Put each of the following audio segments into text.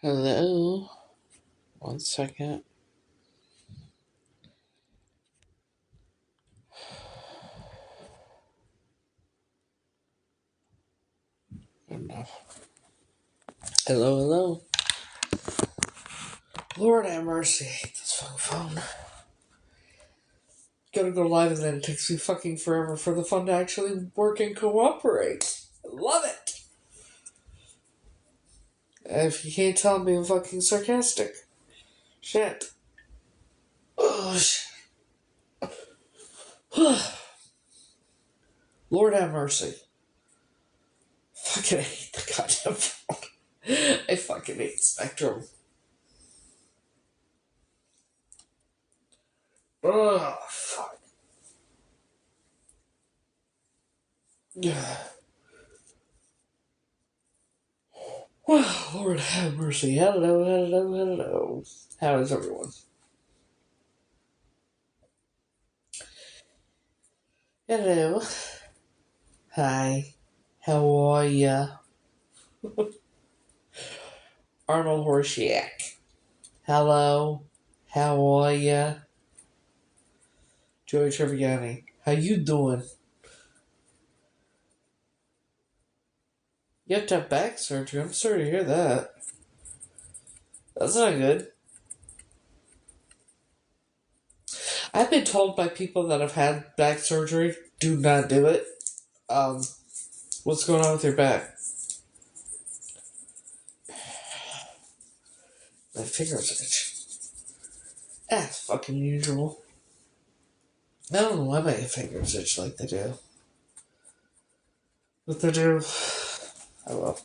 Hello. One second. Good enough. Hello, hello. Lord have mercy. I hate this fucking phone. Gotta go live and then it takes me fucking forever for the phone to actually work and cooperate. I love it. If you can't tell, I'm being fucking sarcastic. Shit. Oh, shit. Lord have mercy. Fucking hate the goddamn phone. I fucking hate Spectrum. Oh, fuck. Well, Lord have mercy. Hello, hello, hello. How is everyone? Hello. Hi. How are ya? Arnold Horshiak. Hello. How are ya? Joey Tribbiani. How you doing? You have to have back surgery. I'm sorry to hear that. That's not good. I've been told by people that have had back surgery, do not do it. What's going on with your back? My fingers itch. That's fucking usual. I don't know why my fingers itch like they do. But they do. I will.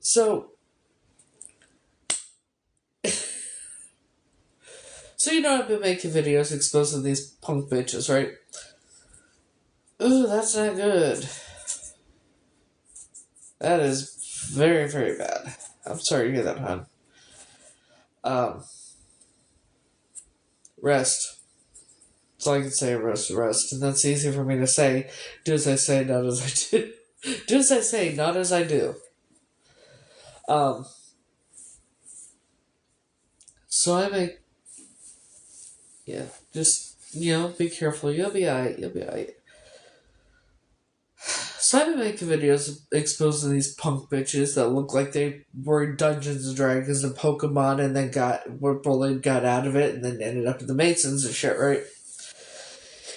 So I've been making videos exposing these punk bitches, right? Ooh, that's not good. That is very, very bad. I'm sorry to hear that, hon. Rest. That's all I can say. Rest. And that's easy for me to say. Do as I say, not as I do. Do as I say, not as I do. So I make... Yeah, just, be careful. You'll be alright. So I've been making videos exposing these punk bitches that look like they were in Dungeons and Dragons and Pokemon and then were bullied, got out of it, and then ended up in the Masons and shit, right?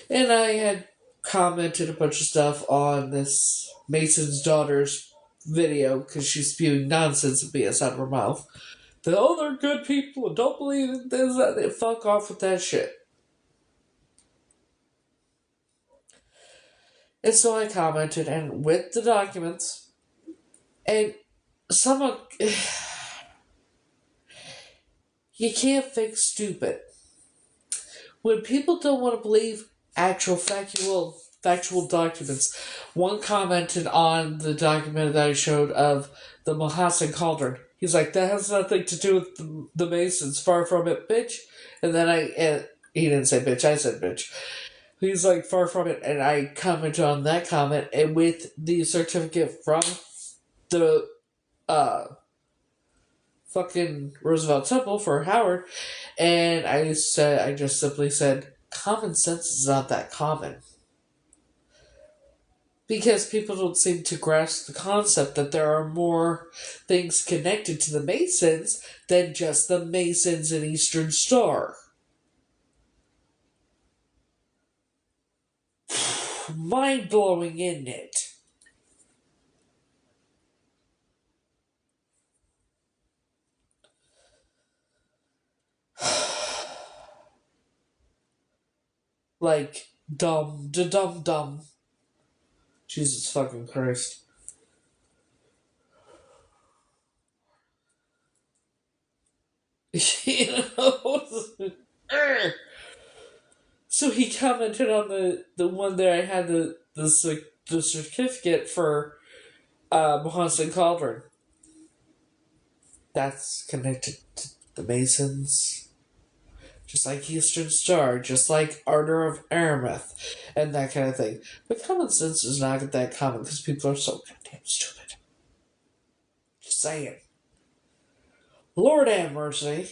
And I had commented a bunch of stuff on this Mason's daughter's video because she's spewing nonsense and BS out of her mouth. They're good people and don't believe in this, that. They fuck off with that shit. And so I commented and with the documents, and someone. You can't fix stupid. When people don't want to believe actual factual documents, one commented on the document that I showed of the Mohassen Cauldron. He's like, that has nothing to do with the Masons. Far from it, bitch. And then he didn't say bitch, I said bitch. He's like, far from it. And I commented on that comment, and with the certificate from the fucking Roosevelt Temple for Howard, and I just simply said, common sense is not that common. Because people don't seem to grasp the concept that there are more things connected to the Masons than just the Masons and Eastern Star. Mind-blowing, isn't it? Like, dumb. Jesus fucking Christ. You know? So he commented on the one there I had the certificate for Mohassen Cauldron. That's connected to the Masons. Just like Eastern Star, just like Order of Aramis, and that kind of thing. But common sense is not that common because people are so goddamn stupid. saying. Lord have mercy.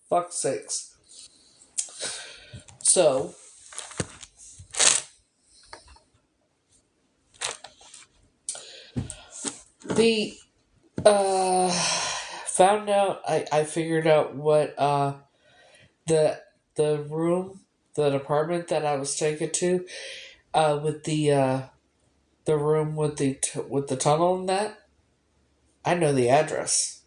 Fuck sakes. So, the, found out, I figured out what, the, the room, the apartment that I was taken to, with the room with with the tunnel and that, I know the address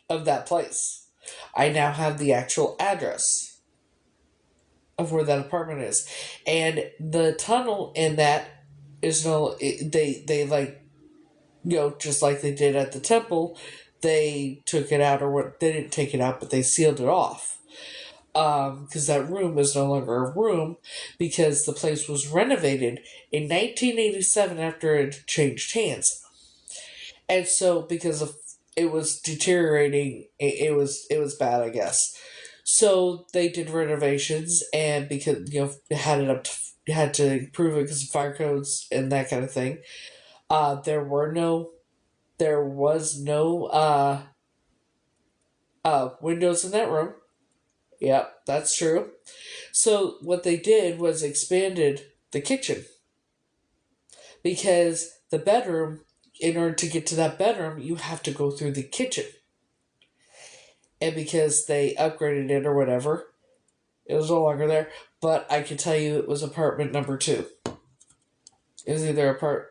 of that place. I now have the actual address of where that apartment is, and the tunnel in that is no. They like, just like they did at the temple, they took it out, or what? They didn't take it out, but they sealed it off. Because that room is no longer a room, because the place was renovated in 1987 after it changed hands. And so, because of it was deteriorating, it was bad, I guess. So they did renovations, and because had it up to, had to improve it because of fire codes and that kind of thing. There was no windows in that room. Yep, that's true. So what they did was expanded the kitchen, because the bedroom, in order to get to that bedroom, you have to go through the kitchen. And because they upgraded it or whatever, it was no longer there. But I can tell you it was apartment number 2. It was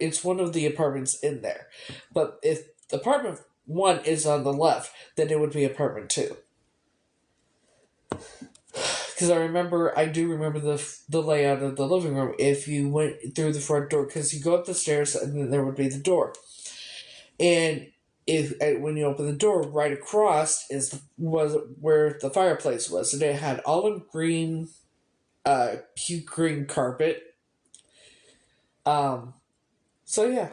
it's one of the apartments in there. But if apartment 1 is on the left, then it would be apartment 2. Because I do remember the layout of the living room. If you went through the front door, because you go up the stairs and then there would be the door. And when you open the door, right across was where the fireplace was, and it had olive green, puke green carpet. So yeah,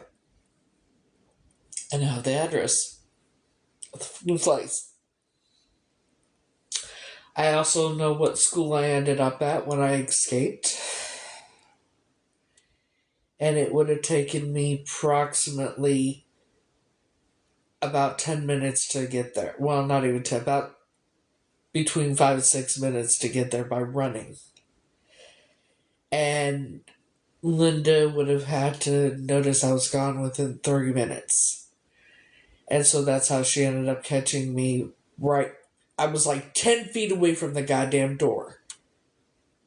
I know the address of the place. I also know what school I ended up at when I escaped, and it would have taken me approximately about 10 minutes to get there. Well, not even 10, about between 5 and 6 minutes to get there by running. And Linda would have had to notice I was gone within 30 minutes. And so that's how she ended up catching me right. I was like 10 feet away from the goddamn door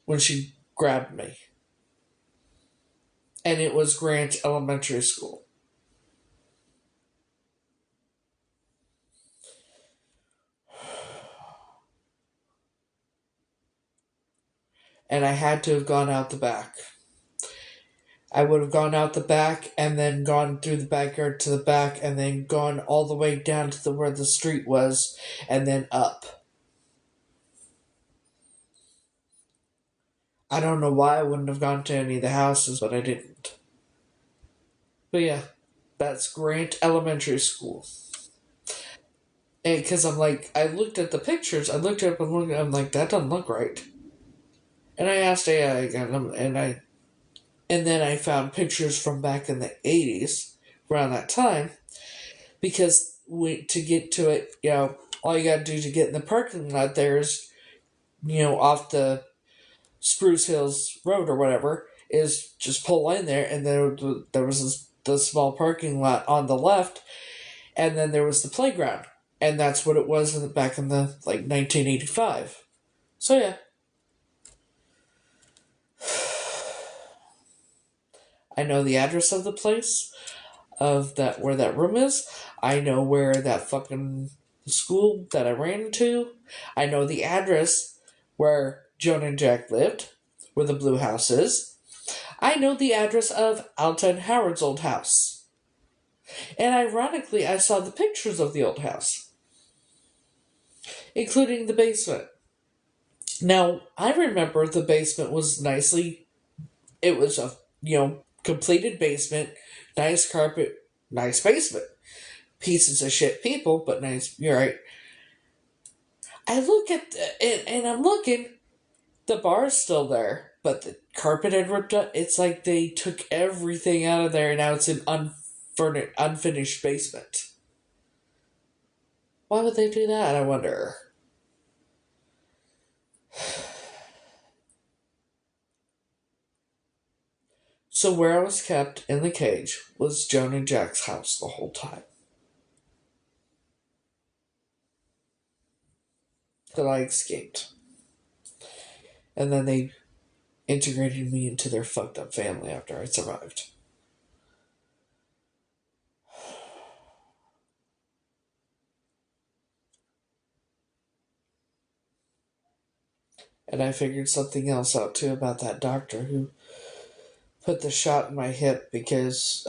when she grabbed me. And it was Grant Elementary School. And I had to have gone out the back. I would have gone out the back and then gone through the backyard to the back and then gone all the way down to where the street was and then up. I don't know why I wouldn't have gone to any of the houses, but I didn't. But yeah, that's Grant Elementary School. And because I'm like, I looked at the pictures, I looked up and looked, I'm like, that doesn't look right. And I asked AI again, and then I found pictures from back in the 80s, around that time, because to get to it, all you gotta do to get in the parking lot there is, off the Spruce Hills Road or whatever, is just pull in there, and there was the small parking lot on the left, and then there was the playground, and that's what it was back in the 1985. So yeah. I know the address of the place, of that where that room is. I know where that fucking school that I ran into. I know the address where Joan and Jack lived, where the blue house is. I know the address of Alton Howard's old house. And ironically, I saw the pictures of the old house, including the basement. Now, I remember the basement was it was a, completed basement, nice carpet, nice basement. Pieces of shit people, but nice, you're right. I look at and I'm looking. The bar's still there, but the carpet had ripped up. It's like they took everything out of there, and now it's an unfinished basement. Why would they do that? I wonder. So where I was kept in the cage was Joan and Jack's house the whole time that I escaped, and then they integrated me into their fucked up family after I survived. And I figured something else out too about that doctor who put the shot in my hip because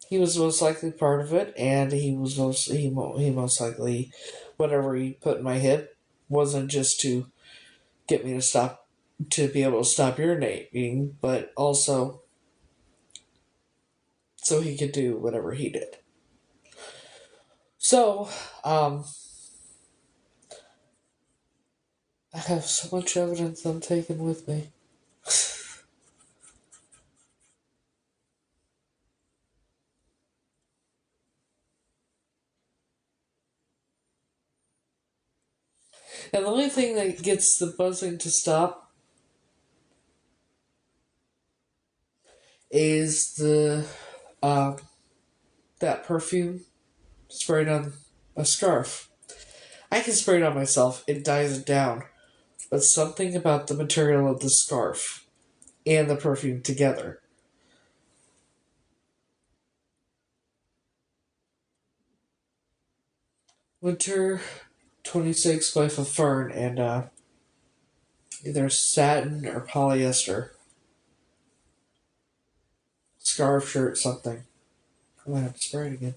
he was most likely part of it, and he most likely whatever he put in my hip wasn't just to get me to be able to stop urinating, but also so he could do whatever he did. So, I have so much evidence I'm taking with me. And the only thing that gets the buzzing to stop is the that perfume sprayed on a scarf. I can spray it on myself; it dies it down. But something about the material of the scarf and the perfume together. Winter 26 by Fern, and either satin or polyester. Scarf, shirt, something. I might have to spray it again.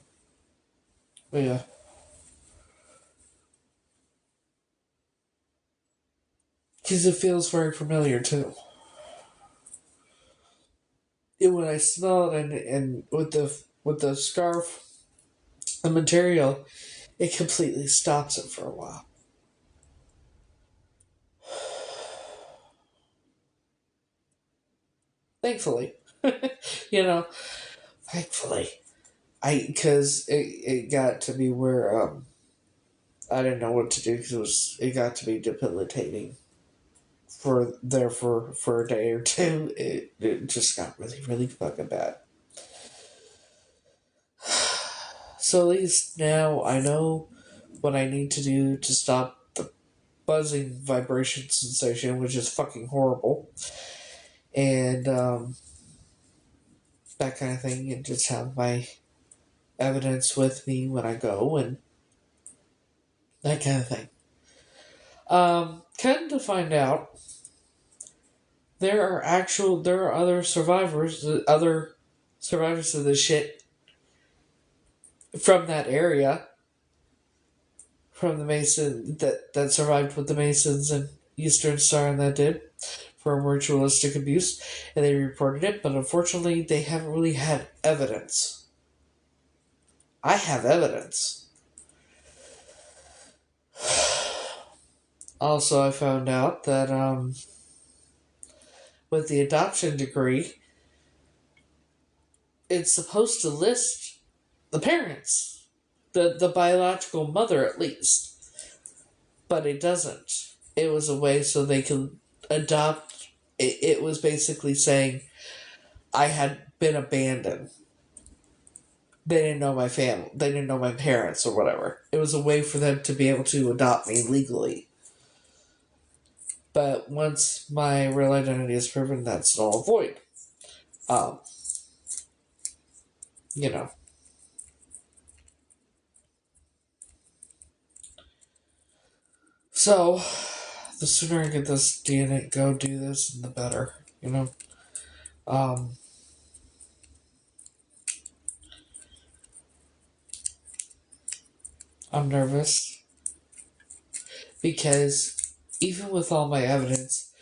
But yeah. Because it feels very familiar too. And when I smell it and with the scarf, the material, it completely stops it for a while. Thankfully. you know, thankfully. Because it got to be where I didn't know what to do because it got to be debilitating for a day or two. It just got really, really fucking bad. So at least now I know what I need to do to stop the buzzing vibration sensation, which is fucking horrible. And that kind of thing, and just have my evidence with me when I go and that kind of thing. Come to find out, there are other survivors of this shit from that area, from the Mason that survived with the Masons and Eastern Star and that did for ritualistic abuse, and they reported it, but unfortunately they haven't really had evidence. I have evidence. Also, I found out that with the adoption decree, it's supposed to list the parents, the biological mother at least, but it doesn't. It was a way so they could adopt. It was basically saying I had been abandoned. They didn't know my family. They didn't know my parents or whatever. It was a way for them to be able to adopt me legally. But once my real identity is proven, that's null and void. Um, you know. So, the sooner I get this DNA, go do this, the better. You know. I'm nervous because even with all my evidence,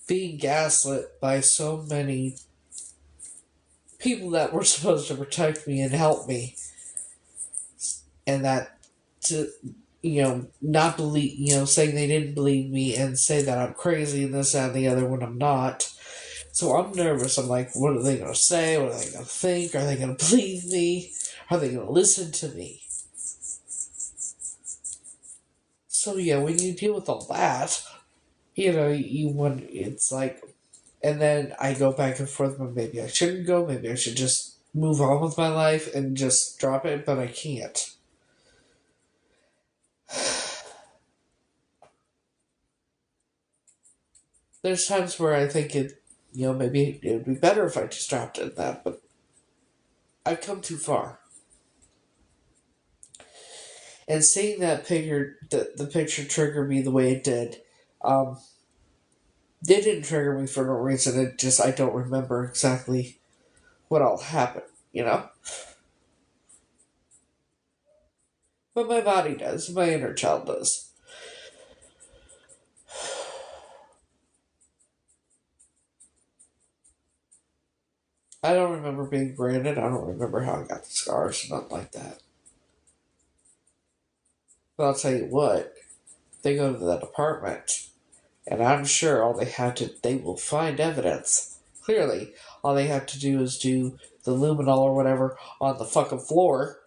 being gaslit by so many people that were supposed to protect me and help me, and that to not believe, saying they didn't believe me and say that I'm crazy and this, that, and the other when I'm not. So I'm nervous. I'm like, what are they going to say? What are they going to think? Are they going to believe me? Are they going to listen to me? So yeah, when you deal with all that, you want, it's like, and then I go back and forth, but maybe I shouldn't go. Maybe I should just move on with my life and just drop it, but I can't. There's times where I think maybe it would be better if I just dropped it at that, but I've come too far. And seeing that picture, the picture triggered me the way it did, um, it didn't trigger me for no reason. It just, I don't remember exactly what all happened. But my body does, my inner child does. I don't remember being branded. I don't remember how I got the scars, nothing like that. But I'll tell you what, they go to that apartment, and I'm sure they will find evidence. Clearly, all they have to do is do the luminol or whatever on the fucking floor,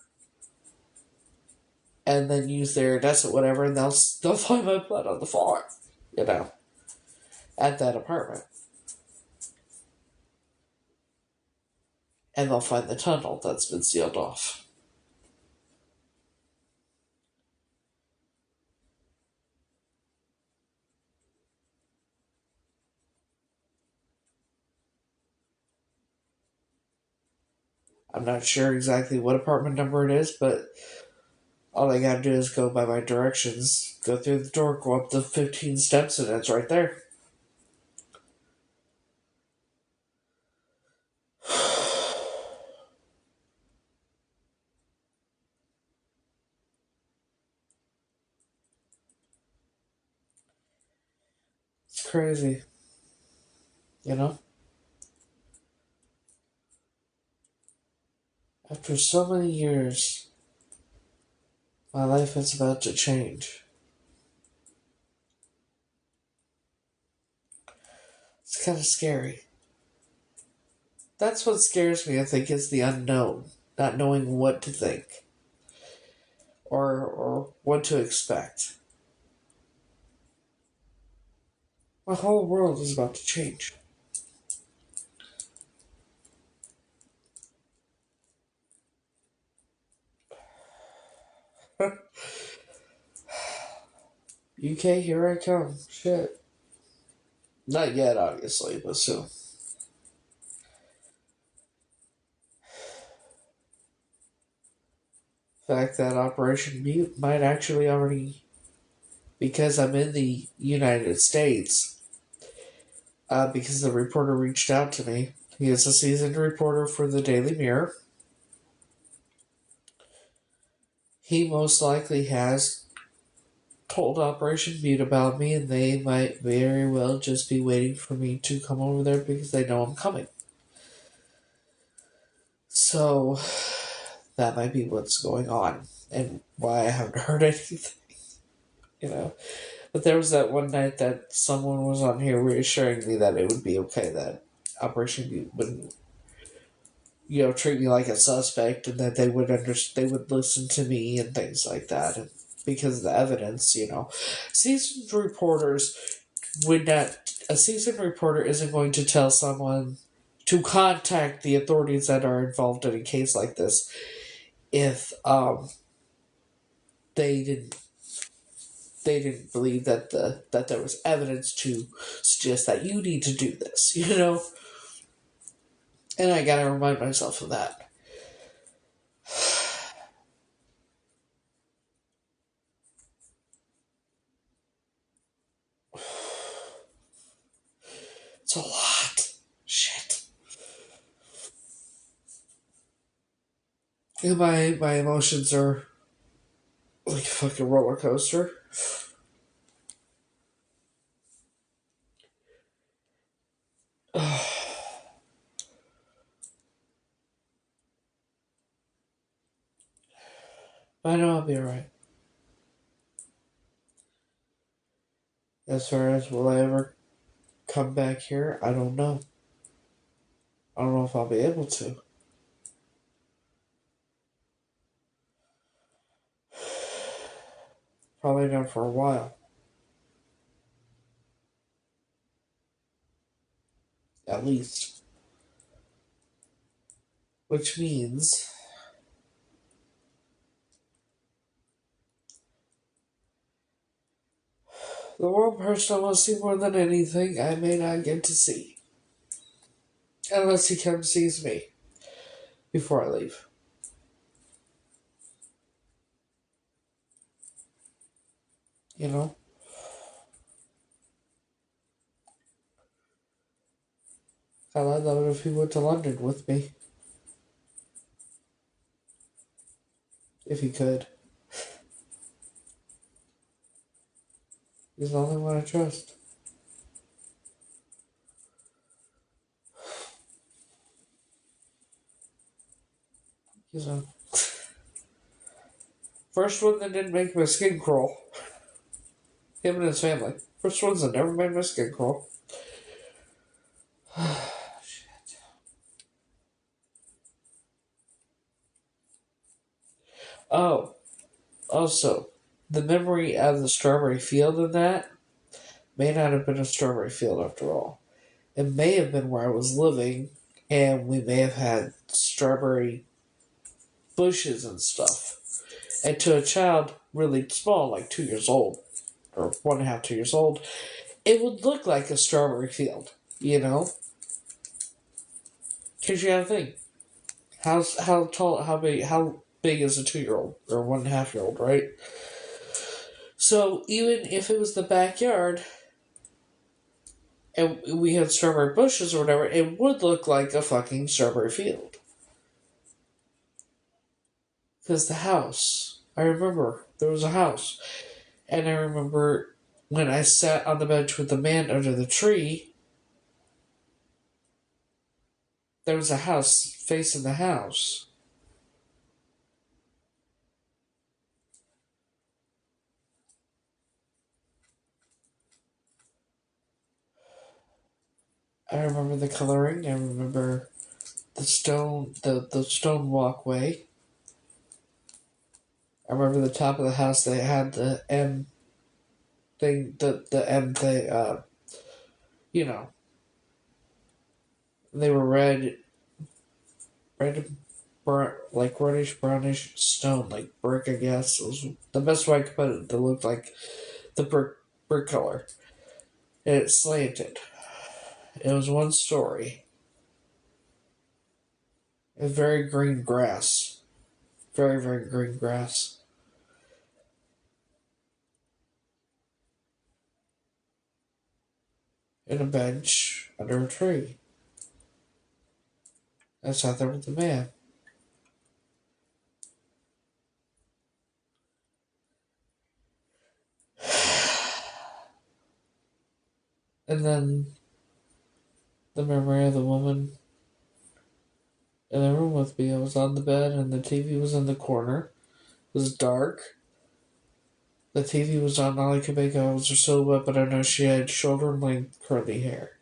and then use their iridescent whatever, and they'll find my blood on the floor, you know, at that apartment, and they'll find the tunnel that's been sealed off. I'm not sure exactly what apartment number it is, but all they gotta do is go by my directions, go through the door, go up the 15 steps, and it's right there. It's crazy, you know? After so many years, my life is about to change. It's kind of scary. That's what scares me, I think, is the unknown. Not knowing what to think or what to expect. My whole world is about to change. UK, here I come. Shit. Not yet, obviously, but soon. The fact that Operation Mute might actually already, because I'm in the United States, because the reporter reached out to me. He is a seasoned reporter for the Daily Mirror. He most likely has told Operation Mute about me, and they might very well just be waiting for me to come over there because they know I'm coming. So that might be what's going on and why I haven't heard anything. But there was that one night that someone was on here reassuring me that it would be okay, that Operation Mute wouldn't, treat me like a suspect, and that they would listen to me and things like that, and because of the evidence. Seasoned reporters would not. A seasoned reporter isn't going to tell someone to contact the authorities that are involved in a case like this if they didn't they didn't believe that there was evidence to suggest that you need to do this. And I gotta remind myself of that. It's a lot. Shit. And my emotions are like a fucking roller coaster. I know I'll be alright. As far as will I ever come back here, I don't know. I don't know if I'll be able to. Probably not for a while. At least. Which means the one person I want to see more than anything, I may not get to see. Unless he comes sees me before I leave. You know? I love that if he went to London with me. If he could. He's the only one I trust. You know. First one that didn't make my skin crawl. Him and his family. First ones that never made my skin crawl. Shit. Oh, also, the memory of the strawberry field in that may not have been a strawberry field after all. It may have been where I was living, and we may have had strawberry bushes and stuff. And to a child really small, like 2 years old, or 1.5, 2 years old, it would look like a strawberry field, you know? Because you gotta think, how big is a 2-year-old or 1.5-year-old, right? So even if it was the backyard and we had strawberry bushes or whatever, it would look like a fucking strawberry field. Because the house, I remember there was a house, and I remember when I sat on the bench with the man under the tree, there was a house facing the house. I remember the coloring. I remember the stone walkway. I remember the top of the house. They had the M thing. The M thing. You know, they were red, like reddish brownish stone, like brick. I guess it was the best way I could put it. That looked like the brick color. And it slanted. It was one story. And very green grass. Very, very green grass. And a bench under a tree. I sat there with the man. And then the memory of the woman in the room with me. I was on the bed and the TV was in the corner. It was dark. The TV was on. All I could make out was her silhouette, but I know she had shoulder length curly hair.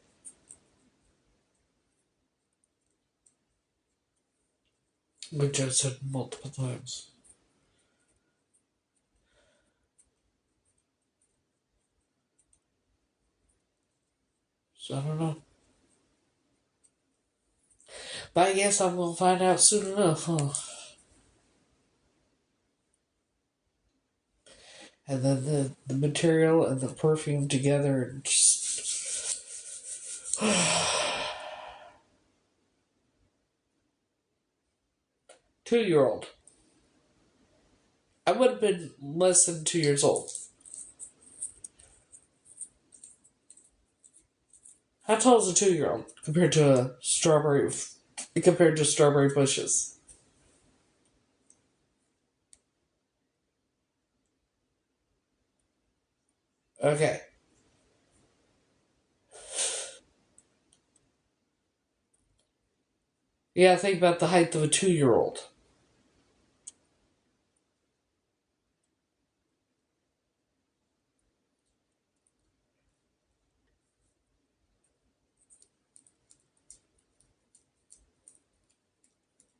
Which I've said multiple times. So I don't know. But I guess I'm gonna find out soon enough, huh? And then the material and the perfume together and just 2-year old. I would have been less than 2 years old. How tall is a 2-year old compared to strawberry bushes? Okay. Yeah, think about the height of a 2-year old.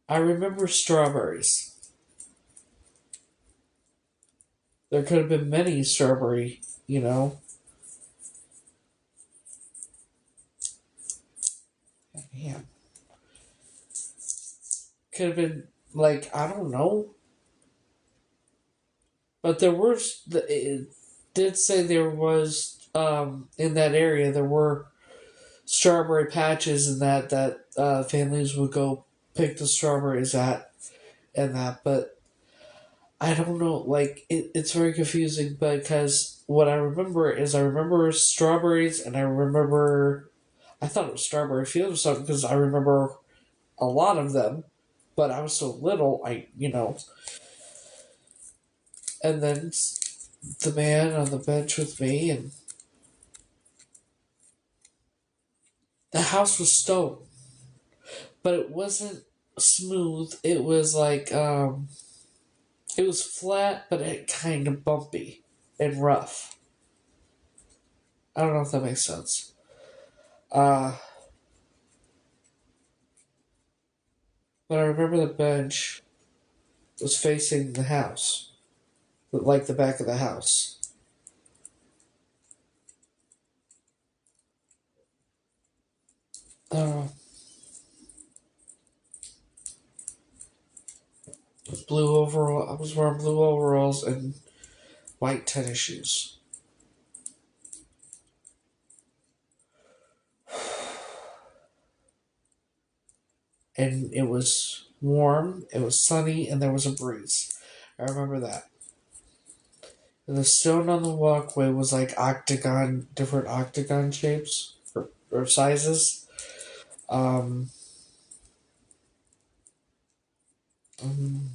I remember strawberries. There could have been many strawberry, you know. Yeah. Could have been, like, I don't know. But there were, it did say there was, in that area, there were strawberry patches and that families would go pick the strawberries at and that. But I don't know, like, it's very confusing because what I remember is I remember strawberries and I remember, I thought it was strawberry field or something because I remember a lot of them, but I was so little, and then the man on the bench with me, and the house was stone, but it wasn't smooth. It was like, it was flat, but it kind of bumpy and rough. I don't know if that makes sense. Uh, but I remember the bench was facing the house, like the back of the house. Uh, blue overall. I was wearing blue overalls and white tennis shoes. And it was warm, it was sunny, and there was a breeze. I remember that. And the stone on the walkway was like different octagon shapes or sizes. Um, um,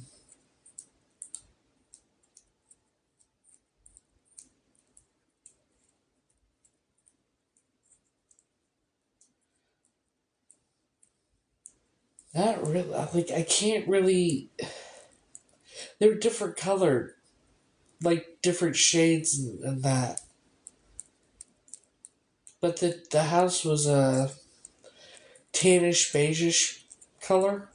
not really. Like I can't really. They were different colored, like different shades and that. But the house was a tannish beigeish color.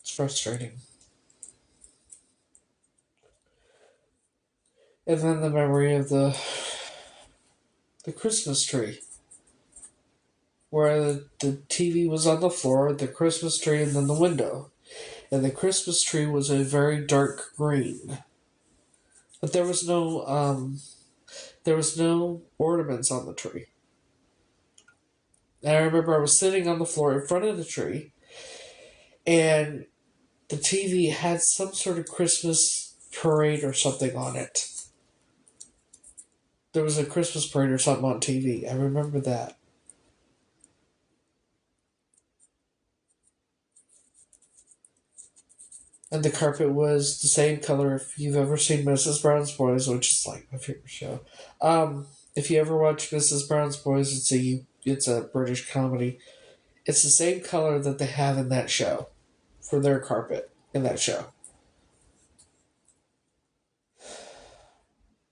It's frustrating. And then the memory of the Christmas tree, where the TV was on the floor, the Christmas tree, and then the window. And the Christmas tree was a very dark green, but there was no ornaments on the tree. And I remember I was sitting on the floor in front of the tree, and the TV had some sort of Christmas parade or something on it. There was a Christmas parade or something on TV. I remember that. And the carpet was the same color. If you've ever seen Mrs. Brown's Boys, which is like my favorite show, if you ever watch Mrs. Brown's Boys, it's a British comedy. It's the same color that they have in that show for their carpet in that show.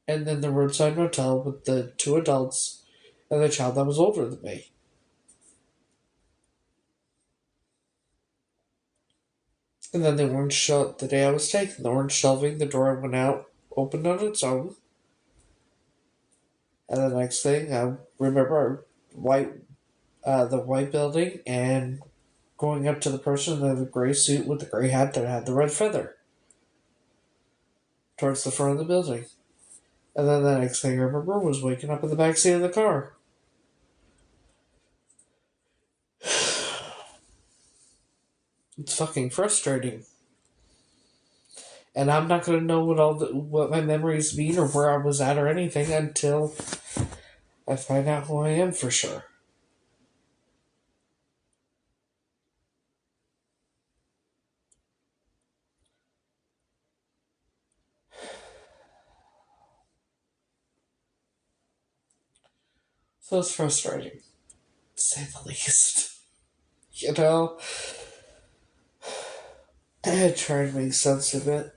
And then the roadside motel with the two adults and the child that was older than me. And then the orange the day I was taken, the orange shelving, the door went out, opened on its own. And the next thing I remember the white building and going up to the person in the gray suit with the gray hat that had the red feather towards the front of the building. And then the next thing I remember was waking up in the back seat of the car. It's fucking frustrating. And I'm not gonna know what my memories mean or where I was at or anything until I find out who I am for sure. So it's frustrating, to say the least. You know? I try to make sense of it.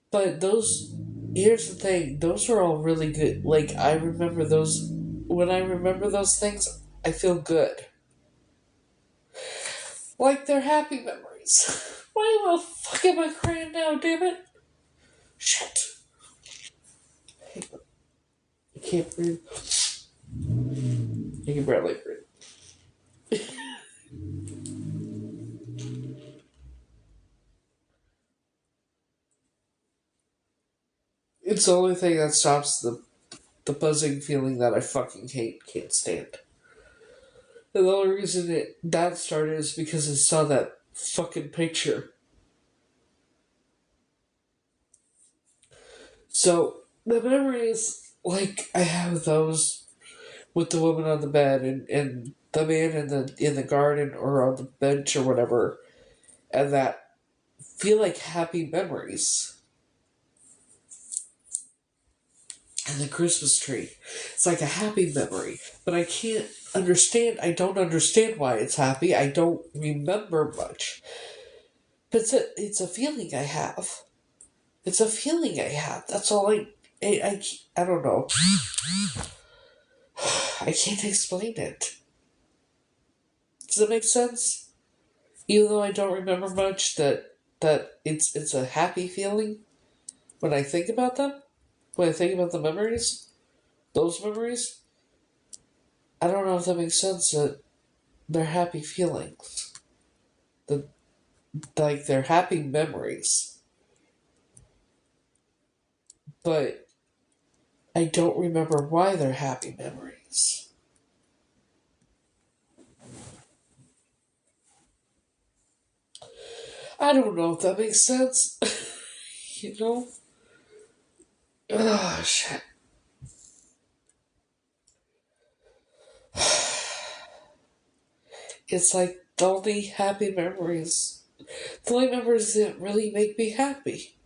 But those here's the thing, those are all really good. Like, I remember those. When I remember those things, I feel good. Like they're happy memories. Why the fuck am I crying now, damn it? Shit. I can't breathe. You can barely breathe. It's the only thing that stops the buzzing feeling that I fucking can't stand. And the only reason that started is because I saw that fucking picture. So, the memories, like, I have those with the woman on the bed and the man in the garden or on the bench or whatever, and that feel like happy memories. And the Christmas tree. It's like a happy memory, but I can't understand. I don't understand why it's happy. I don't remember much. But it's a feeling I have. It's a feeling I have. That's all I don't know. I can't explain it. Does it make sense? Even though I don't remember much, that it's a happy feeling when I think about them. When I think about the memories, those memories. I don't know if that makes sense. That they're happy feelings. The like they're happy memories, but I don't remember why they're happy memories. I don't know if that makes sense. you know? Oh, shit. It's like the only happy memories. The only memories that really make me happy.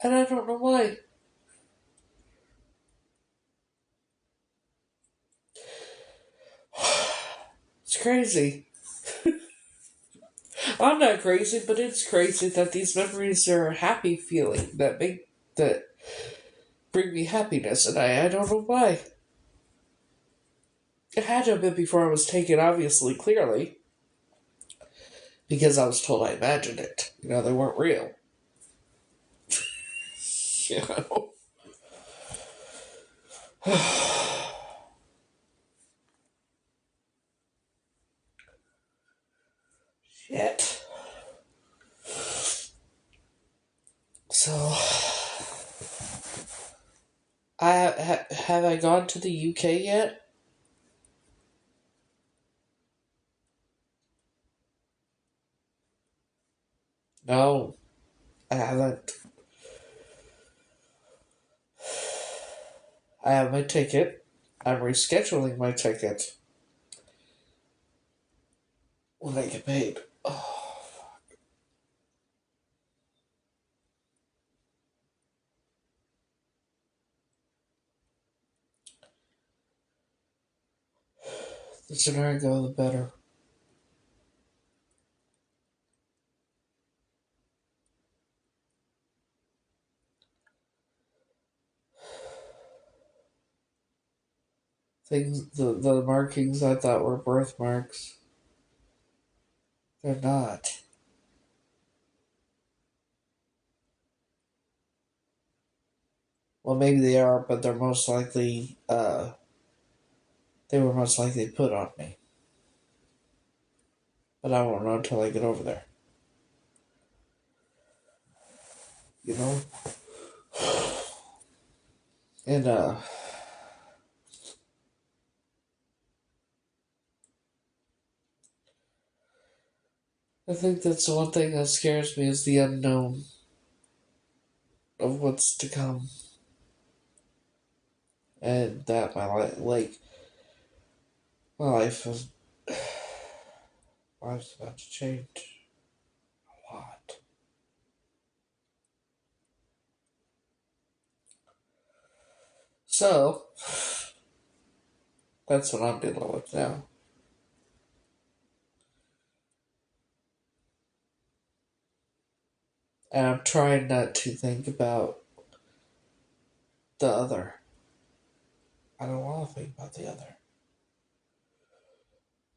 And I don't know why. It's crazy. I'm not crazy, but it's crazy that these memories are a happy feeling that bring me happiness, and I don't know why. It had to have been before I was taken, obviously, clearly, because I was told I imagined it. They weren't real. You know? Shit. So, have I gone to the UK yet? No, I haven't. I have my ticket. I'm rescheduling my ticket when I get paid. Oh, the sooner I go, the better. The markings I thought were birthmarks, they're not. Well, maybe they are, but they're most likely, they were most likely put on me. But I won't know until I get over there. You know? And, I think that's the one thing that scares me is the unknown of what's to come. And that my life is, life's about to change a lot. So, that's what I'm dealing with now. And I'm trying not to think about the other. I don't want to think about the other.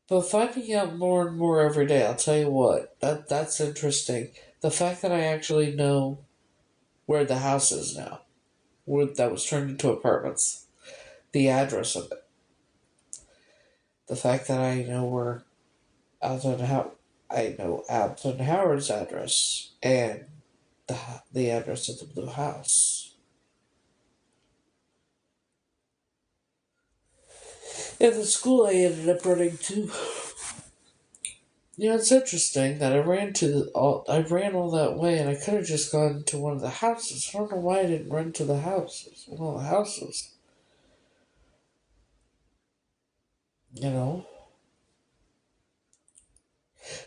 But finding out more and more every day, I'll tell you what, that's interesting. The fact that I actually know where the house is now, where that was turned into apartments, the address of it, the fact that I know where Alton How I know Alton Howard's address and the address of the blue house. And the school I ended up running to. It's interesting that I ran all that way, and I could have just gone to one of the houses. I don't know why I didn't run to the houses. One of the houses, you know.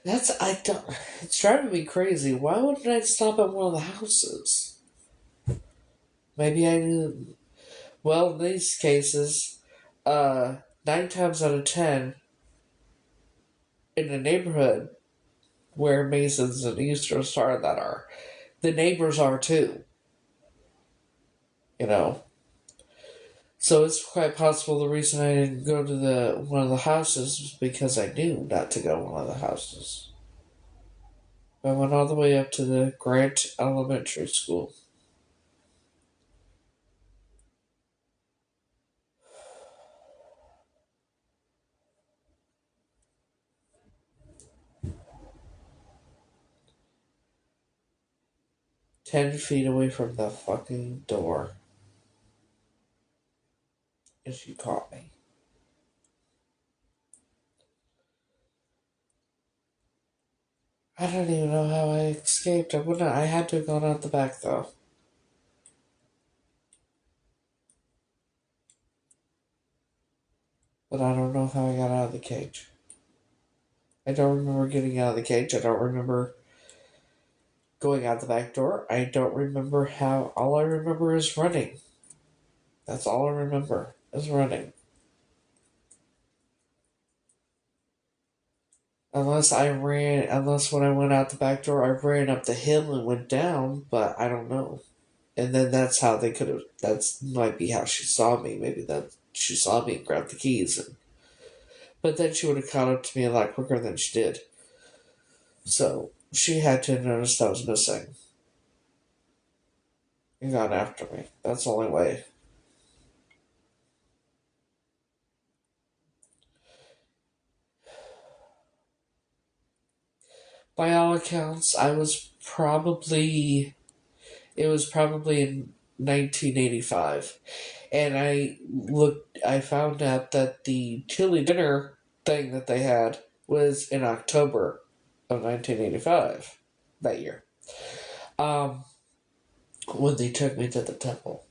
That's I don't. It's driving me crazy. Why wouldn't I stop at one of the houses? Maybe I knew. Well, in these cases, 9 times out of 10, in the neighborhood where Masons and Eastern Star that are, the neighbors are too. You know. So it's quite possible the reason I didn't go to the one of the houses was because I knew not to go to one of the houses. I went all the way up to the Grant Elementary School. Ten feet away from the fucking door. And she caught me. I don't even know how I escaped. I had to have gone out the back though. But I don't know how I got out of the cage. I don't remember getting out of the cage. I don't remember going out the back door. I don't remember how. All I remember is running. That's all I remember is running. Unless when I went out the back door, I ran up the hill and went down, but I don't know. And then that's how they could have, that's might be how she saw me. Maybe that she saw me and grabbed the keys. But then she would have caught up to me a lot quicker than she did. So she had to have noticed I was missing and gone after me. That's the only way. By all accounts, it was probably in 1985. And I found out that the chili dinner thing that they had was in October of 1985, that year, um, when they took me to the temple.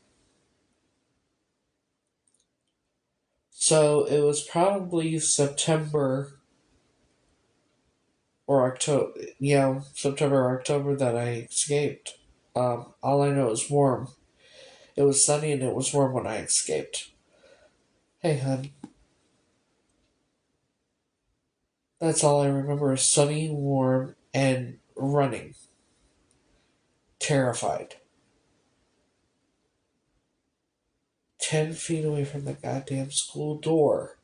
So it was probably September or October, September or October that I escaped. All I know is warm. It was sunny and it was warm when I escaped. Hey, hun. That's all I remember is sunny, warm, and running. Terrified. 10 feet away from the goddamn school door.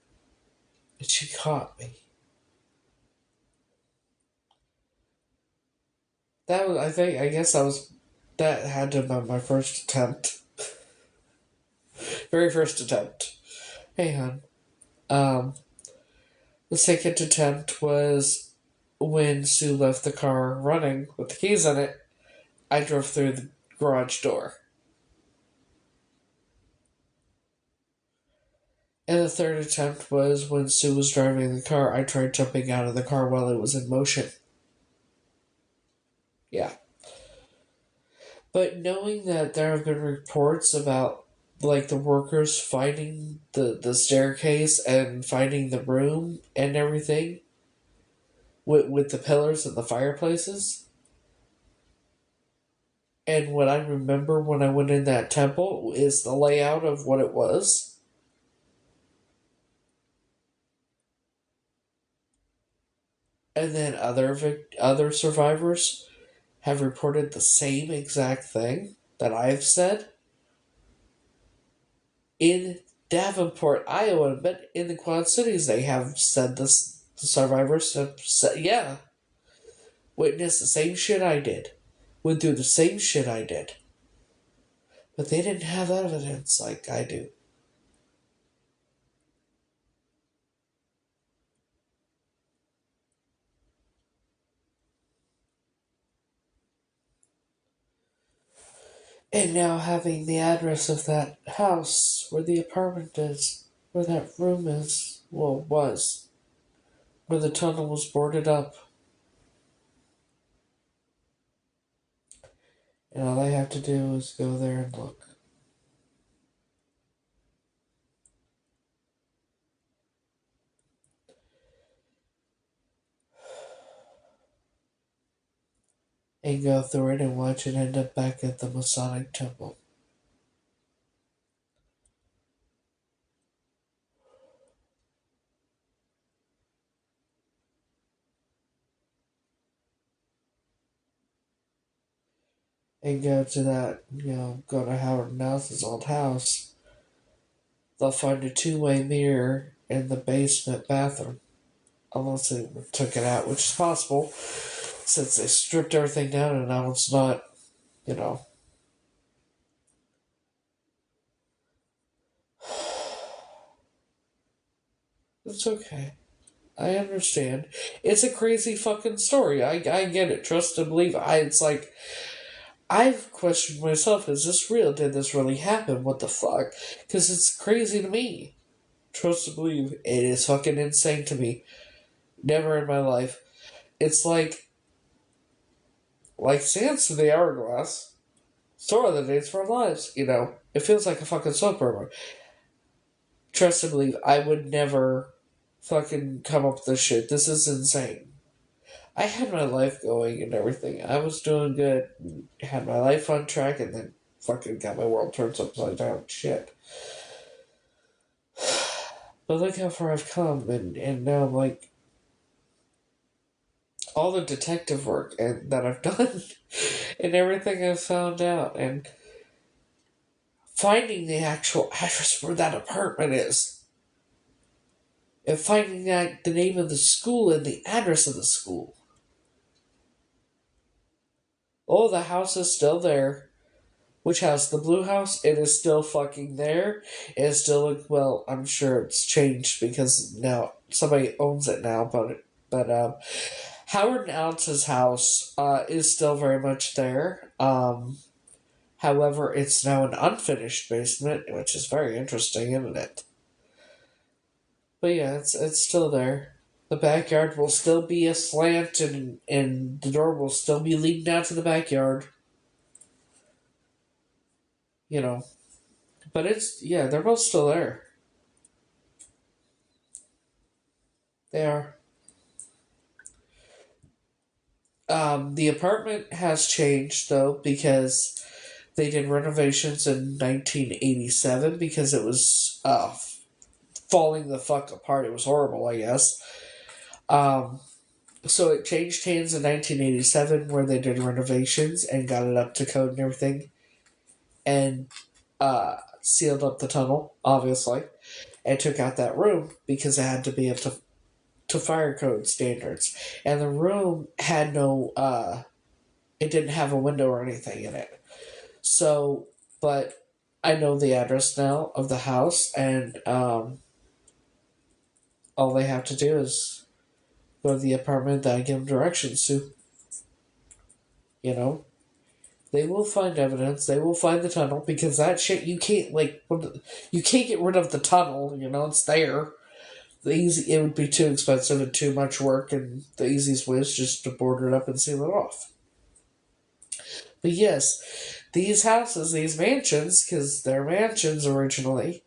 And she caught me. That had to have been my first attempt. Very first attempt. Hey, hon. Um, the second attempt was when Sue left the car running with the keys in it. I drove through the garage door. And the third attempt was when Sue was driving the car. I tried jumping out of the car while it was in motion. Yeah. But knowing that there have been reports about like the workers finding the staircase and finding the room and everything with the pillars and the fireplaces. And what I remember when I went in that temple is the layout of what it was. And then other survivors have reported the same exact thing that I've said in Davenport, Iowa, but in the Quad Cities they have said this. The survivors have said, yeah, witnessed the same shit I did, went through the same shit I did, but they didn't have evidence like I do. And now having the address of that house where the apartment is, where that room is, well, was, where the tunnel was boarded up. And all I have to do is go there and look. And go through it and watch it end up back at the Masonic Temple. And go to that, go to Howard Nelson's old house. They'll find a two-way mirror in the basement bathroom. Unless they took it out, which is possible, since they stripped everything down and now it's not, you know. It's okay. I understand. It's a crazy fucking story. I get it. Trust and believe. It's like, I've questioned myself, is this real? Did this really happen? What the fuck? Because it's crazy to me. Trust and believe. It is fucking insane to me. Never in my life. It's like Sands to the Hourglass. Story of the days for our lives, It feels like a fucking soap opera. Trust and believe. I would never fucking come up with this shit. This is insane. I had my life going and everything. I was doing good. Had my life on track and then fucking got my world turned upside down. Shit. But look how far I've come and now I'm like all the detective work and that I've done and everything I've found out and finding the actual address where that apartment is. And finding out the name of the school and the address of the school. Oh, the house is still there. Which house? The blue house? It is still fucking there. It is still, well, I'm sure it's changed because now somebody owns it now, but Howard and Alex's house is still very much there. However, it's now an unfinished basement, which is very interesting, isn't it? But yeah, it's still there. The backyard will still be aslant, and the door will still be leading down to the backyard. But they're both still there. They are. The apartment has changed though because they did renovations in 1987 because it was falling the fuck apart. It was horrible, I guess. So it changed hands in 1987 where they did renovations and got it up to code and everything, and sealed up the tunnel, obviously, and took out that room because it had to be up to fire code standards. And the room had no, it didn't have a window or anything in it. So, but I know the address now of the house, and all they have to do is go to the apartment that I give them directions to. They will find evidence. They will find the tunnel because that shit you can't you can't get rid of the tunnel. It's there. It would be too expensive and too much work, and the easiest way is just to board it up and seal it off. But yes, these houses, these mansions, because they're mansions originally,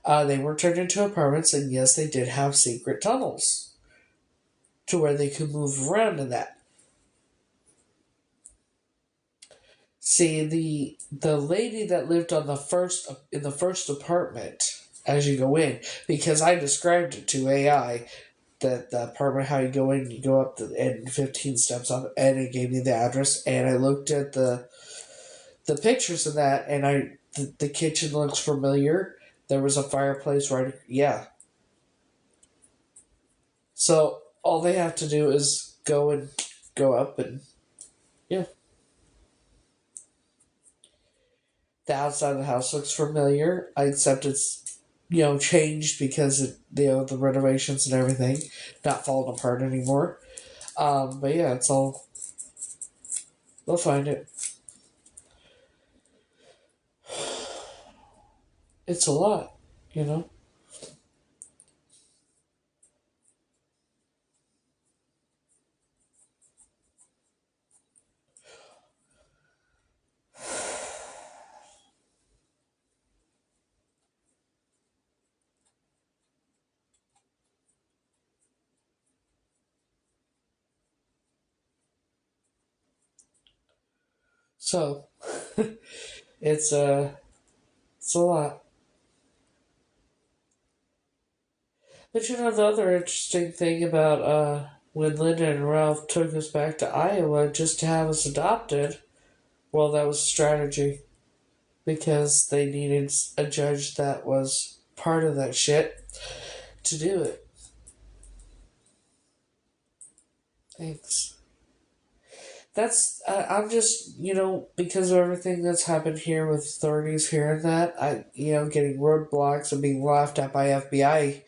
they were turned into apartments, and yes, they did have secret tunnels to where they could move around in that. See, the lady that lived in the first apartment as you go in, because I described it to AI, the apartment, how you go in, you go up and 15 steps up, and it gave me the address, and I looked at the pictures of that, and the kitchen looks familiar. There was a fireplace right, yeah. So all they have to do is go up, and yeah, the outside of the house looks familiar. I accept it's changed because the renovations and everything, not falling apart anymore. But yeah, it's all, they'll find it. It's a lot, you know. So it's it's a lot. But the other interesting thing about when Linda and Ralph took us back to Iowa just to have us adopted, well, that was a strategy because they needed a judge that was part of that shit to do it. Thanks. That's I'm just because of everything that's happened here with authorities here and that getting roadblocks and being laughed at by FBI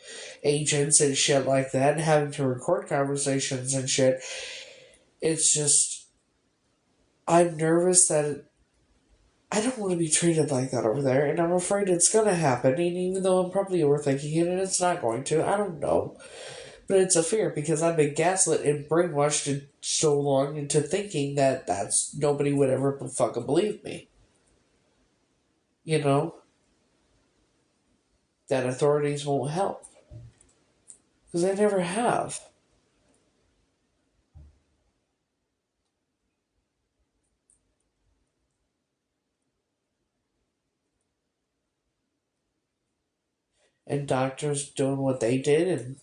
agents and shit like that and having to record conversations and shit. It's just I'm nervous that I don't want to be treated like that over there, and I'm afraid it's gonna happen. And even though I'm probably overthinking it, and it's not going to, I don't know. But it's a fear because I've been gaslit and brainwashed so long into thinking that that's nobody would ever fucking believe me. You know that authorities won't help because they never have. And doctors doing what they did, and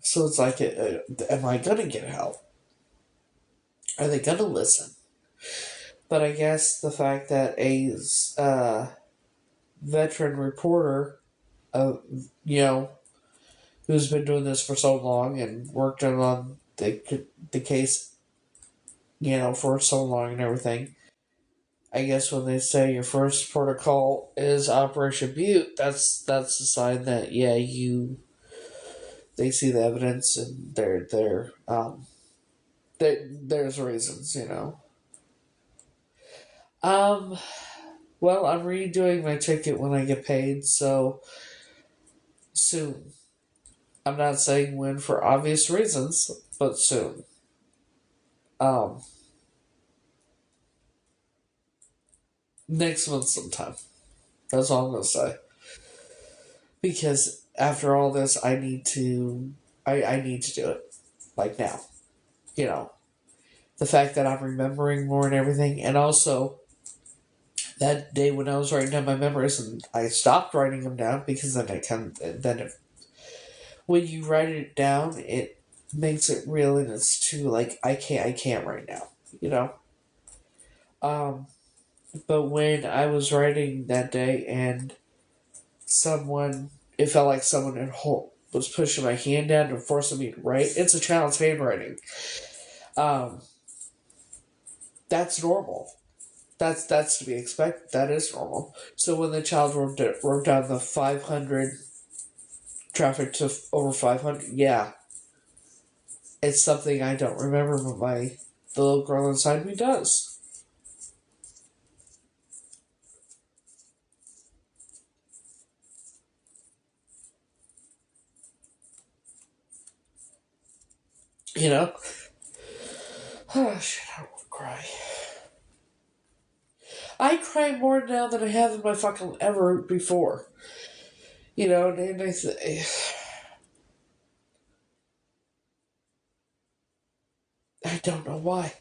so it's like, am I gonna get help? Are they gonna listen? But I guess the fact that a veteran reporter, uh, you know, who's been doing this for so long and worked on the case, for so long and everything. I guess when they say your first protocol is Operation Butte, that's a sign that they see the evidence and there's reasons. Um, well, I'm redoing my ticket when I get paid, so soon. I'm not saying when for obvious reasons, but soon. Um, Next month sometime. That's all I'm gonna say. Because after all this, I need to do it like now. You know, the fact that I'm remembering more and everything, and also that day when I was writing down my memories, and I stopped writing them down because when you write it down, it makes it real, and it's too like I can't right now. You know. Um, but when I was writing that day, and it felt like someone was pushing my hand down and forcing me to write. It's a child's handwriting. Um, that's normal. That's to be expected. That is normal. So when the child wrote down the 500 traffic to over 500, yeah, it's something I don't remember, but the little girl inside me does. You know. Oh shit! I don't want to cry. I cry more now than I have in my fucking ever before. And I don't know why,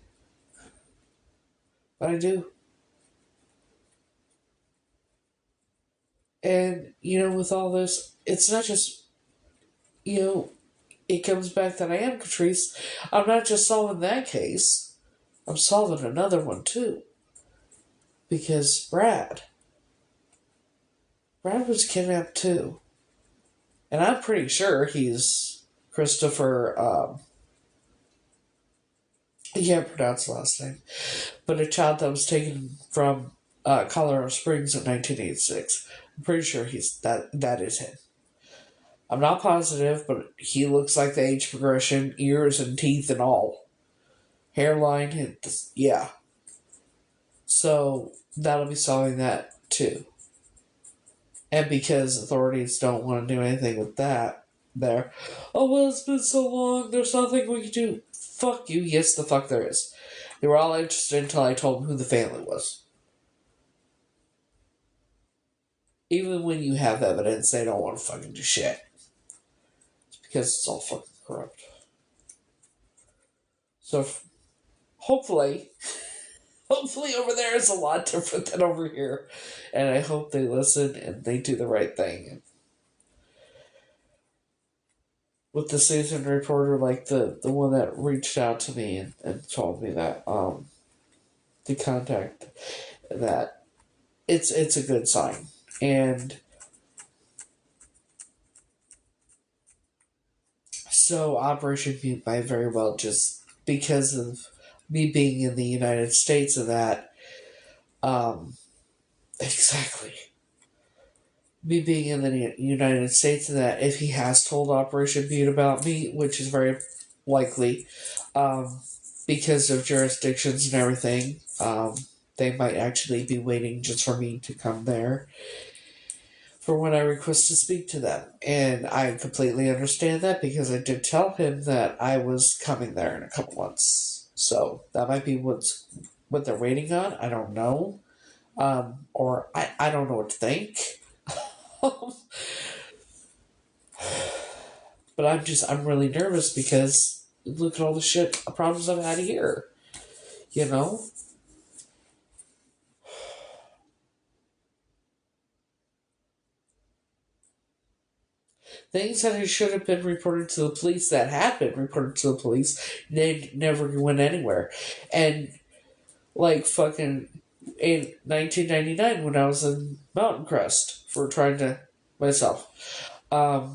but I do. And, with all this, it's not just, you know, it comes back that I am Catrice. I'm not just solving that case, I'm solving another one too. Because Brad was kidnapped too. And I'm pretty sure he's Christopher, I can't pronounce the last name, but a child that was taken from Colorado Springs in 1986. I'm pretty sure that is him. I'm not positive, but he looks like the age progression, ears and teeth and all. Hairline, yeah. So that'll be solving that too. And because authorities don't want to do anything with that, well, it's been so long, there's nothing we can do. Fuck you, yes, the fuck there is. They were all interested until I told them who the family was. Even when you have evidence, they don't want to fucking do shit. It's because it's all fucking corrupt. So, hopefully over there is a lot different than over here. And I hope they listen and they do the right thing. With the citizen reporter, like the one that reached out to me and told me that to contact that, it's a good sign. And so Operation Mute might very well, just because of me being in the United States and that, exactly. Me being in the United States and that, if he has told Operation Mute about me, which is very likely, because of jurisdictions and everything, they might actually be waiting just for me to come there for when I request to speak to them. And I completely understand that, because I did tell him that I was coming there in a couple months. So that might be what they're waiting on. I don't know. Or I don't know what to think. But I'm really nervous because look at all the shit problems I've had here. Things that should have been reported to the police, that had been reported to the police, they never went anywhere. And, like, fucking in 1999, when I was in Mountain Crest for trying to myself, I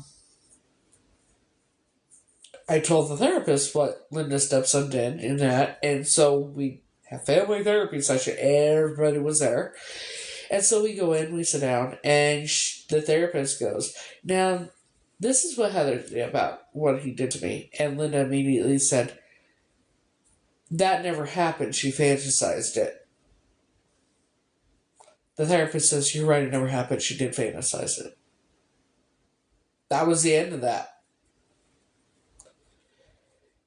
told the therapist what Linda's stepson did in that, and so we have family therapy session. Everybody was there. And so we go in, we sit down, and the therapist goes, "Now, this is what Heather did about what he did to me." And Linda immediately said, "That never happened. She fantasized it." The therapist says, "You're right, it never happened. She did fantasize it." That was the end of that.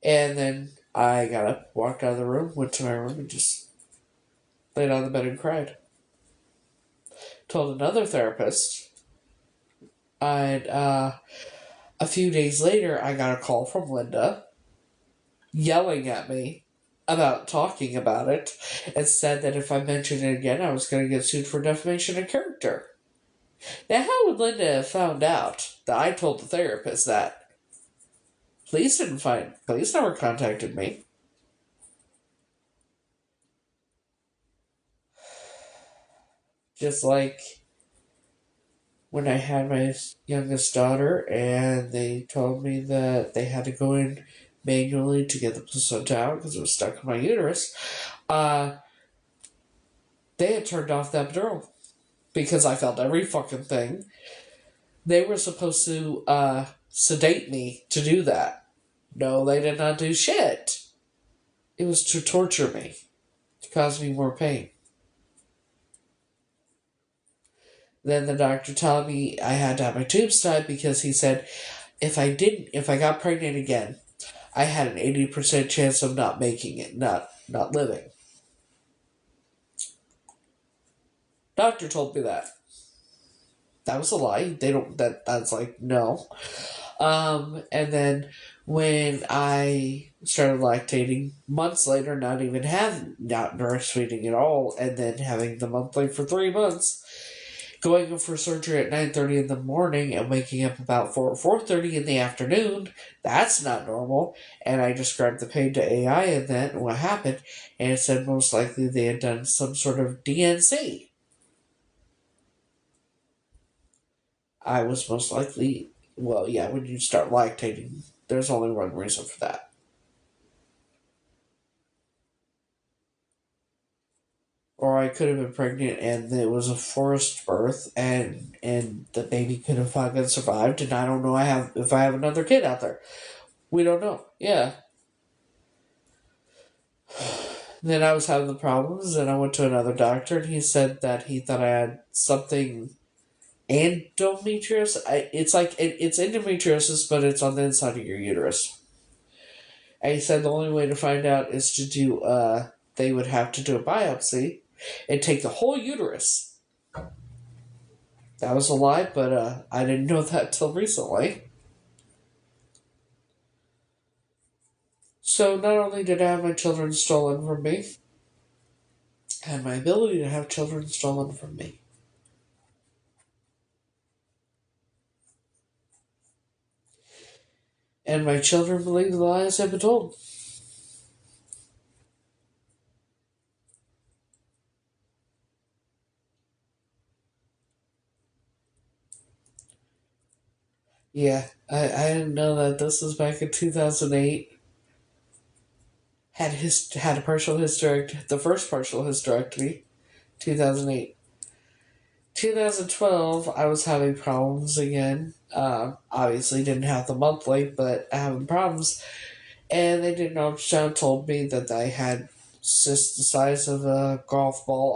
And then I got up, walked out of the room, went to my room, and just laid on the bed and cried. Told another therapist, and a few days later, I got a call from Linda yelling at me about talking about it, and said that if I mentioned it again, I was going to get sued for defamation of character. Now, how would Linda have found out that I told the therapist that? Police never contacted me. Just like when I had my youngest daughter and they told me that they had to go in manually to get the placenta out because it was stuck in my uterus, they had turned off that epidural because I felt every fucking thing. They were supposed to sedate me to do that. No, they did not do shit. It was to torture me, to cause me more pain. Then the doctor told me I had to have my tubes tied because he said if I got pregnant again, I had an 80% chance of not making it, not living. Doctor told me that. That was a lie. That's like, no. And then when I started lactating months later, not breastfeeding at all, and then having the monthly for 3 months, Going in for surgery at 9:30 in the morning and waking up about 4 or 4:30 in the afternoon, that's not normal. And I described the pain to AI and then what happened, and it said most likely they had done some sort of DNC. I was most likely, well, yeah, when you start lactating, there's only one reason for that. Or I could have been pregnant and it was a forced birth, and the baby could have fucking survived, and I don't know if I have another kid out there. We don't know. Yeah. Then I was having the problems, and I went to another doctor, and he said that he thought I had something endometriosis. It's endometriosis, but it's on the inside of your uterus. And he said the only way to find out is to do. They would have to do a biopsy and take the whole uterus. That was a lie, but I didn't know that till recently. So not only did I have my children stolen from me, I had my ability to have children stolen from me. And my children believe the lies I've been told. Yeah, I didn't know that this was back in 2008. Had a partial hysterectomy, the first partial hysterectomy, 2008. 2012, I was having problems again. Obviously, didn't have the monthly, but having problems. And they did an ultrasound, told me that I had cysts the size of a golf ball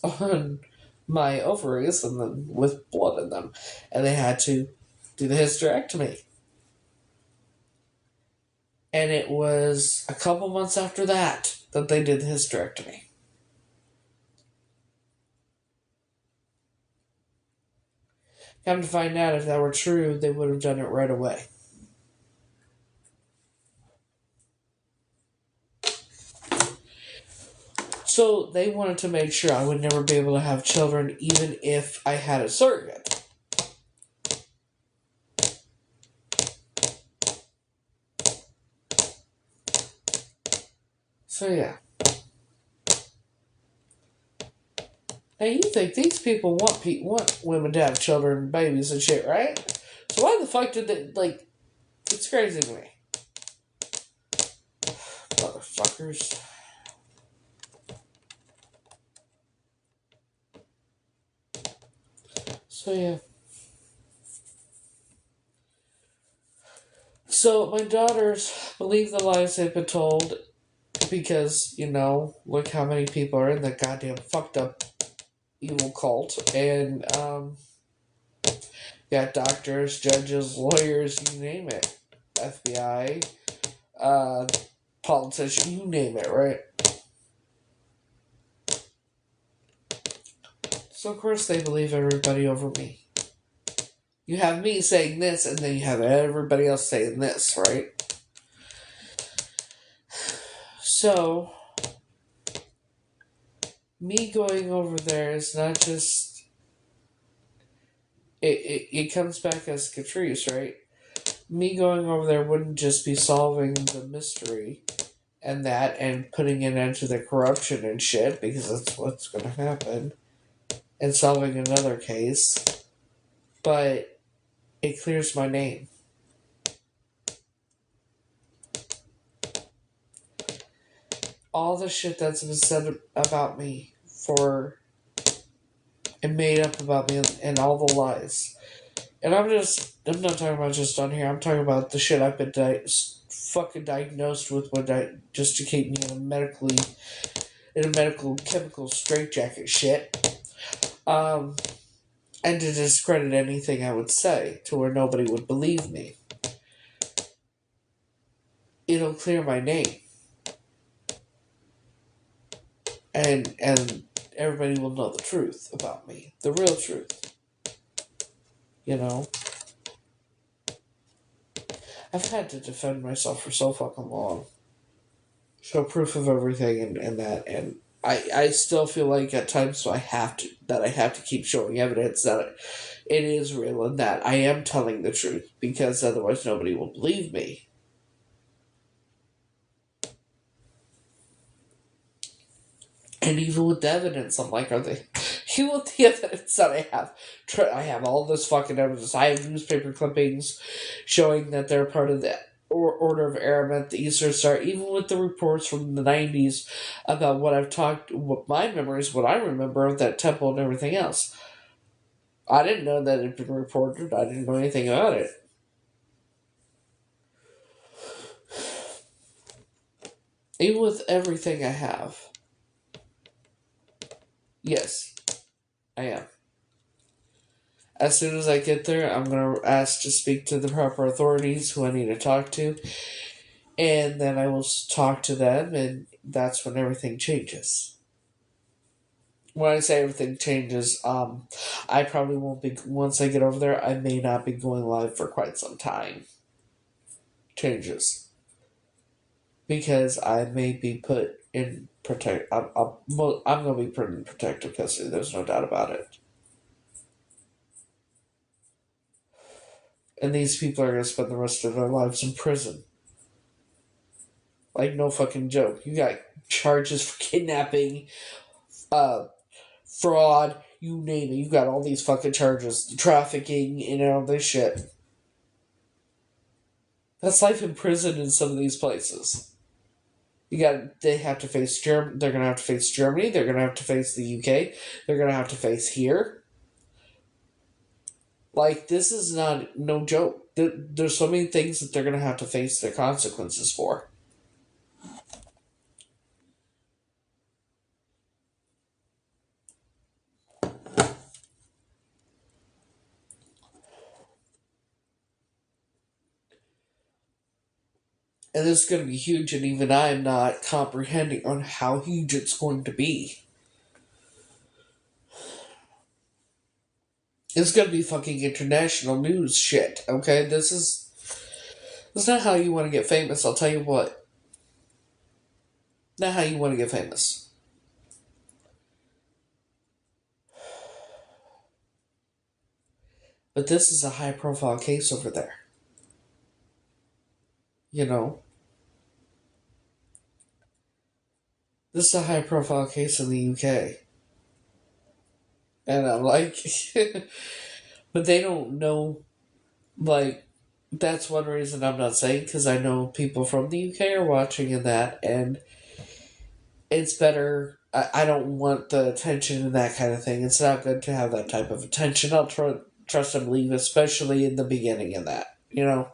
on my ovaries, and then with blood in them, and they had to do the hysterectomy. And it was a couple months after that that they did the hysterectomy. Come to find out, if that were true, they would have done it right away. So they wanted to make sure I would never be able to have children, even if I had a surrogate. So yeah. Now you think these people want women to have children and babies and shit, right? So why the fuck did they, like, it's crazy to me. Motherfuckers. So yeah. So my daughters believe the lies they've been told because, look how many people are in that goddamn fucked up evil cult. And, got doctors, judges, lawyers, you name it. FBI, politicians, you name it, right? So of course they believe everybody over me. You have me saying this, and then you have everybody else saying this, right? So, me going over there is not just... It comes back as Catrice, right? Me going over there wouldn't just be solving the mystery and putting an end to the corruption and shit, because that's what's going to happen, and solving another case, but it clears my name. All the shit that's been said about me and made up about me, and all the lies. And I'm not talking about just on here, I'm talking about the shit I've been fucking diagnosed with just to keep me in a medical chemical straitjacket shit. And to discredit anything I would say to where nobody would believe me. It'll clear my name. And everybody will know the truth about me. The real truth. I've had to defend myself for so fucking long. Show proof of everything and that, and I still feel like at times I have to keep showing evidence that it is real and that I am telling the truth, because otherwise nobody will believe me. And even with the evidence, I'm like, are they? Even with the evidence that I have all this fucking evidence. I have newspaper clippings showing that they're part of the Order of Aramet, the Eastern Star. Even with the reports from the '90s about what my memories, what I remember of that temple and everything else. I didn't know that it had been reported. I didn't know anything about it. Even with everything I have, yes, I am. As soon as I get there, I'm going to ask to speak to the proper authorities who I need to talk to, and then I will talk to them, and that's when everything changes. When I say everything changes, I probably won't be, once I get over there, I may not be going live for quite some time. Changes. Because I may be put in I'm going to be put in protective custody, there's no doubt about it. And these people are going to spend the rest of their lives in prison. Like, no fucking joke. You got charges for kidnapping, fraud, you name it. You got all these fucking charges, trafficking, and all this shit. That's life in prison in some of these places. They have to face Germany. They're gonna have to face Germany. They're gonna have to face the UK. They're gonna have to face here. Like, this is not no joke. There's so many things that they're gonna have to face the consequences for. And this is going to be huge, and even I'm not comprehending on how huge it's going to be. It's going to be fucking international news shit, okay? This is not how you want to get famous, I'll tell you what. Not how you want to get famous. But this is a high profile case over there. You know? This is a high profile case in the UK. And I'm like, but they don't know, like, that's one reason I'm not saying, because I know people from the UK are watching in that, and it's better. I don't want the attention and that kind of thing. It's not good to have that type of attention. I'll trust and believe, especially in the beginning of that, you know?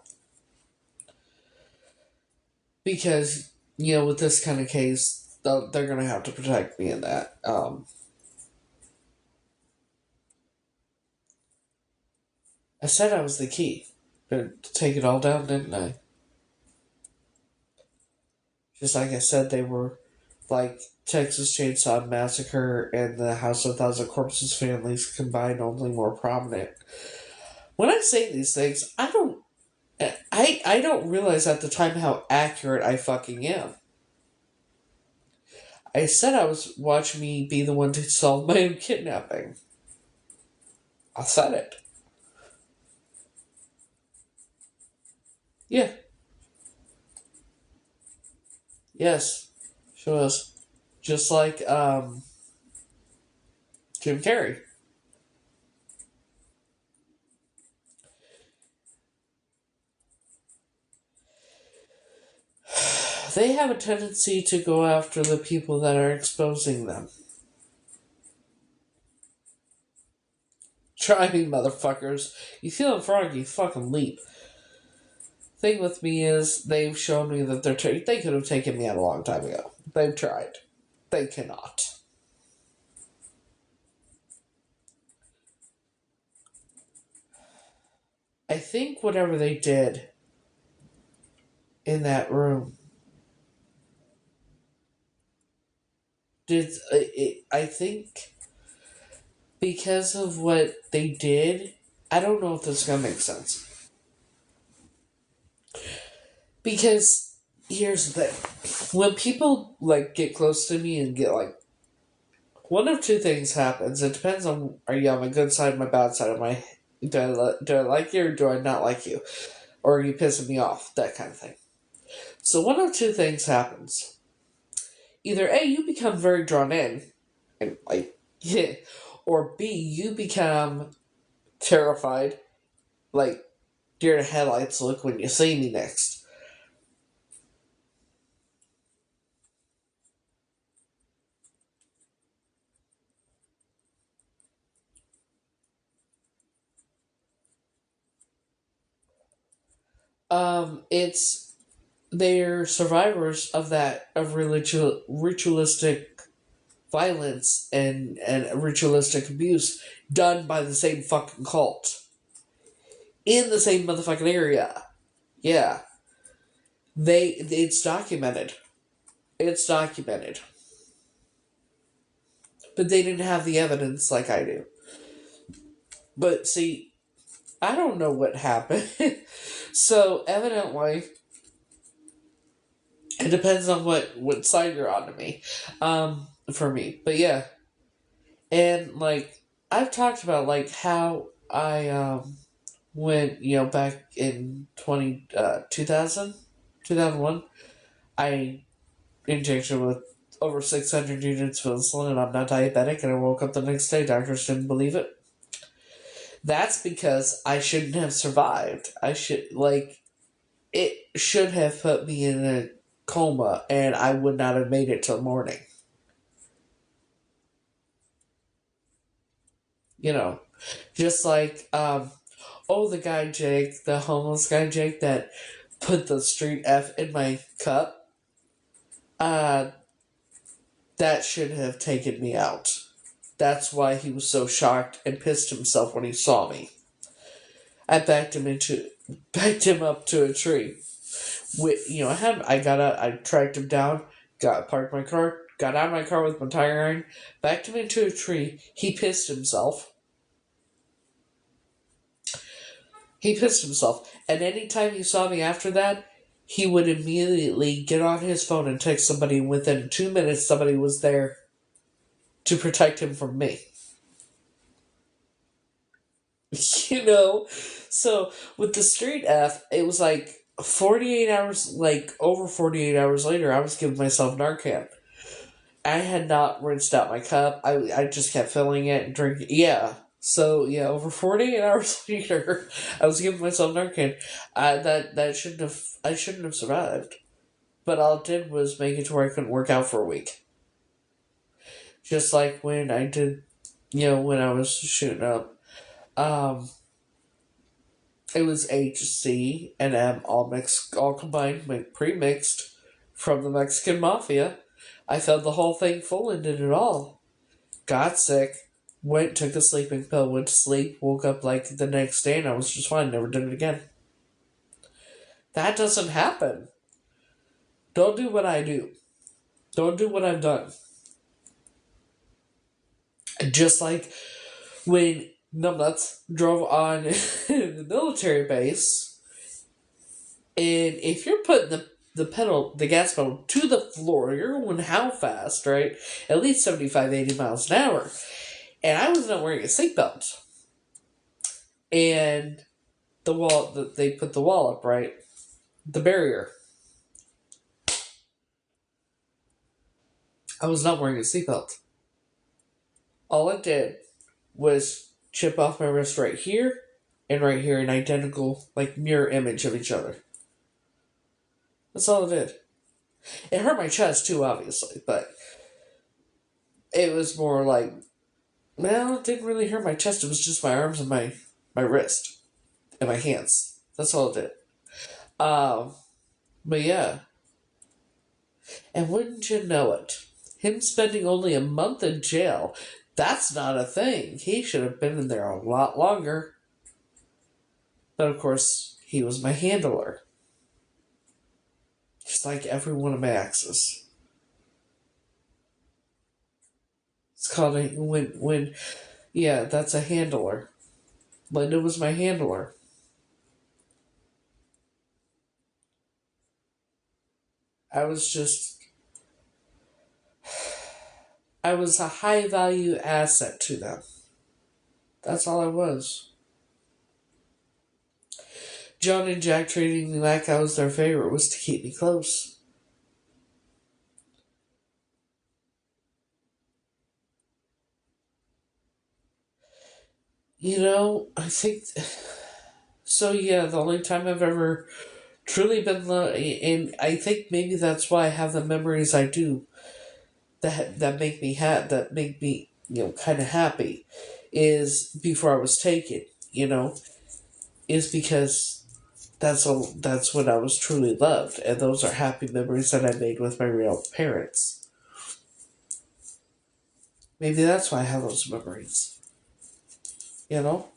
Because, with this kind of case, they're going to have to protect me in that. I said I was the key to take it all down, didn't I? Just like I said, they were like Texas Chainsaw Massacre and the House of Thousand Corpses families combined, only more prominent. When I say these things, I don't realize at the time how accurate I fucking am. I said I was watching me be the one to solve my own kidnapping. I said it. Yeah. Yes. She was. Just like Jim Carrey. They have a tendency to go after the people that are exposing them. Try me, motherfuckers. You feel a frog, you fucking leap. Thing with me is, they've shown me that they could have taken me out a long time ago. They've tried. They cannot. I think whatever they did in that room I think because of what they did, I don't know if this is gonna make sense. Because here's the thing: when people like get close to me and get like One of two things happens. It depends on, are you on my good side or my bad side? Do I like you or do I not like you? Or are you pissing me off? That kind of thing. So one of two things happens. Either A, you become very drawn in, and like, yeah, or B, you become terrified, like deer in headlights look when you see me next. It's they're survivors of that of ritualistic violence and ritualistic abuse done by the same fucking cult in the same motherfucking area. Yeah, it's documented. It's documented, but they didn't have the evidence like I do. But see, I don't know what happened. So evidently, it depends on what side you're on to me. For me, but yeah, and like I've talked about like how I went back in 2000, 2001, I injected with over 600 units of insulin and I'm not diabetic and I woke up the next day, doctors didn't believe it. That's because I shouldn't have survived. It should have put me in a coma and I would not have made it till morning. You know, just like, the guy Jake, the homeless guy Jake that put the street F in my cup, uh, that should have taken me out. That's why he was so shocked and pissed himself when he saw me. I backed him up to a tree. I tracked him down, parked my car, got out of my car with my tire iron, backed him into a tree. He pissed himself. And anytime he saw me after that, he would immediately get on his phone and text somebody. Within 2 minutes, somebody was there to protect him from me. you know? So with the street F, it was like 48 hours, like over 48 hours later, I was giving myself Narcan. I had not rinsed out my cup. I just kept filling it and drinking. Yeah. So yeah, over 48 hours later, I was giving myself Narcan. I shouldn't have survived. But all it did was make it to where I couldn't work out for a week. Just like when I did, when I was shooting up. Um, it was HC and M all combined, pre-mixed from the Mexican Mafia. I felt the whole thing full and did it all. Got sick, took a sleeping pill, went to sleep, woke up like the next day and I was just fine, never did it again. That doesn't happen. Don't do what I do. Don't do what I've done. Just like when Numbnuts drove on the military base, and if you're putting the gas pedal to the floor, you're going how fast, right? At least 75, 80 miles an hour. And I was not wearing a seatbelt. And they put the wall up, right? The barrier. I was not wearing a seatbelt. All it did was chip off my wrist right here and right here, an identical, like, mirror image of each other. That's all it did. It hurt my chest too, obviously, but it was more like, well, it didn't really hurt my chest. It was just my arms and my wrist and my hands. That's all it did. Um, but yeah. And wouldn't you know it? Him spending only a month in jail, that's not a thing. He should have been in there a lot longer. But of course, he was my handler. Just like every one of my exes. It's called yeah, that's a handler. Linda was my handler. I was just, I was a high value asset to them. That's all I was. John and Jack treating me like I was their favorite was to keep me close. I think. So, yeah, the only time I've ever truly been loved, and I think maybe that's why I have the memories I do that make me that make me kind of happy, is before I was taken. Is because that's when I was truly loved, and those are happy memories that I made with my real parents. Maybe that's why I have those memories. You know.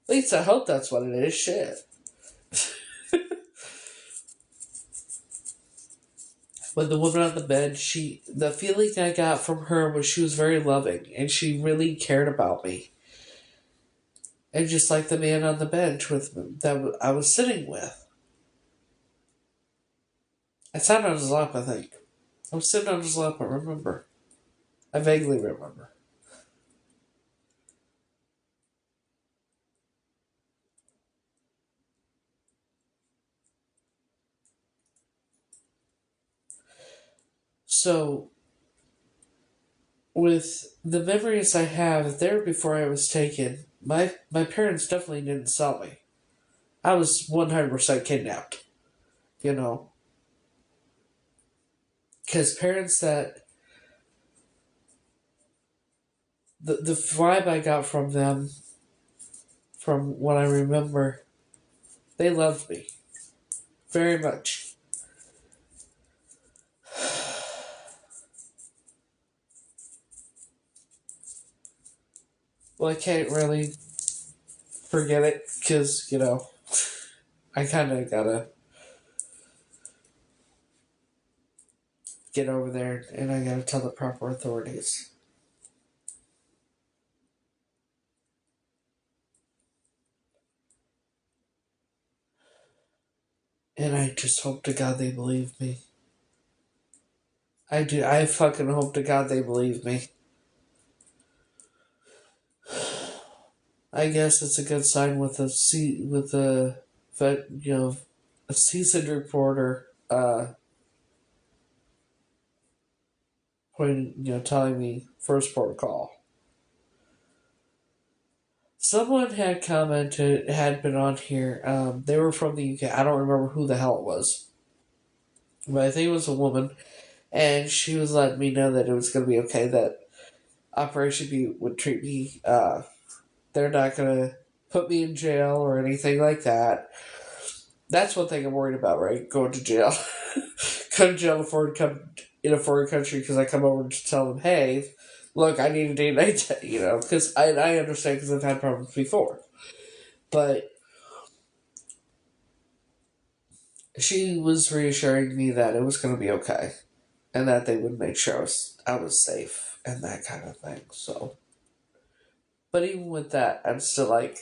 At least I hope that's what it is. Shit. When the woman on the bed, the feeling I got from her was she was very loving and she really cared about me. And just like the man on the bench I was sitting with. I sat on his lap, I think. I was sitting on his lap, I remember. I vaguely remember. So, with the memories I have there before I was taken, my parents definitely didn't sell me. I was 100% kidnapped, you know. Because parents that. The vibe I got from them, from what I remember, they loved me very much. Well, I can't really forget it because, I kind of gotta get over there and I gotta tell the proper authorities. And I just hope to God they believe me. I do. I fucking hope to God they believe me. I guess it's a good sign with a seasoned reporter telling me first protocol. Someone had commented, had been on here. They were from the UK. I don't remember who the hell it was, but I think it was a woman, and she was letting me know that it was going to be okay. That Operation B would treat me. They're not going to put me in jail or anything like that. That's one thing I'm worried about, right? Going to jail, come to jail in a foreign country because I come over to tell them, hey, look, I need a DNA test, because I understand because I've had problems before. But she was reassuring me that it was going to be okay and that they would make sure I was safe and that kind of thing. So, but even with that, I'm still like,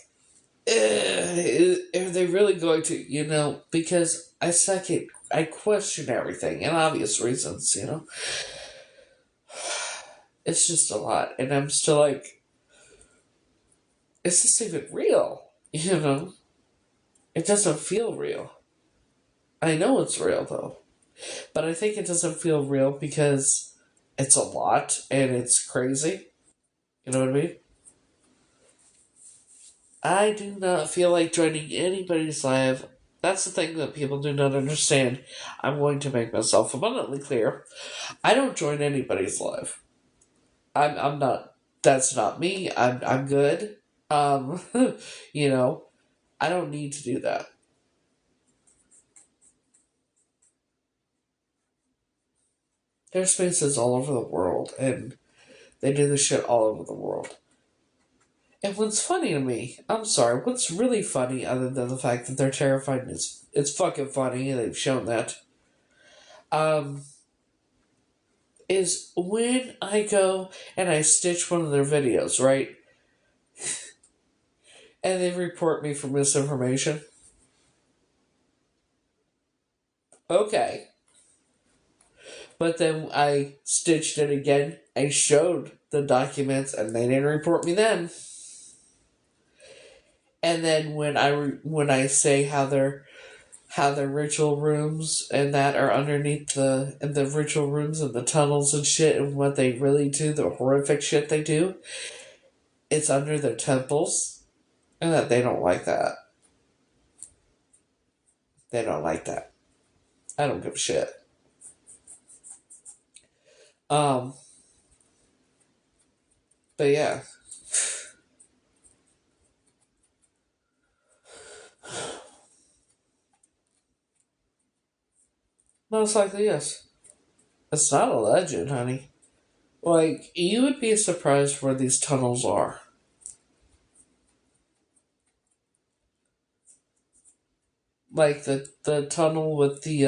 are they really going to, because I question everything and obvious reasons, It's just a lot. And I'm still like, is this even real? It doesn't feel real. I know it's real though. But I think it doesn't feel real because it's a lot and it's crazy. You know what I mean? I do not feel like joining anybody's live. That's the thing that people do not understand. I'm going to make myself abundantly clear. I don't join anybody's live. I'm not. That's not me. I'm good. Um, you know, I don't need to do that. There's spaces all over the world, and they do this shit all over the world. And what's funny to me, I'm sorry, what's really funny other than the fact that they're terrified and it's fucking funny, and they've shown that, um, is when I go and I stitch one of their videos, right? And they report me for misinformation. But then I stitched it again. I showed the documents, and they didn't report me then. And then when I say how their ritual rooms and that are underneath the ritual rooms and the tunnels and shit and what they really do, the horrific shit they do, it's under their temples, and that they don't like that. They don't like that. I don't give a shit. Um, but yeah. Most likely, yes. It's not a legend, honey. Like, you would be surprised where these tunnels are. Like the tunnel with the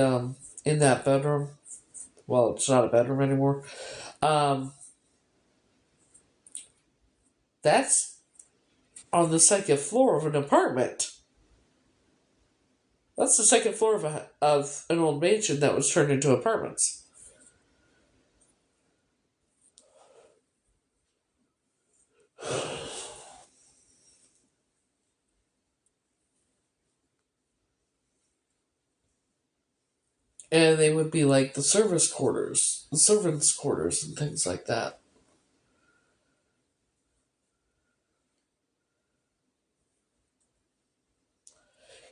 in that bedroom. Well, it's not a bedroom anymore. Um, that's on the second floor of an apartment. That's the second floor of an old mansion that was turned into apartments. And they would be like the servants' quarters, and things like that.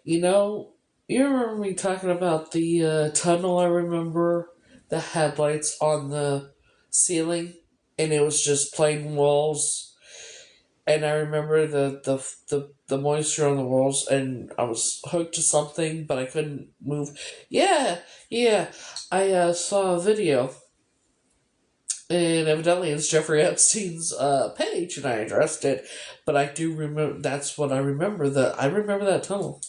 You know, you remember me talking about the tunnel? I remember the headlights on the ceiling, and it was just plain walls. And I remember the moisture on the walls, and I was hooked to something, but I couldn't move. Yeah, yeah. I saw a video, and evidently it's Jeffrey Epstein's page, and I addressed it. But I do remember, that's what I remember. I remember that tunnel.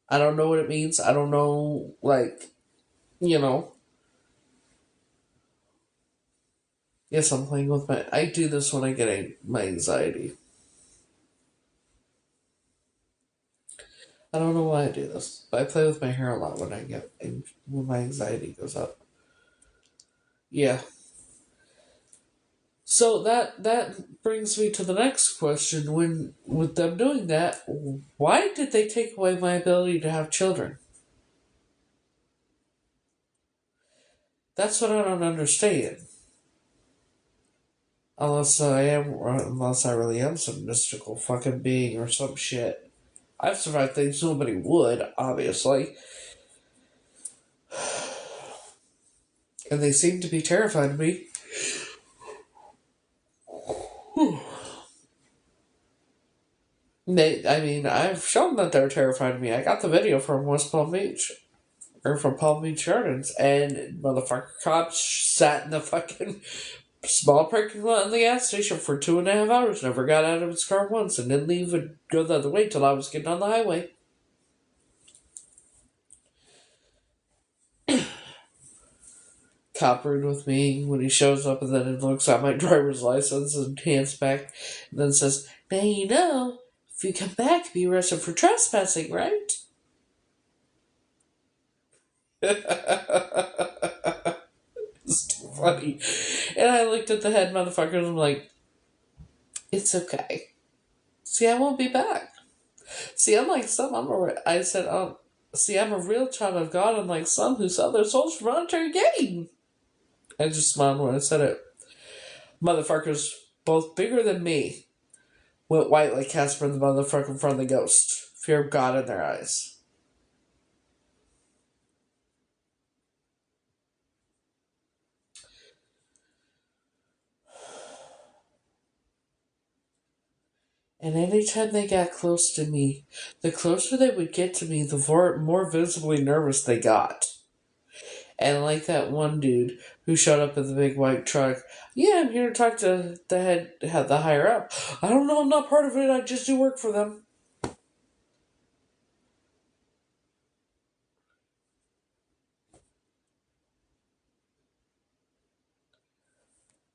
I don't know what it means. I don't know, like, you know. Yes, I'm playing with my. I do this when I get my anxiety. I don't know why I do this, but I play with my hair a lot when my anxiety goes up. Yeah. So that brings me to the next question. When with them doing that, why did they take away my ability to have children? That's what I don't understand. Unless I really am some mystical fucking being or some shit. I've survived things nobody would, obviously. And they seem to be terrified of me. I've shown that they're terrified of me. I got the video from West Palm Beach. Or from Palm Beach Gardens. And motherfucker cops sat in the fucking small parking lot in the gas station for 2.5 hours. Never got out of his car once and didn't leave and go the other way till I was getting on the highway. Cop rude with me when he shows up, and then he looks at my driver's license and hands back, and then says, "Now you know, if you come back, be arrested for trespassing, right?" It's too funny. And I looked at the head motherfucker and I'm like, "It's okay. See, I won't be back. See, unlike some, I said, see, I'm a real child of God, unlike some who sell their souls for monetary gain." I just smiled when I said it. Motherfuckers, both bigger than me, went white like Casper the motherfucker from the ghost. Fear of God in their eyes. And anytime they got close to me, the closer they would get to me, the more visibly nervous they got. And like that one dude who showed up in the big white truck, "Yeah, I'm here to talk to the higher up." "I don't know, I'm not part of it, I just do work for them."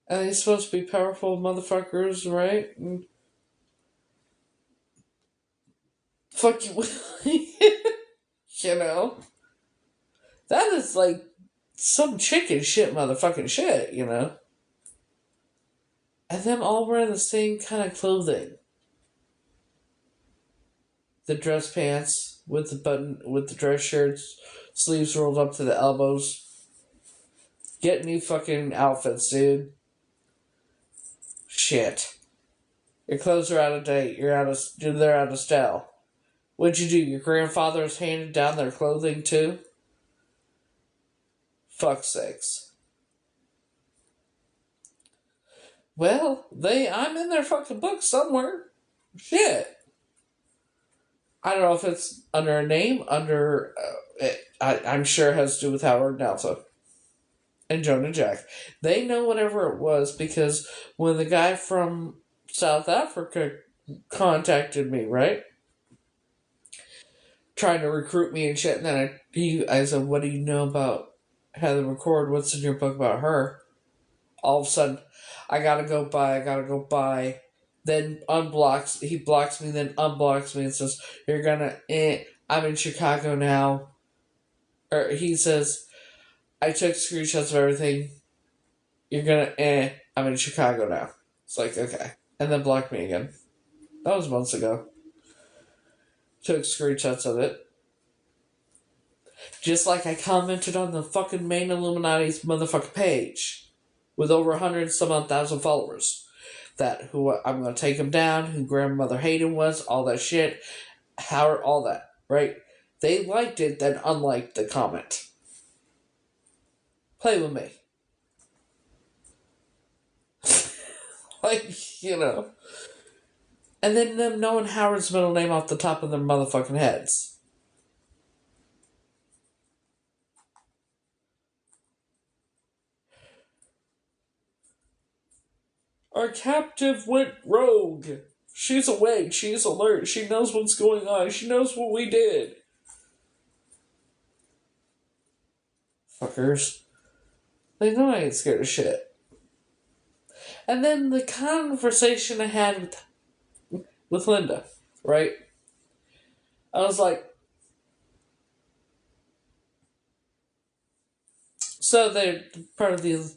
And he's supposed to be powerful motherfuckers, right? And fuck you. You know? That is like some chicken shit motherfucking shit, you know? And them all wearing the same kind of clothing. The dress pants with the dress shirts, sleeves rolled up to the elbows. Get new fucking outfits, dude. Shit. Your clothes are out of date. They're out of style. What'd you do? Your grandfathers handed down their clothing too? Fuck sakes. Well, I'm in their fucking book somewhere. Shit. I don't know if it's under a name, I'm sure it has to do with Howard and Alpha and Jonah Jack. They know whatever it was because when the guy from South Africa contacted me, right? Trying to recruit me and shit, and then I said, what do you know about Heather McCord? What's in your book about her? All of a sudden, I gotta go by. Then he blocks me, then unblocks me and says, you're gonna, I'm in Chicago now. Or he says, I took screenshots of everything. You're gonna, I'm in Chicago now. It's like, okay. And then blocked me again. That was months ago. Took screenshots of it. Just like I commented on the fucking main Illuminati's motherfucking page. With over 100 some odd thousand followers. Who I'm gonna take him down, who Grandmother Hayden was, all that shit. Howard, all that, right? They liked it, then unliked the comment. Play with me. Like, you know. And then them knowing Howard's middle name off the top of their motherfucking heads. Our captive went rogue. She's awake. She's alert. She knows what's going on. She knows what we did. Fuckers. They know I ain't scared of shit. And then the conversation I had with Linda, right? I was like, so they're part of the,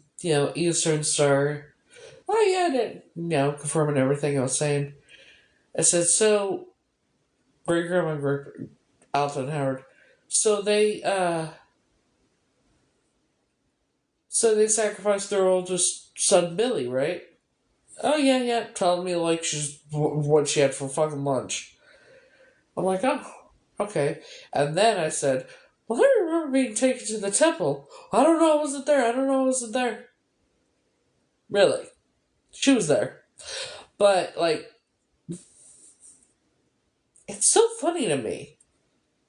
Eastern Star. Oh yeah, I didn't, confirming everything I was saying. I said, so, great grandma, Alton Howard. So they sacrificed their oldest son, Billy, right? Oh yeah, telling me like she's what she had for fucking lunch. I'm like, oh, okay. And then I said, well, I remember being taken to the temple. I don't know, I wasn't there. Really. She was there. But, like, it's so funny to me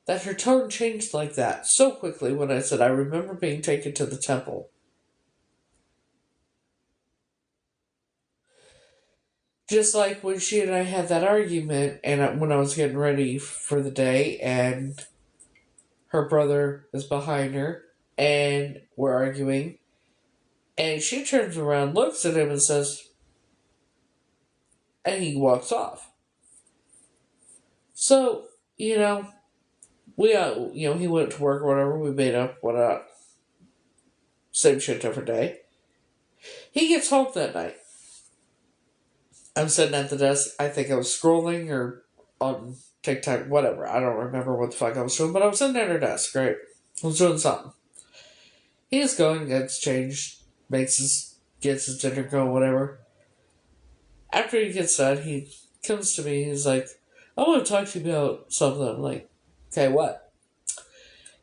that her tone changed like that so quickly when I said, I remember being taken to the temple. Just like when she and I had that argument, and when I was getting ready for the day, and her brother is behind her, and we're arguing, and she turns around, looks at him, and says, and he walks off. So, we, he went to work or whatever, we made up, whatnot. Same shit, different day. He gets home that night. I'm sitting at the desk. I think I was scrolling or on TikTok, whatever. I don't remember what the fuck I was doing, but I was sitting at her desk, right? I was doing something. He's going, gets changed, gets his dinner, go, whatever. After he gets done, he comes to me. He's like, I want to talk to you about something. I'm like, okay, what?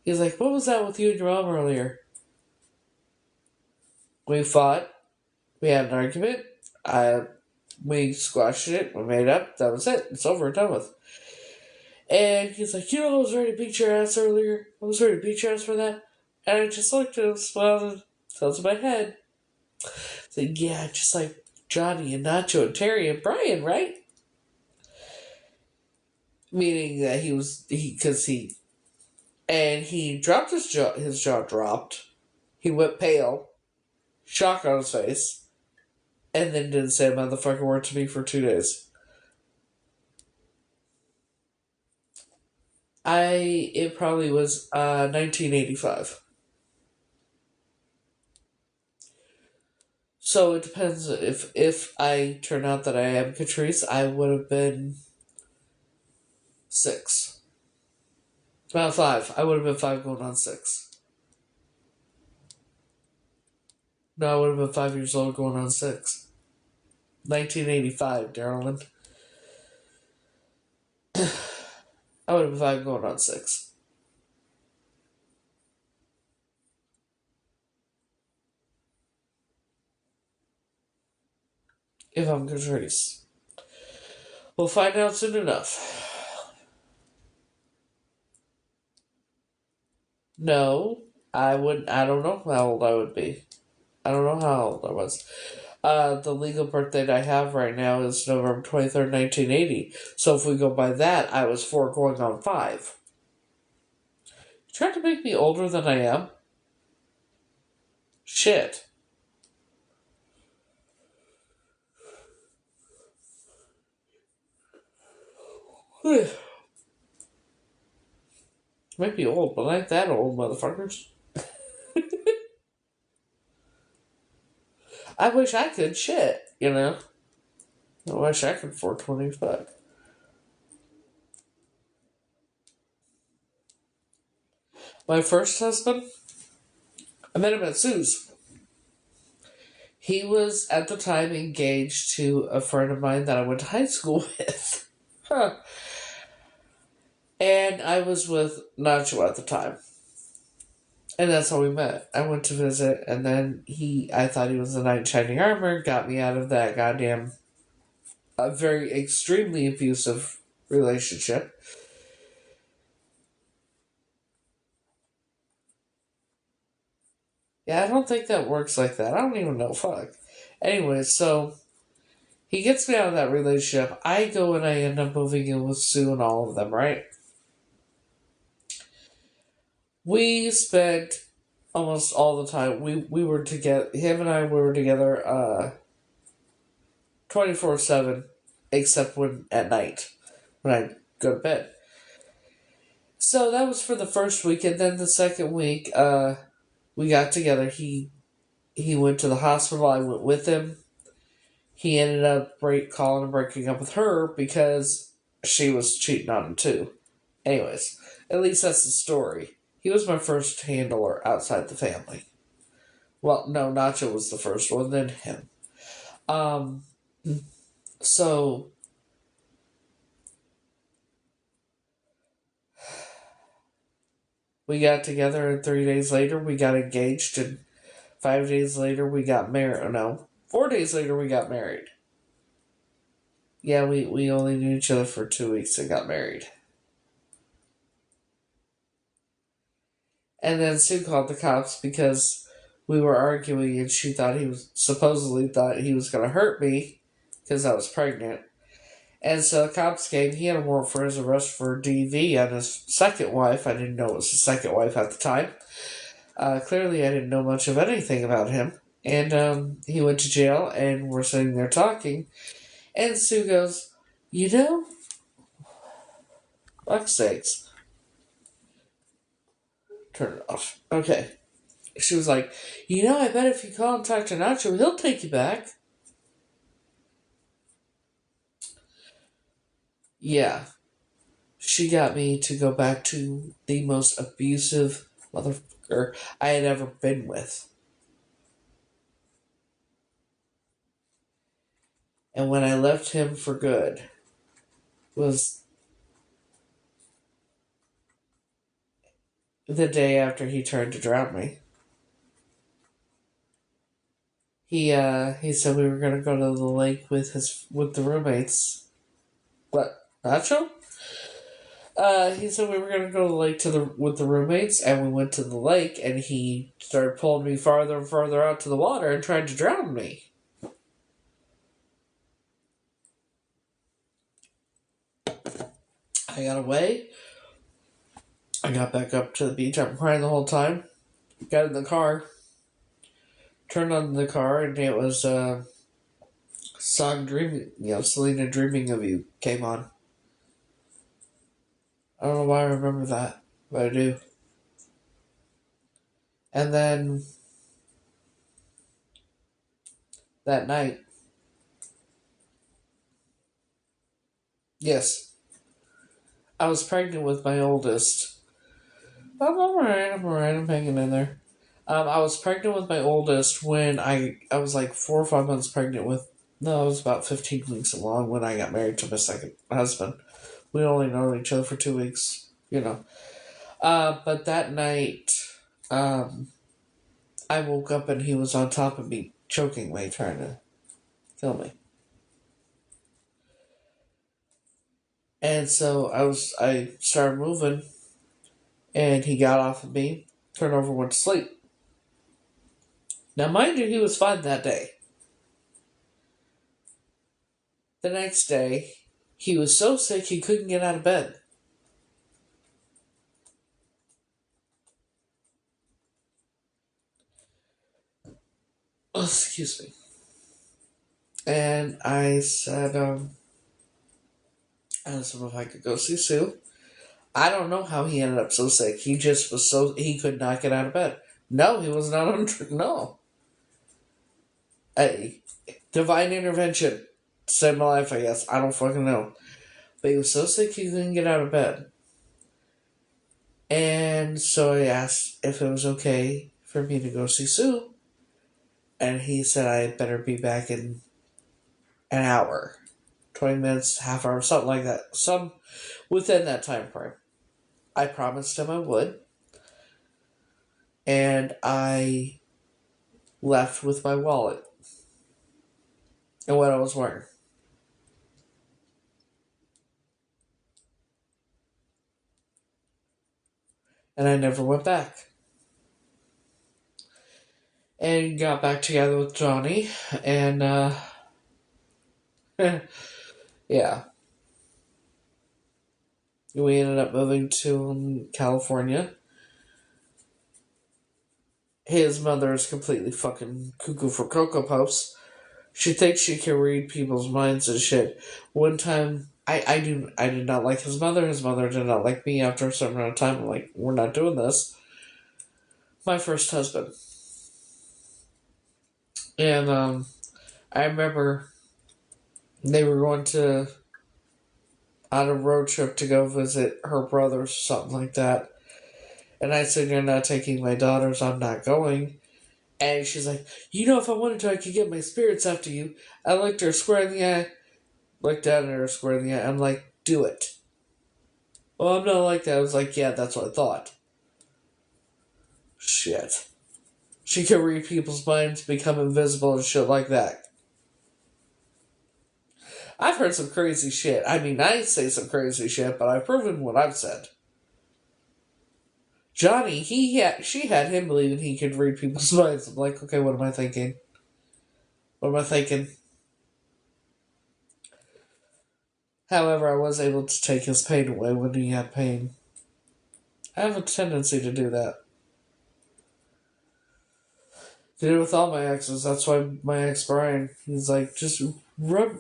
He's like, what was that with you and your mom earlier? We fought. We had an argument. We squashed it. We made up. That was it. It's over and done with. And he's like, I was ready to beat your ass earlier. I was ready to beat your ass for that. And I just looked at him, smiled, and tilted my head. Said, yeah, just like Johnny and Nacho and Terry and Brian, right? Meaning that and he dropped his jaw dropped. He went pale, shock on his face, and then didn't say a motherfucking word to me for 2 days. It probably was 1985. So it depends. If I turn out that I am Catrice, I would have been 6. About 5. I would have been 5 going on 6. No, I would have been 5 years old going on 6. 1985, Darylyn. I would have been 5 going on 6. If I'm Catrice. We'll find out soon enough. No, I wouldn't. I don't know how old I would be. I don't know how old I was. The legal birth date I have right now is November 23rd, 1980. So if we go by that, I was 4 going on 5. You trying to make me older than I am? Shit. Might be old, but I ain't that old, motherfuckers. I wish I could. Shit, you know. I wish I could 420. Fuck. My first husband, I met him at Sue's. He was at the time engaged to a friend of mine that I went to high school with. Huh. And I was with Nacho at the time. And that's how we met. I went to visit, and then I thought he was a knight in shining armor, got me out of that goddamn, very extremely abusive relationship. Yeah, I don't think that works like that. I don't even know. Fuck. Anyway, so he gets me out of that relationship. I go and I end up moving in with Sue and all of them, right? We spent almost all the time. We were together. Him and I were together 24/7, except when at night when I go to bed. So that was for the first week, and then the second week, we got together. He went to the hospital. I went with him. He ended up calling and breaking up with her because she was cheating on him too. Anyways, at least that's the story. He was my first handler outside the family. Well, no, Nacho was the first one, then him. Um, so we got together, and 3 days later we got engaged, and 5 days later we got married. No, 4 days later we got married. Yeah, we only knew each other for 2 weeks and got married. And then Sue called the cops because we were arguing, and she supposedly thought he was going to hurt me because I was pregnant. And so the cops came. He had a warrant for his arrest for DV on his second wife. I didn't know it was his second wife at the time. Clearly, I didn't know much of anything about him. And he went to jail, and we're sitting there talking. And Sue goes, "You know, fuck sakes." Turn it off. Okay. She was like, "You know, I bet if you call and talk to Nacho, he'll take you back." Yeah. She got me to go back to the most abusive motherfucker I had ever been with. And when I left him for good was the day after he tried to drown me. He said we were gonna go to the lake with the roommates. What? Nacho? He said we were gonna go to the lake with the roommates, and we went to the lake, and he started pulling me farther and farther out to the water and tried to drown me. I got away. I got back up to the beach. I'm crying the whole time. Got in the car, turned on the car, and it was song "Dreaming." Selena "Dreaming of You" came on. I don't know why I remember that, but I do. And then that night. Yes, I was pregnant with my oldest. I'm alright, I'm hanging in there. I was pregnant with my oldest when I was like 4 or 5 months pregnant with. No, I was about 15 weeks along when I got married to my second husband. We only known each other for 2 weeks, you know. But that night, um, I woke up and he was on top of me, choking me, trying to kill me. And so I started moving, and he got off of me, turned over, went to sleep. Now, mind you, he was fine that day. The next day, he was so sick he couldn't get out of bed. Oh, excuse me. And I said, I asked him if I could go see Sue. I don't know how he ended up so sick. He just was so, he could not get out of bed. No, he was not on, no. A divine intervention saved my life, I guess. I don't fucking know. But he was so sick he couldn't get out of bed. And so I asked if it was okay for me to go see Sue. And he said I better be back in an hour, 20 minutes, half hour, something like that. Some within that time frame. I promised him I would. And I left with my wallet and what I was wearing. And I never went back. And got back together with Johnny. And, yeah. We ended up moving to California. His mother is completely fucking cuckoo for Cocoa Puffs. She thinks she can read people's minds and shit. One time, I did not like his mother. His mother did not like me. After a certain amount of time, I'm like, we're not doing this. My first husband. And I remember they were going to on a road trip to go visit her brothers, something like that. And I said, "You're not taking my daughters. I'm not going." And she's like, "If I wanted to, I could get my spirits after you." I looked her square in the eye, looked down at her square in the eye. I'm like, "Do it." Well, I'm not like that. I was like, "Yeah, that's what I thought." Shit. She can read people's minds, become invisible, and shit like that. I've heard some crazy shit. I mean, I say some crazy shit, but I've proven what I've said. Johnny, she had him believing he could read people's minds. I'm like, okay, what am I thinking? What am I thinking? However, I was able to take his pain away when he had pain. I have a tendency to do that. Did it with all my exes. That's why my ex Brian, he's like, just rub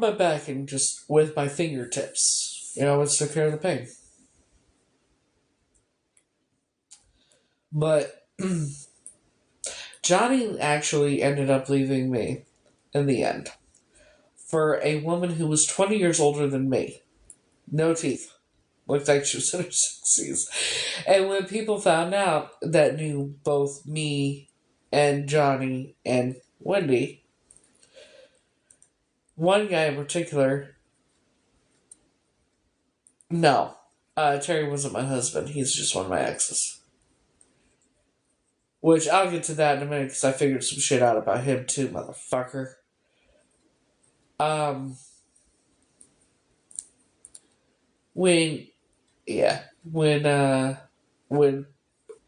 my back and just with my fingertips. It took care of the pain. But Johnny actually ended up leaving me in the end for a woman who was 20 years older than me. No teeth. Looked like she was in her 60s. And when people found out that knew both me and Johnny and Wendy, one guy in particular, no. Terry wasn't my husband. He's just one of my exes. Which I'll get to that in a minute because I figured some shit out about him too, motherfucker. Um, when, yeah, when,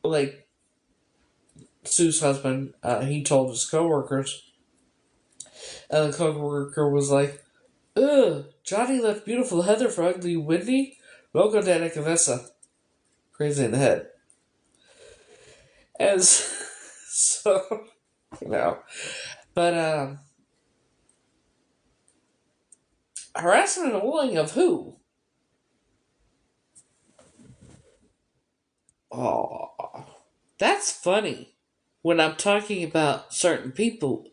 like, Sue's husband, he told his coworkers, and the coworker was like, "Ugh, Johnny left beautiful Heather for ugly Wendy? Welcome to Anna Cavessa." Crazy in the head. As, so, you know. But, harassment and bullying of who? Oh, that's funny. When I'm talking about certain people,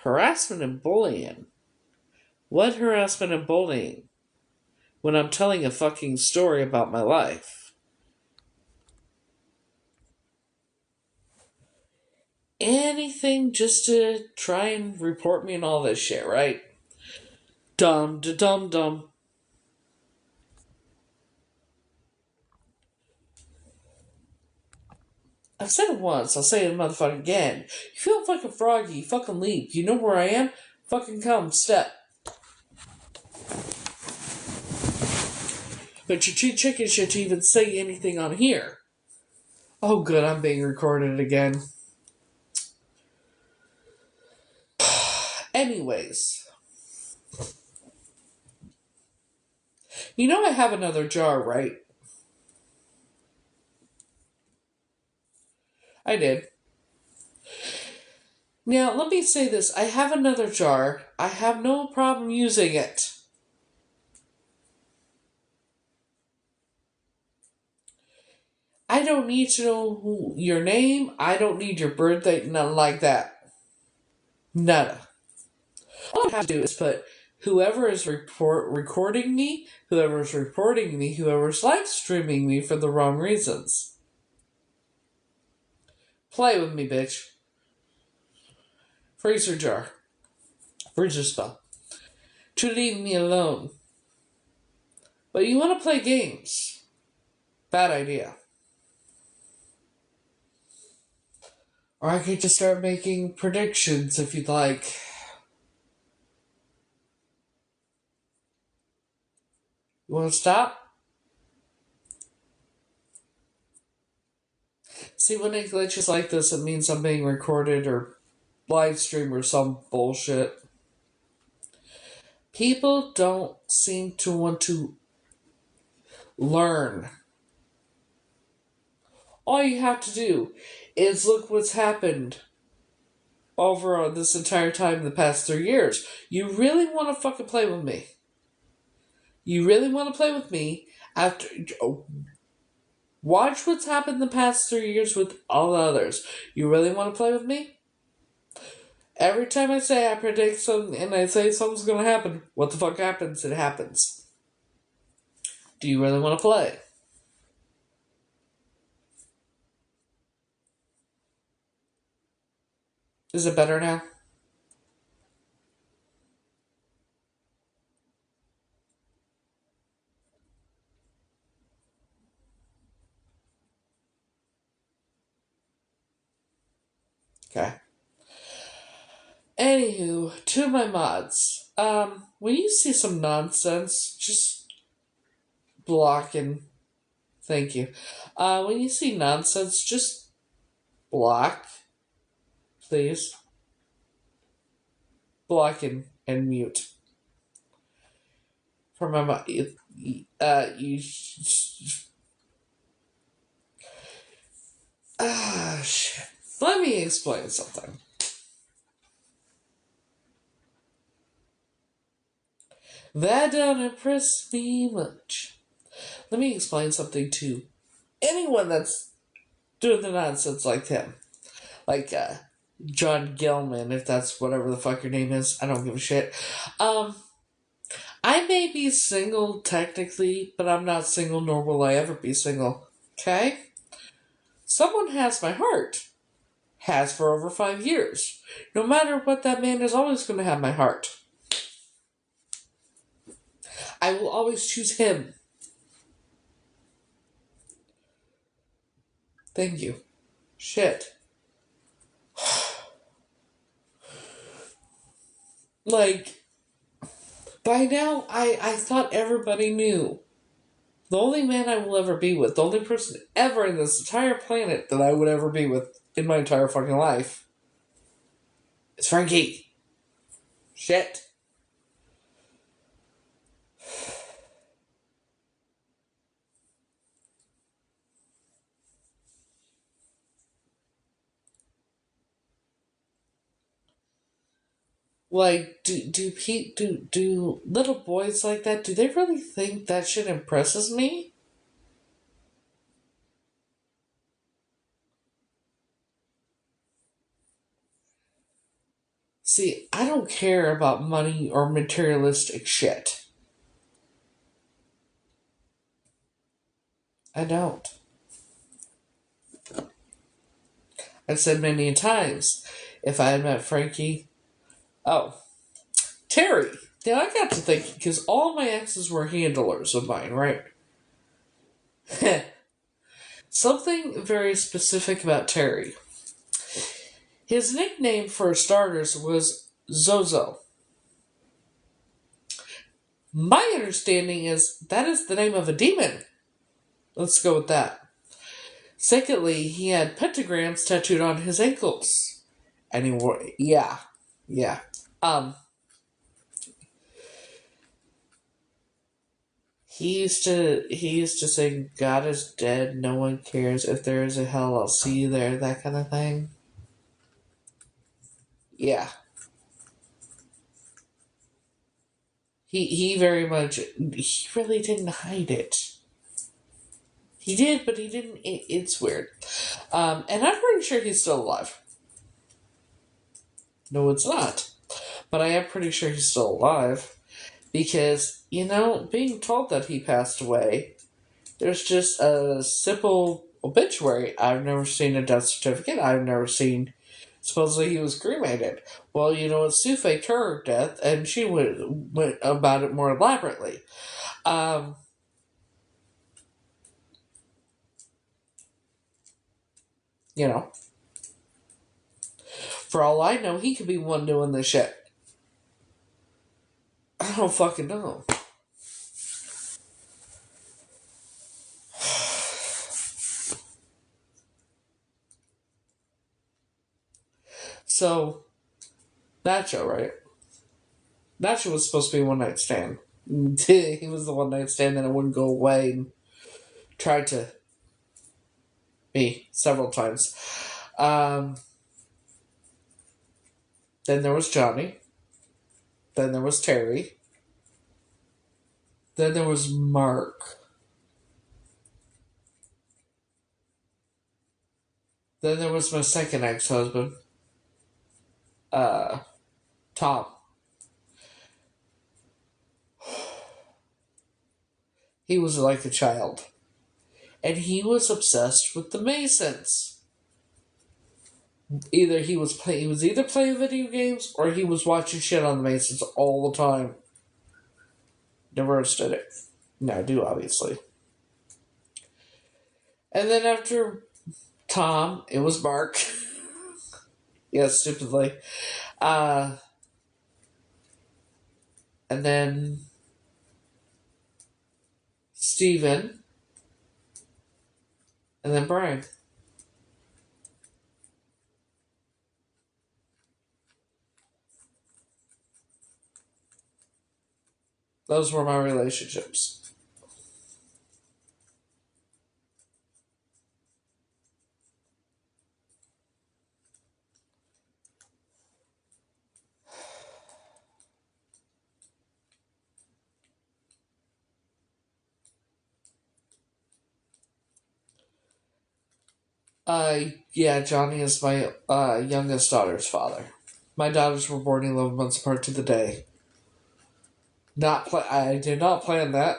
Harassment and bullying. What harassment and bullying? When I'm telling a fucking story about my life. Anything just to try and report me and all this shit, right? Dum da dum dum. I've said it once, I'll say it motherfucking again. You feel fucking froggy, fucking leap. You know where I am? Fucking come, step. But you're too chicken shit to even say anything on here. Oh good, I'm being recorded again. Anyways. You know I have another jar, right? I did. Now, let me say this. I have another jar. I have no problem using it. I don't need to know your name. I don't need your birthday. Nothing like that. Nada. All I have to do is put whoever is recording me, whoever's reporting me, whoever's live streaming me for the wrong reasons. Play with me, bitch. Freezer jar. Freezer spell. To leave me alone. But you want to play games. Bad idea. Or I could just start making predictions if you'd like. You want to stop? See, when it glitches like this, it means I'm being recorded or live streamed or some bullshit. People don't seem to want to learn. All you have to do is look what's happened over this entire time in the past 3 years. You really want to fucking play with me? You really want to play with me after... Watch what's happened in the past 3 years with all the others. You really want to play with me? Every time I say I predict something and I say something's going to happen, what the fuck happens? It happens. Do you really want to play? Is it better now? Okay. Anywho, to my mods. When you see some nonsense, just block and thank you. When you see nonsense, just block, please. Block and mute. For my mod, shit. Let me explain something. That don't impress me much. Let me explain something to anyone that's doing the nonsense like him. Like, John Gilman, if that's whatever the fuck your name is. I don't give a shit. I may be single technically, but I'm not single, nor will I ever be single. Okay? Someone has my heart. Has for over 5 years. No matter what that man is always going to have my heart. I will always choose him. Thank you. Shit. Like, by now, I thought everybody knew. The only man I will ever be with, the only person ever in this entire planet that I would ever be with in my entire fucking life is Frankie. Shit. Like, do little boys like that, do they really think that shit impresses me? See, I don't care about money or materialistic shit. I don't. I've said many times, if I had met Frankie, oh, Terry. Now I got to thinking, because all my exes were handlers of mine, right? Something very specific about Terry. His nickname, for starters, was Zozo. My understanding is that is the name of a demon. Let's go with that. Secondly, he had pentagrams tattooed on his ankles. And he wore, yeah, yeah. Um, he used to say, "God is dead. No one cares. If there is a hell, I'll see you there." That kind of thing. Yeah, he very much. He really didn't hide it. He did, but he didn't. It's weird. And I'm pretty sure he's still alive. No, it's not. But I am pretty sure he's still alive because being told that he passed away, there's just a simple obituary. I've never seen a death certificate. I've never seen. Supposedly he was cremated. Well, Sue faked her death, and she went about it more elaborately. Um, you know, for all I know, he could be one doing this shit. I don't fucking know. So, Nacho, right? Nacho was supposed to be a one night stand. He was the one night stand that wouldn't go away and tried to me several times. Um, then there was Johnny. Then there was Terry. Then there was Mark. Then there was my second ex-husband, Tom. He was like a child. And he was obsessed with the Masons. He was either playing video games or he was watching shit on the Masons all the time. Never understood it. Now I do, obviously. And then after Tom, it was Mark. Yeah, stupidly. And then Steven. And then Brian. Those were my relationships. Yeah, Johnny is my youngest daughter's father. My daughters were born 11 months apart to the day. I did not plan that.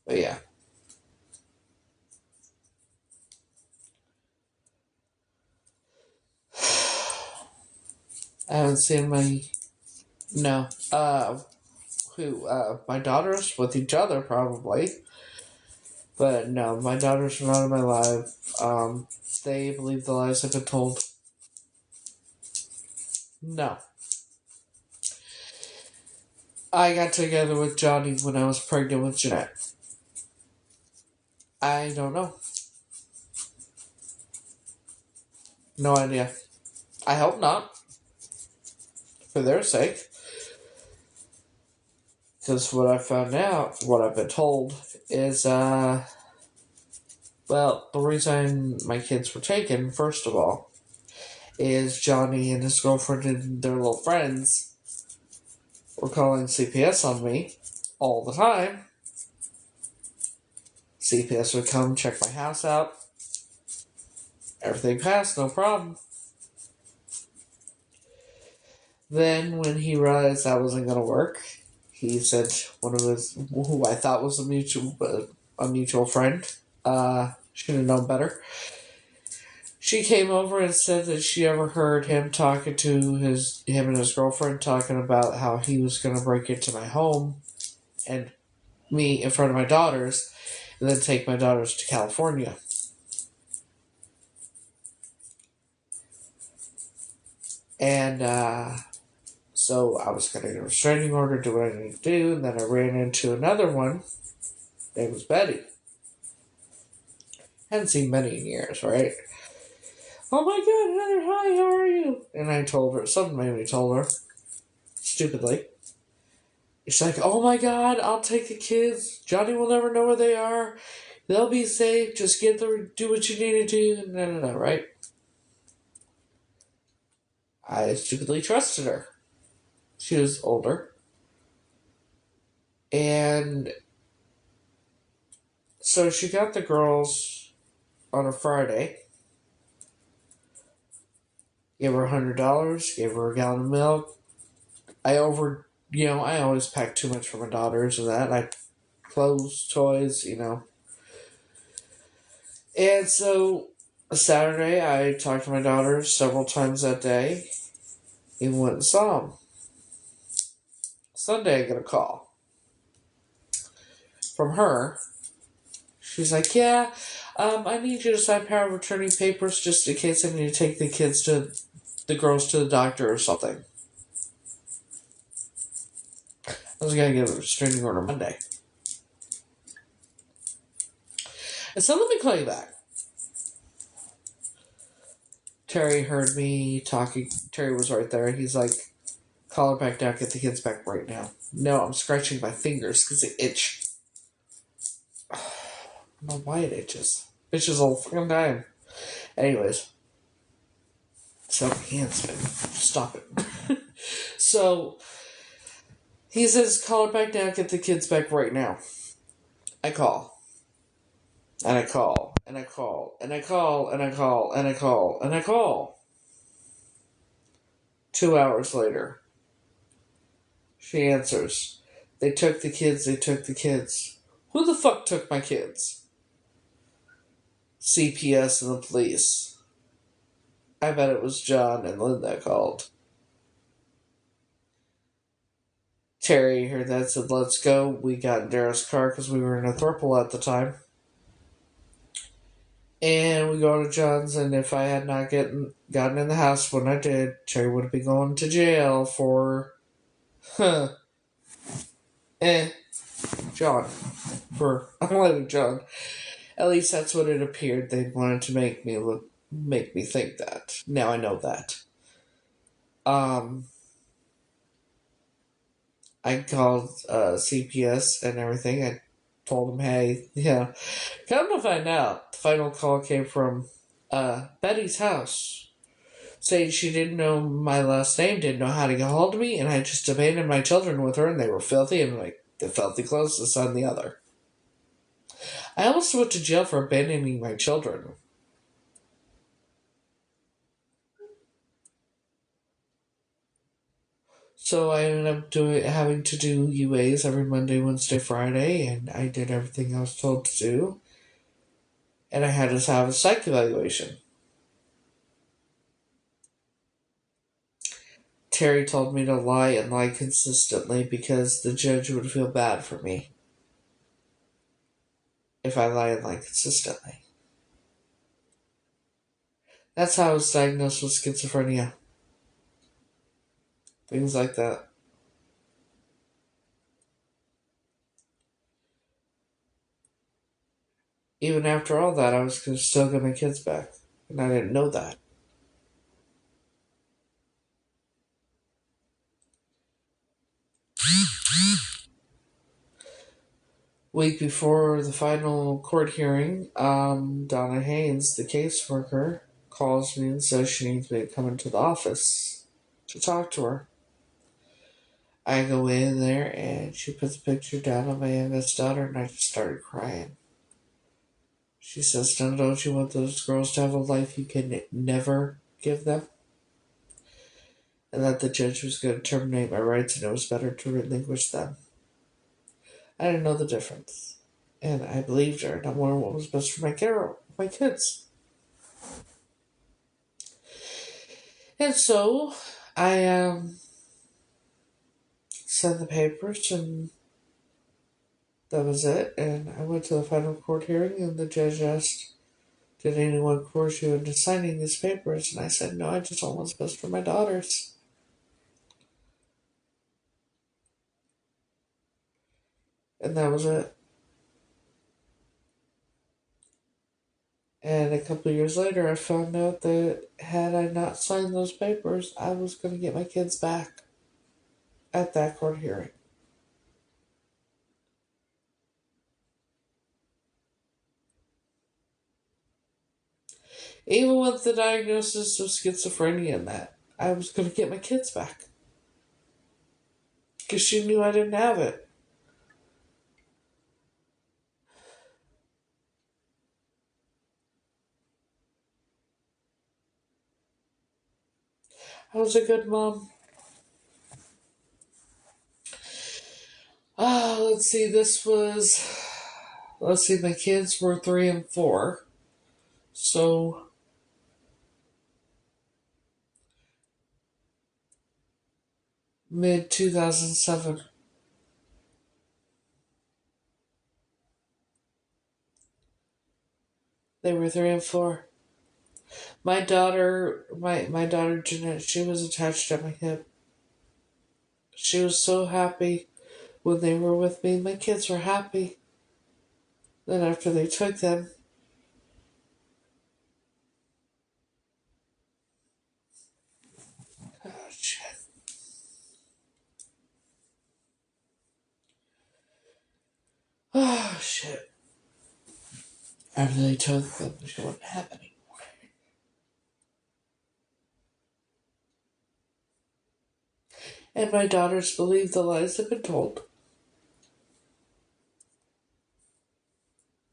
But yeah. I haven't seen my... No. My daughters with each other, probably. But no, my daughters are not in my life. They believe the lies I've been told. No. I got together with Johnny when I was pregnant with Jeanette. I don't know. No idea. I hope not. For their sake. Because what I found out, what I've been told, is, the reason my kids were taken, first of all, is Johnny and his girlfriend and their little friends were calling CPS on me all the time. CPS would come check my house out. Everything passed, no problem. Then, when he realized that wasn't going to work, he said one of his, who I thought was a mutual friend, should have known better. She came over and said that she ever heard him talking to him and his girlfriend talking about how he was going to break into my home and me in front of my daughters, and then take my daughters to California. And so I was going to get a restraining order, do what I needed to do, and then I ran into another one. Name was Betty. Hadn't seen Betty in years, right? Oh my God, Heather, hi, how are you? And I told her, something made me told her, stupidly. She's like, oh my God, I'll take the kids. Johnny will never know where they are. They'll be safe. Just do what you need to do. No, right? I stupidly trusted her. She was older. And so she got the girls on a Friday. Gave her $100. Gave her a gallon of milk. I always pack too much for my daughters and that. Clothes, toys, And so Saturday, I talked to my daughters several times that day. And went and saw them. Sunday, I get a call from her. She's like, yeah, I need you to sign power of attorney papers just in case I need to take the girls to the doctor or something. I was going to get a restraining order Monday. And so let me call you back. Terry heard me talking. Terry was right there. He's like, call her back down, get the kids back right now. No, I'm scratching my fingers because they itch. I don't know why it itches. Itches all the fucking time. Anyways. So, hands, stop it. So, he says, call her back down, get the kids back right now. I call. And I call. And I call. And I call. And I call. And I call. And I call. 2 hours later. She answers. They took the kids. They took the kids. Who the fuck took my kids? CPS and the police. I bet it was John and Linda called. Terry heard that, said, let's go. We got in Dara's car because we were in a throuple at the time. And we go to John's, and if I had not gotten in the house when I did, Terry would have been going to jail for, John. For unletting John. At least that's what it appeared. They wanted to make me think that. Now I know that. I called CPS and everything. I told him, hey, come to find out, the final call came from Betty's house, saying she didn't know my last name, didn't know how to get hold of me, and I just abandoned my children with her, and they were filthy, and like the filthy clothes, this on the other. I almost went to jail for abandoning my children. So I ended up having to do UAs every Monday, Wednesday, Friday, and I did everything I was told to do. And I had to have a psych evaluation. Terry told me to lie and lie consistently because the judge would feel bad for me if I lie and lie consistently. That's how I was diagnosed with schizophrenia. Things like that. Even after all that, I was still get my kids back. And I didn't know that. Week before the final court hearing, Donna Haynes, the caseworker, calls me and says she needs me to come into the office to talk to her. I go in there and she puts a picture down of my youngest daughter and I just started crying. She says, no, don't you want those girls to have a life you can never give them? And that the judge was going to terminate my rights and it was better to relinquish them. I didn't know the difference. And I believed her, and I wanted what was best for my kids. And so I sent the papers, and that was it. And I went to the final court hearing, and the judge asked, did anyone coerce you into signing these papers? And I said, no, I just want what's best for my daughters. And that was it. And a couple of years later, I found out that had I not signed those papers, I was going to get my kids back at that court hearing. Even with the diagnosis of schizophrenia and that, I was going to get my kids back. Because she knew I didn't have it. I was a good mom. Let's see, my kids were 3 and 4. So, mid 2007. They were 3 and 4. My daughter, my daughter Jeanette, she was attached at my hip. She was so happy when they were with me. My kids were happy. Then after they took them, oh shit. Oh shit. After they took them, she wasn't happy anymore. And my daughters believed the lies they've been told.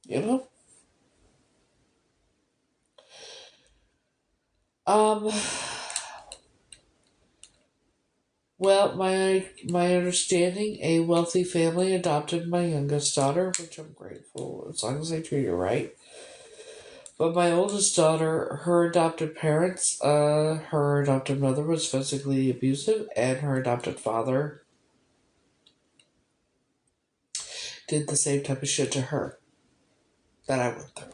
You know? Um, well, my understanding, a wealthy family adopted my youngest daughter, which I'm grateful as long as they treat her right. But my oldest daughter, her adopted parents, her adopted mother was physically abusive, and her adopted father did the same type of shit to her that I went through.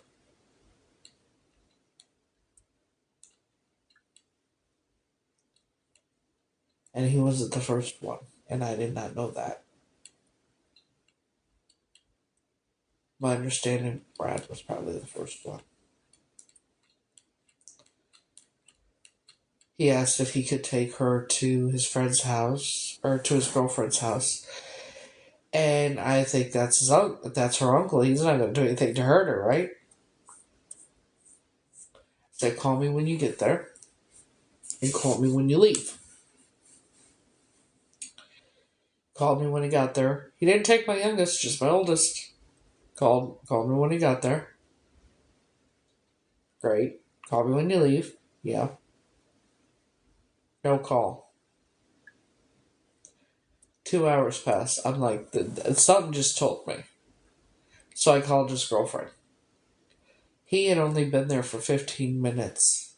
And he wasn't the first one, and I did not know that. My understanding, Brad was probably the first one. He asked if he could take her to his friend's house, or to his girlfriend's house. And I think that's her uncle. He's not going to do anything to hurt her, right? Said, call me when you get there, and call me when you leave. Called me when he got there. He didn't take my youngest, just my oldest. Called me when he got there. Great. Call me when you leave. Yeah. No call. 2 hours pass. I'm like, something just told me. So I called his girlfriend. He had only been there for 15 minutes.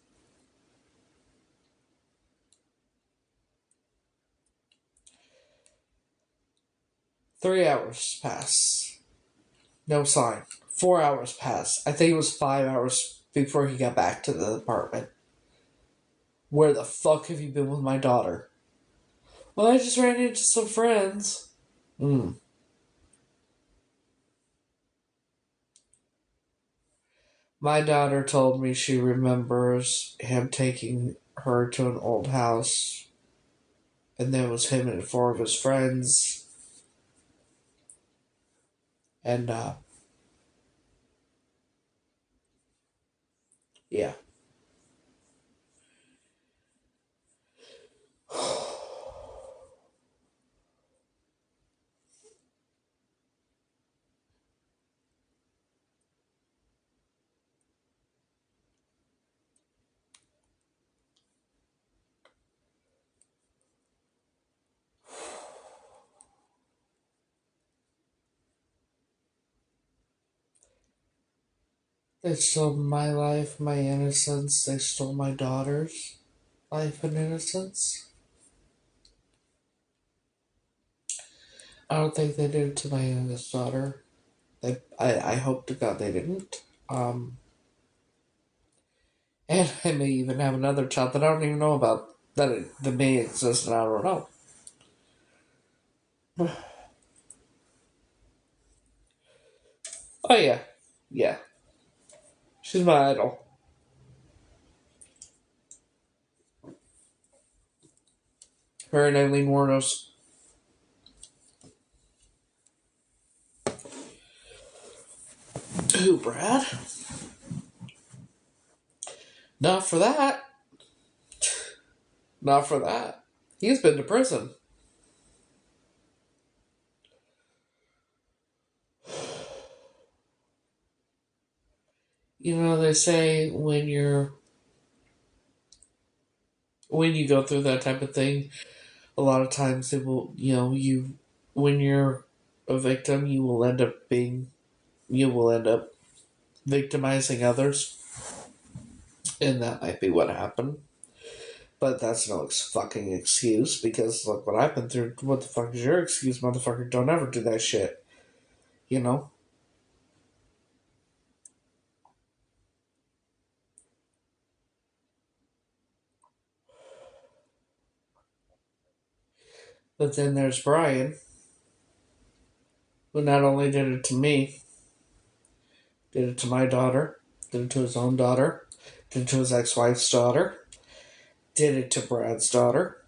Three hours pass. No sign. 4 hours pass. I think it was 5 hours before he got back to the apartment. Where the fuck have you been with my daughter? Well, I just ran into some friends. My daughter told me she remembers him taking her to an old house, and there was him and 4 of his friends. And, yeah. They stole my life, my innocence. They stole my daughter's life and innocence. I don't think they did it to my youngest daughter. I hope to God they didn't. And I may even have another child that I don't even know about that may exist, and I don't know. Oh yeah, yeah. She's my idol. Her and Eileen Wuornos. Who, Brad? Not for that. Not for that. He's been to prison. You know, they say when you go through that type of thing, a lot of times it will, when you're a victim, you will end up victimizing others, and that might be what happened. But that's no fucking excuse, because look what I've been through. What the fuck is your excuse, motherfucker? Don't ever do that shit. You know? But then there's Brian, who not only did it to me, did it to my daughter, did it to his own daughter, did it to his ex-wife's daughter, did it to Brad's daughter.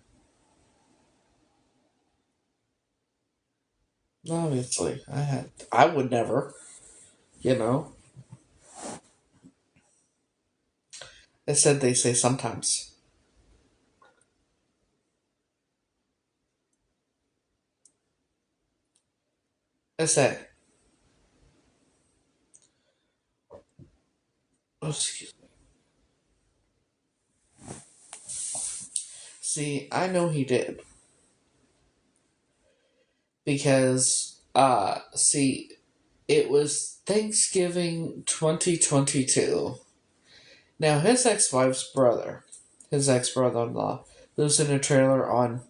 Obviously, I would never, you know. I said they say sometimes. I say, oh, excuse me. See, I know he did. Because, see, it was Thanksgiving 2022. Now, his ex-wife's brother, his ex-brother-in-law, lives in a trailer on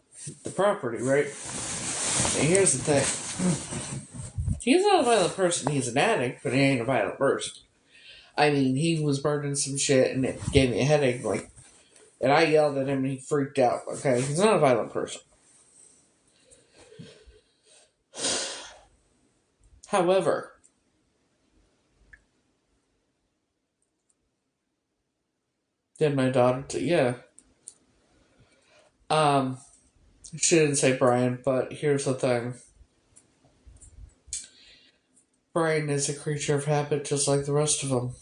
the property, right? And here's the thing. He's not a violent person. He's an addict, but he ain't a violent person. I mean, he was burning some shit, and it gave me a headache, and I yelled at him, and he freaked out, okay? He's not a violent person. However, did my daughter, yeah. She didn't say Brian, but here's the thing. Brian is a creature of habit, just like the rest of them.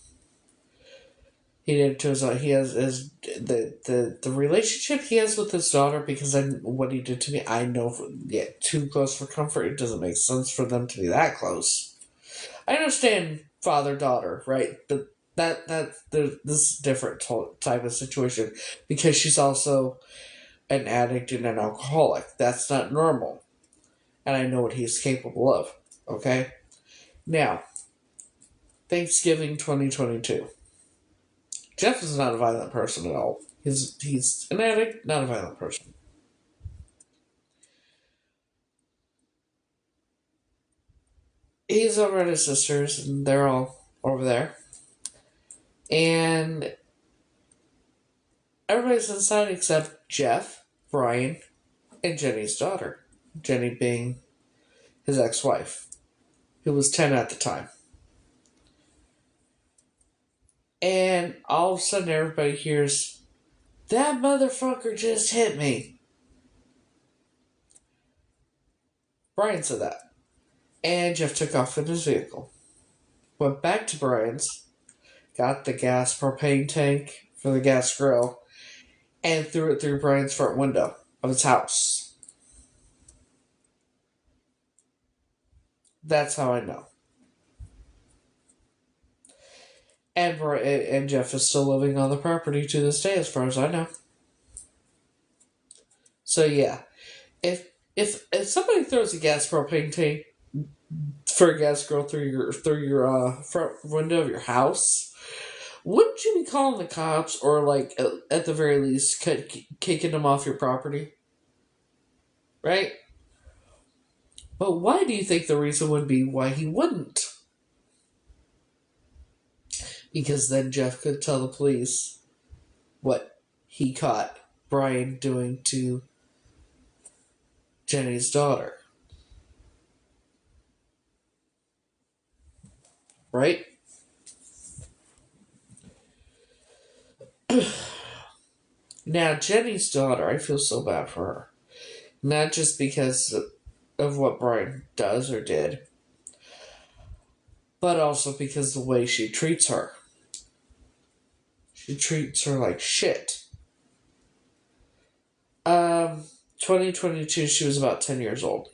He did to his. He has the relationship he has with his daughter, because what he did to me. I know, too close for comfort. It doesn't make sense for them to be that close. I understand father daughter, right? But this is a different type of situation, because she's also an addict and an alcoholic. That's not normal, and I know what he's capable of. Okay, now Thanksgiving 2022. Jeff is not a violent person at all. He's an addict, not a violent person. He's over at his sister's, and they're all over there. And everybody's inside except Jeff, Brian, and Jenny's daughter. Jenny being his ex-wife, who was 10 at the time. And all of a sudden everybody hears, "That motherfucker just hit me." Brian said that. And Jeff took off in his vehicle. Went back to Brian's, got the gas propane tank for the gas grill, and threw it through Brian's front window of his house. That's how I know. And Jeff is still living on the property to this day, as far as I know. So yeah, if somebody throws a gas propane tank for a gas girl through your front window of your house, wouldn't you be calling the cops or like at the very least kicking them off your property? Right? But why do you think the reason would be why he wouldn't? Because then Jeff could tell the police what he caught Brian doing to Jenny's daughter. Right? Now, Jenny's daughter, I feel so bad for her. Not just because of what Brian does or did, but also because the way she treats her. She treats her like shit. 2022, she was about 10 years old.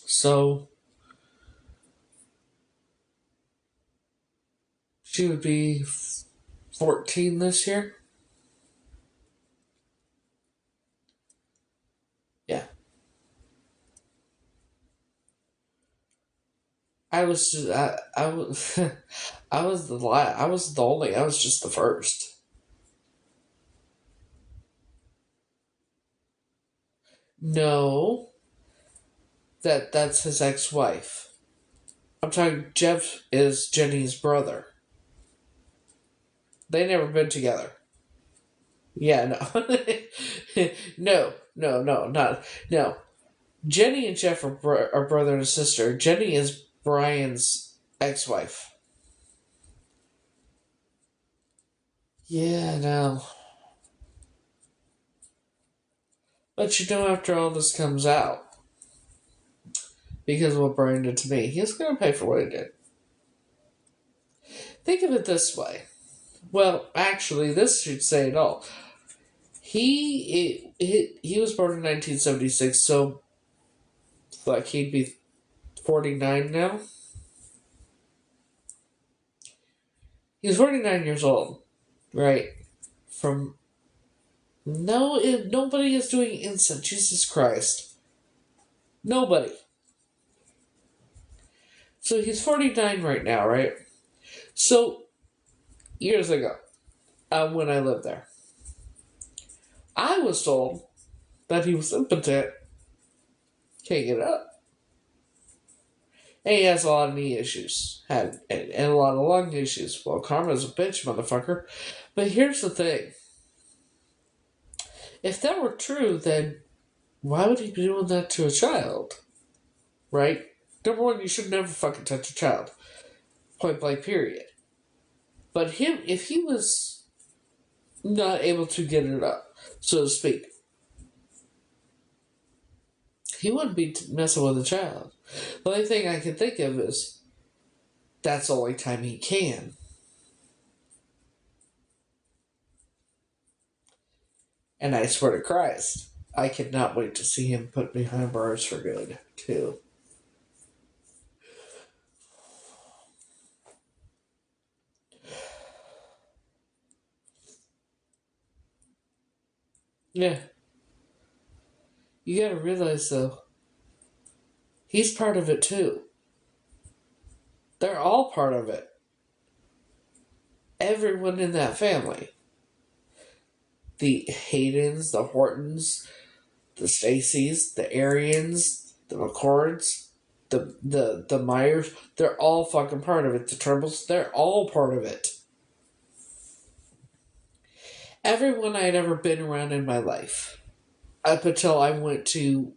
So, she would be 14 this year. Yeah. I was just, I was I was I was the only, I was just the first. No, that's his ex-wife. I'm talking Jeff is Jenny's brother. They never been together. Yeah, no. No. Jenny and Jeff are brother and sister. Jenny is Brian's ex-wife. Yeah, no. But you know, after all this comes out, because of what Brian did to me, he's going to pay for what he did. Think of it this way. Well, actually, this should say it all. He was born in 1976, so like he'd be 49 now. He's 49 years old, right? From nobody is doing incest. Jesus Christ, nobody. So he's 49 right now, right? So years ago, when I lived there, I was told that he was impotent, can't get up. And he has a lot of knee issues, and a lot of lung issues. Well, karma's a bitch, motherfucker. But here's the thing. If that were true, then why would he be doing that to a child? Right? Number one, you should never fucking touch a child. Point blank, period. But if he was not able to get it up, so to speak, he wouldn't be messing with a child. The only thing I can think of is that's the only time he can. And I swear to Christ, I cannot wait to see him put behind bars for good, too. Yeah. You gotta realize, though, he's part of it, too. They're all part of it. Everyone in that family. The Haydens, the Hortons, the Stacys, the Aryans, the McCords, the Myers, they're all fucking part of it. The Turnbulls, they're all part of it. Everyone I had ever been around in my life. Up until I went to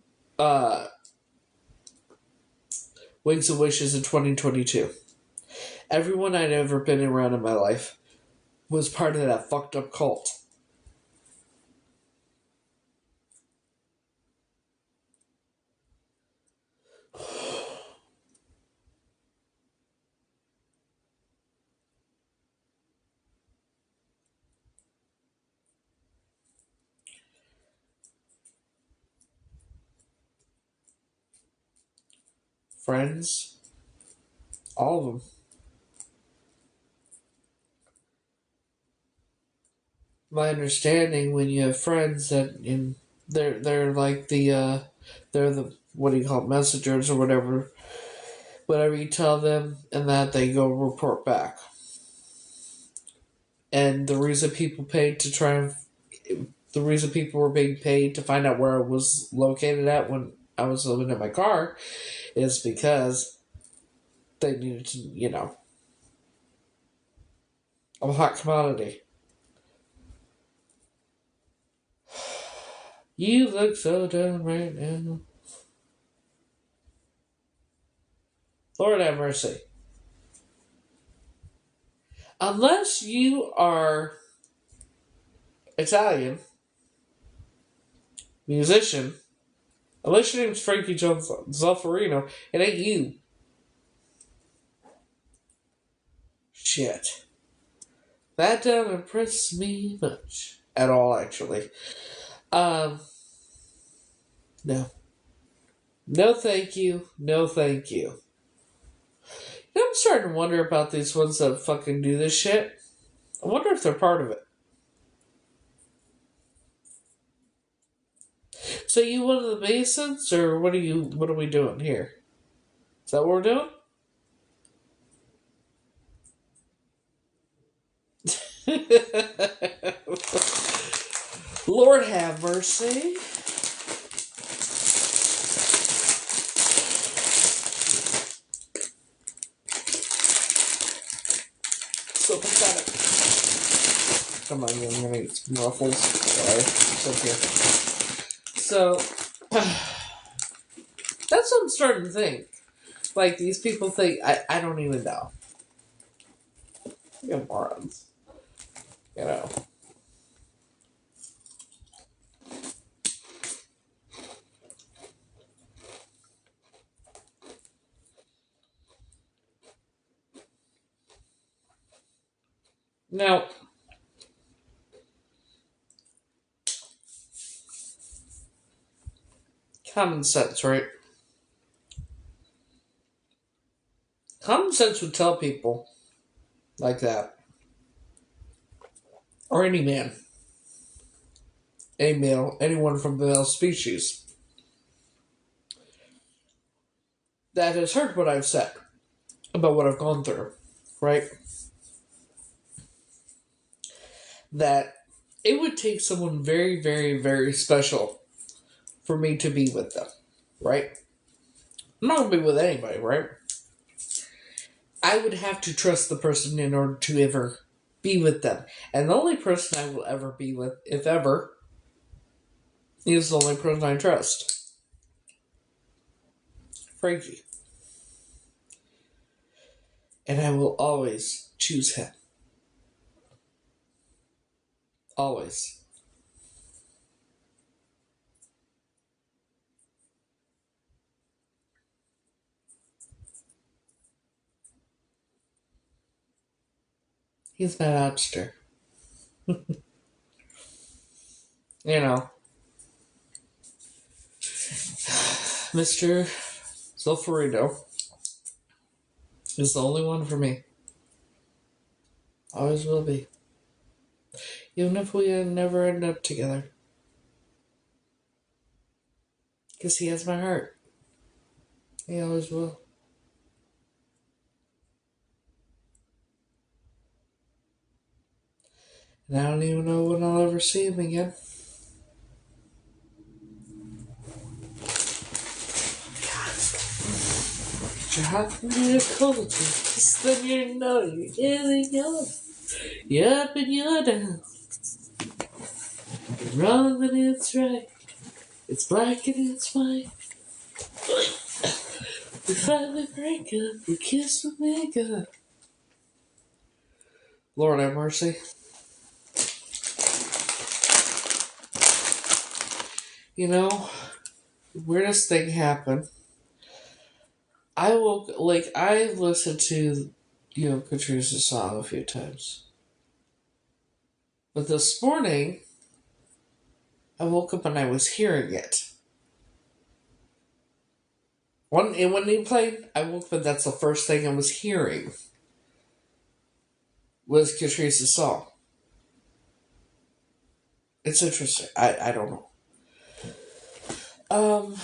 Wings and Wishes in 2022. Everyone I'd ever been around in my life was part of that fucked up cult. Friends, all of them. my understanding, when you have friends they're like they're the, what do you call it, messengers or whatever you tell them, and that they go report back. And the reason people were being paid to find out where I was located at when I was living in my car is because they needed to, I'm a hot commodity. You look so dumb right now. Lord have mercy. Unless you are Italian, musician, unless your name's Frankie Zaffarino, it ain't you. Shit. That don't impress me much. At all, actually. Um, no. No thank you. No thank you. I'm starting to wonder about these ones that fucking do this shit. I wonder if they're part of it. So you one of the Masons, or what are we doing here? Is that what we're doing? Lord have mercy. So pathetic. Come on, I'm gonna get some ruffles. Sorry. It's okay. So, that's what I'm starting to think. Like, these people think, I don't even know. You're morons. You know. Now, common sense, right? Common sense would tell people like that, or any man, any male, anyone from the male species that has heard what I've said about what I've gone through, right? That it would take someone very, very, very special for me to be with them, right? I'm not gonna be with anybody, right? I would have to trust the person in order to ever be with them. And the only person I will ever be with, if ever, is the only person I trust. Frankie. And I will always choose him. Always. He's my lobster. You know. Mr. Sulfurito is the only one for me. Always will be. Even if we never end up together. Because he has my heart. He always will. And I don't even know when I'll ever see him again. Your heart can be a culture. Cause then you know you're getting young. You're up and you're down. It's wrong and it's right. It's black and it's white. We finally break up. We kiss and make up. Lord have mercy. You know, the weirdest thing happened. I've listened to, Catrice's song a few times. But this morning, I woke up and I was hearing it. When he played, I woke up and that's the first thing I was hearing was Catrice's song. It's interesting. I don't know. Um,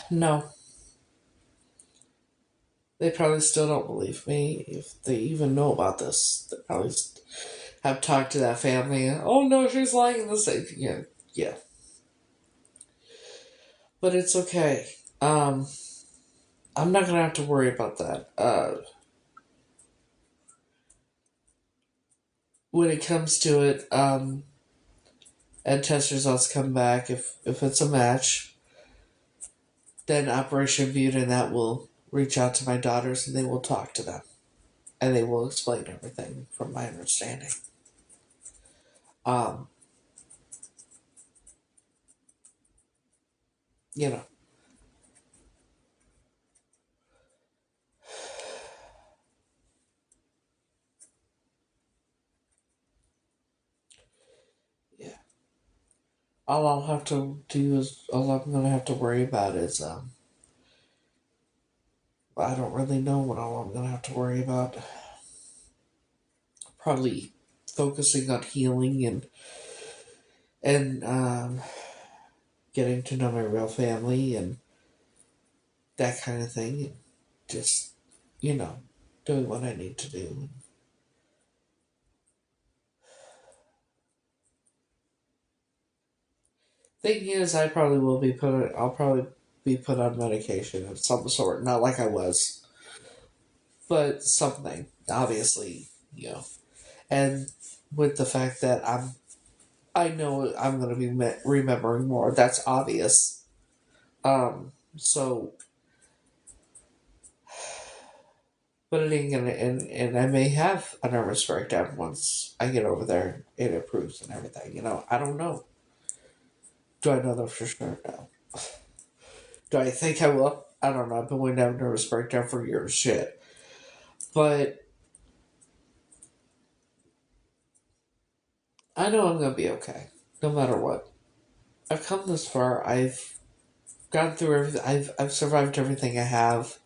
no. They probably still don't believe me if they even know about this. They probably have talked to that family. Oh no, she's lying. This, yeah, yeah. But it's okay. Um, I'm not gonna have to worry about that. When it comes to it, and test results come back. If it's a match, then Operation Butte and that will reach out to my daughters and they will talk to them and they will explain everything from my understanding. Um, you know, yeah. All I'll have to do is all I'm gonna have to worry about is I don't really know what all I'm gonna have to worry about. Probably focusing on healing and getting to know my real family and that kind of thing. Just doing what I need to do. Thing is, I'll probably be put on medication of some sort. Not like I was, but something. Obviously, and with the fact that I know I'm going to be remembering more. That's obvious. So, but it ain't gonna, and I may have a nervous breakdown once I get over there. It improves and everything. I don't know. Do I know that for sure? No. Do I think I will? I don't know. I've been waiting to have a nervous breakdown for years. Shit. But I know I'm gonna be okay, no matter what. I've come this far. I've gone through everything. I've survived everything I have,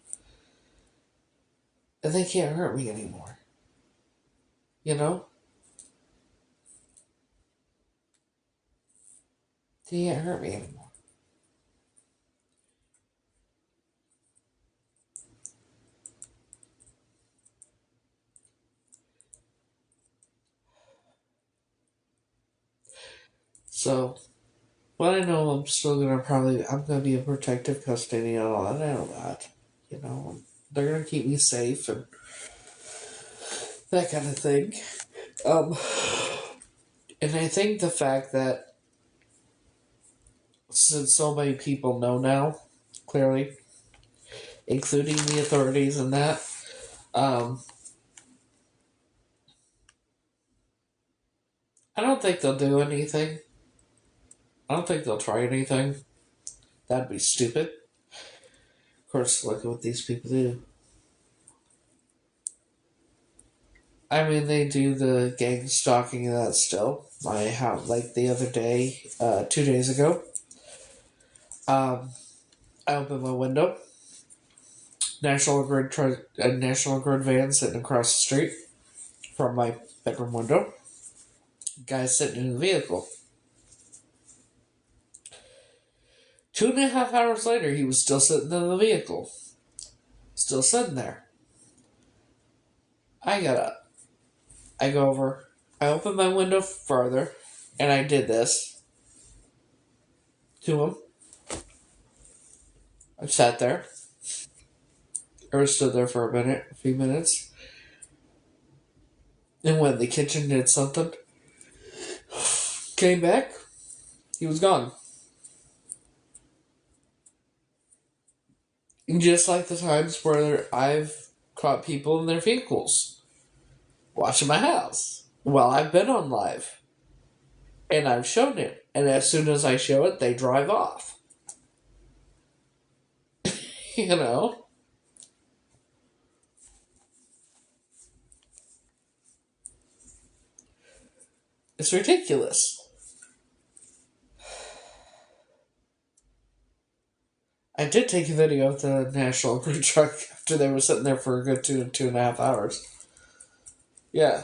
and they can't hurt me anymore. You know, they can't hurt me anymore. So, but I know I'm gonna be in protective custody and all that. I know that. They're gonna keep me safe and that kind of thing. Um, and I think the fact that since so many people know now, clearly, including the authorities and that, um, I don't think they'll do anything. I don't think they'll try anything. That'd be stupid. Of course, look at what these people do. I mean, they do the gang stalking and that still. I have, like the other day, 2 days ago, um, I opened my window. National Grid van sitting across the street from my bedroom window. Guy sitting in the vehicle. 2.5 hours later, he was still sitting in the vehicle. Still sitting there. I got up. I go over. I open my window farther, and I did this to him. I sat there, or stood there for a few minutes, and went in the kitchen, did something, came back, he was gone. And just like the times where I've caught people in their vehicles watching my house while I've been on live, and I've shown it, and as soon as I show it, they drive off. you know? It's ridiculous. I did take a video of the National Grid truck after they were sitting there for a good 2.5 hours. Yeah.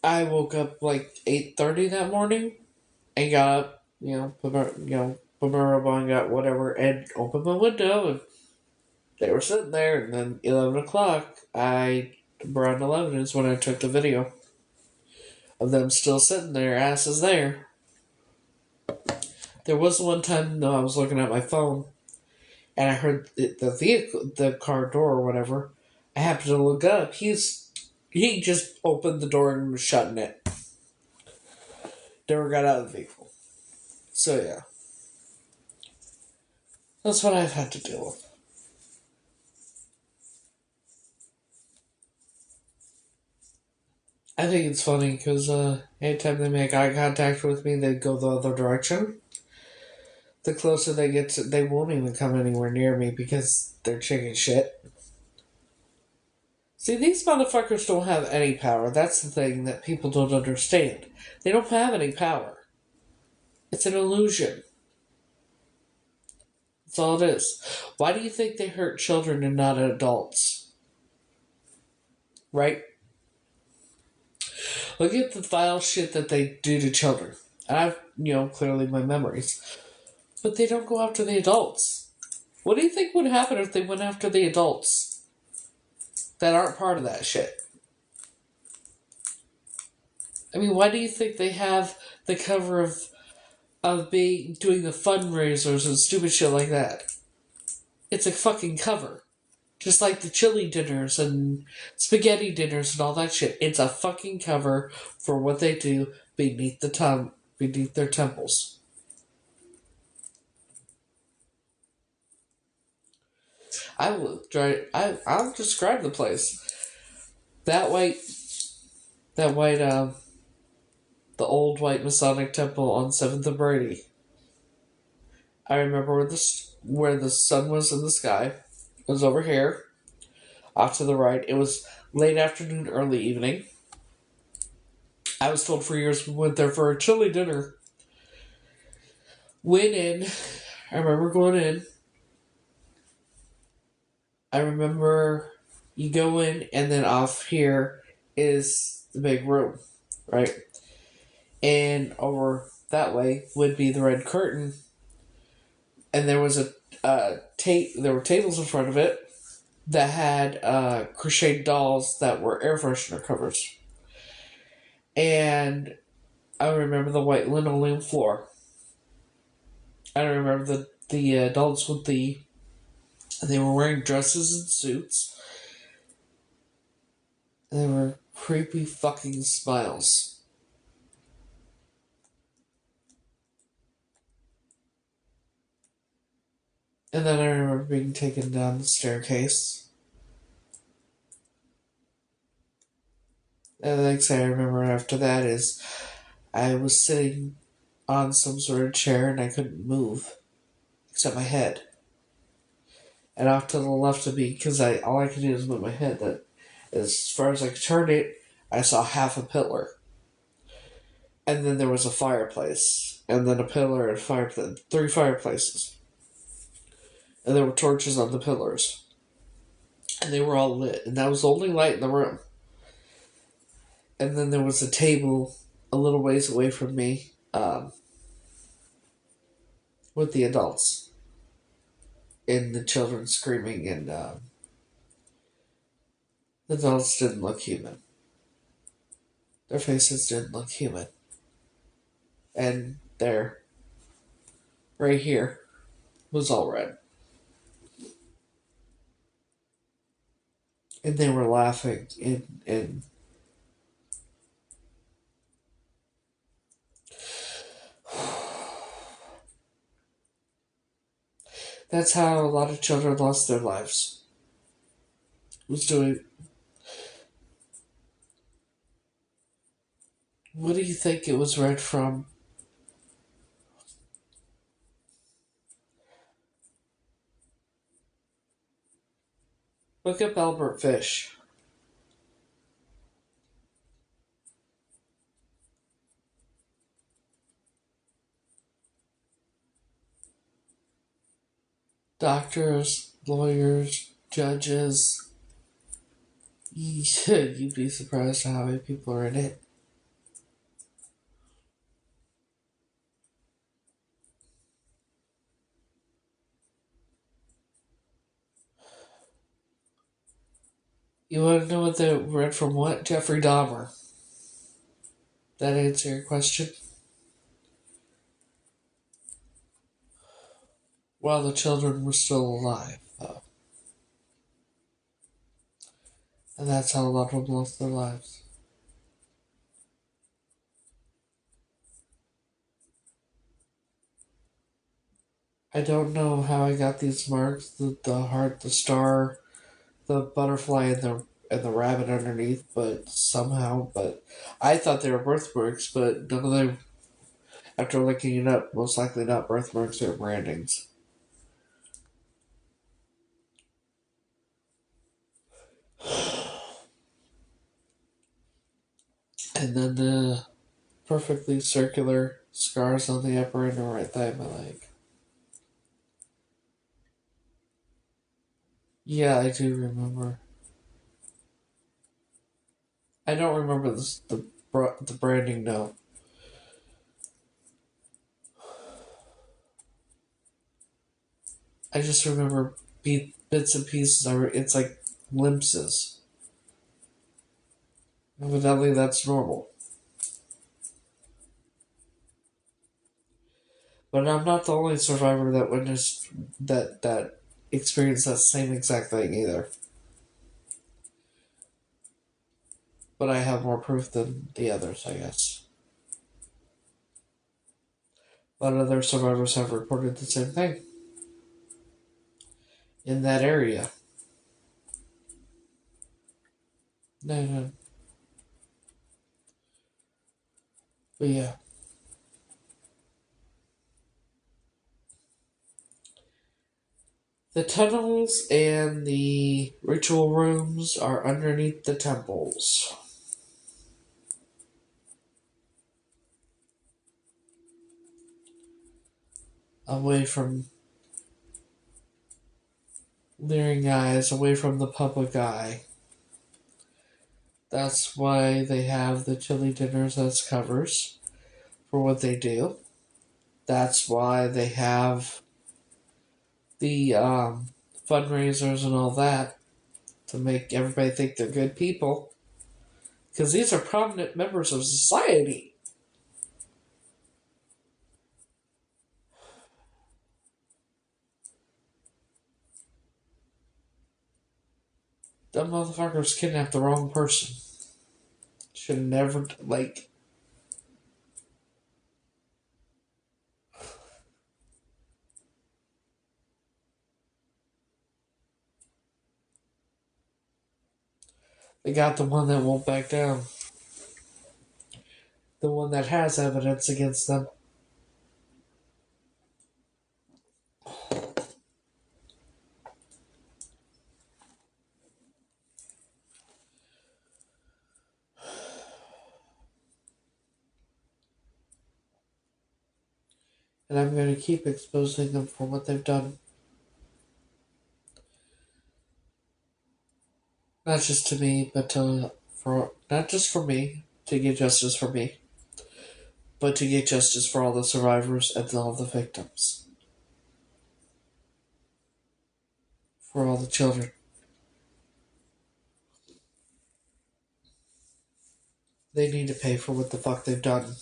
I woke up like 8:30 that morning and got up, put my robe on, got whatever, and opened my window, and they were sitting there. And then 11 o'clock, around 11 is when I took the video of them still sitting there, asses there. There was one time though I was looking at my phone and I heard the car door or whatever. I happened to look up. He just opened the door and was shutting it. Never got out of the vehicle. So yeah, that's what I've had to deal with. I think it's funny because anytime they make eye contact with me, they go the other direction. The closer they get to, they won't even come anywhere near me because they're chicken shit. See, these motherfuckers don't have any power. That's the thing that people don't understand. They don't have any power. It's an illusion. That's all it is. Why do you think they hurt children and not adults? Right? Look at the vile shit that they do to children. And I've, clearly my memories. But they don't go after the adults. What do you think would happen if they went after the adults that aren't part of that shit? I mean, why do you think they have the cover of doing the fundraisers and stupid shit like that? It's a fucking cover. Just like the chili dinners and spaghetti dinners and all that shit. It's a fucking cover for what they do beneath their temples. I'll describe the place. That white, the old white Masonic temple on 7th and Brady. I remember where the sun was in the sky. It was over here, off to the right. It was late afternoon, early evening. I was told for years we went there for a chili dinner. Went in. I remember going in. I remember you go in, and then off here is the big room, right? And over that way would be the red curtain, and there was there were tables in front of it that had crocheted dolls that were air freshener covers. And I remember the white linoleum floor. I remember the adults they were wearing dresses and suits. They were creepy fucking smiles. And then I remember being taken down the staircase. And the next thing I remember after that is I was sitting on some sort of chair and I couldn't move except my head. And off to the left of me, because all I could do was move my head. That as far as I could turn it, I saw half a pillar. And then there was a fireplace, and then a pillar and three fireplaces. And there were torches on the pillars. And they were all lit, and that was the only light in the room. And then there was a table a little ways away from me with the adults. And the children screaming, and the adults didn't look human. Their faces didn't look human. And right here, was all red. And they were laughing, and that's how a lot of children lost their lives. Was doing. What do you think it was read from? Look up Albert Fish. Doctors, lawyers, judges. You'd be surprised how many people are in it. You want to know what they read from what? Jeffrey Dahmer. That answer your question? While the children were still alive, though. And that's how a lot of them lost their lives. I don't know how I got these marks, the heart, the star, the butterfly, and the rabbit underneath, but somehow, but I thought they were birthmarks, but none of them, after looking it up, most likely not birthmarks or brandings. And then the perfectly circular scars on the upper and the right thigh of my leg. Yeah, I do remember. I don't remember the branding, no. I just remember bits and pieces. It's like glimpses. Evidently, that's normal. But I'm not the only survivor that witnessed that experienced that same exact thing either. But I have more proof than the others, I guess. But other survivors have reported the same thing in that area. No, no. But yeah. The tunnels and the ritual rooms are underneath the temples. Away from leering eyes, away from the public eye. That's why they have the chili dinners as covers for what they do. That's why they have the fundraisers and all that to make everybody think they're good people. Because these are prominent members of society. Them motherfuckers kidnapped the wrong person. Should have never, like. They got the one that won't back down. The one that has evidence against them. And I'm going to keep exposing them for what they've done. Not just to me, but for not just for me to get justice for me, but to get justice for all the survivors and all the victims, for all the children. They need to pay for what the fuck they've done.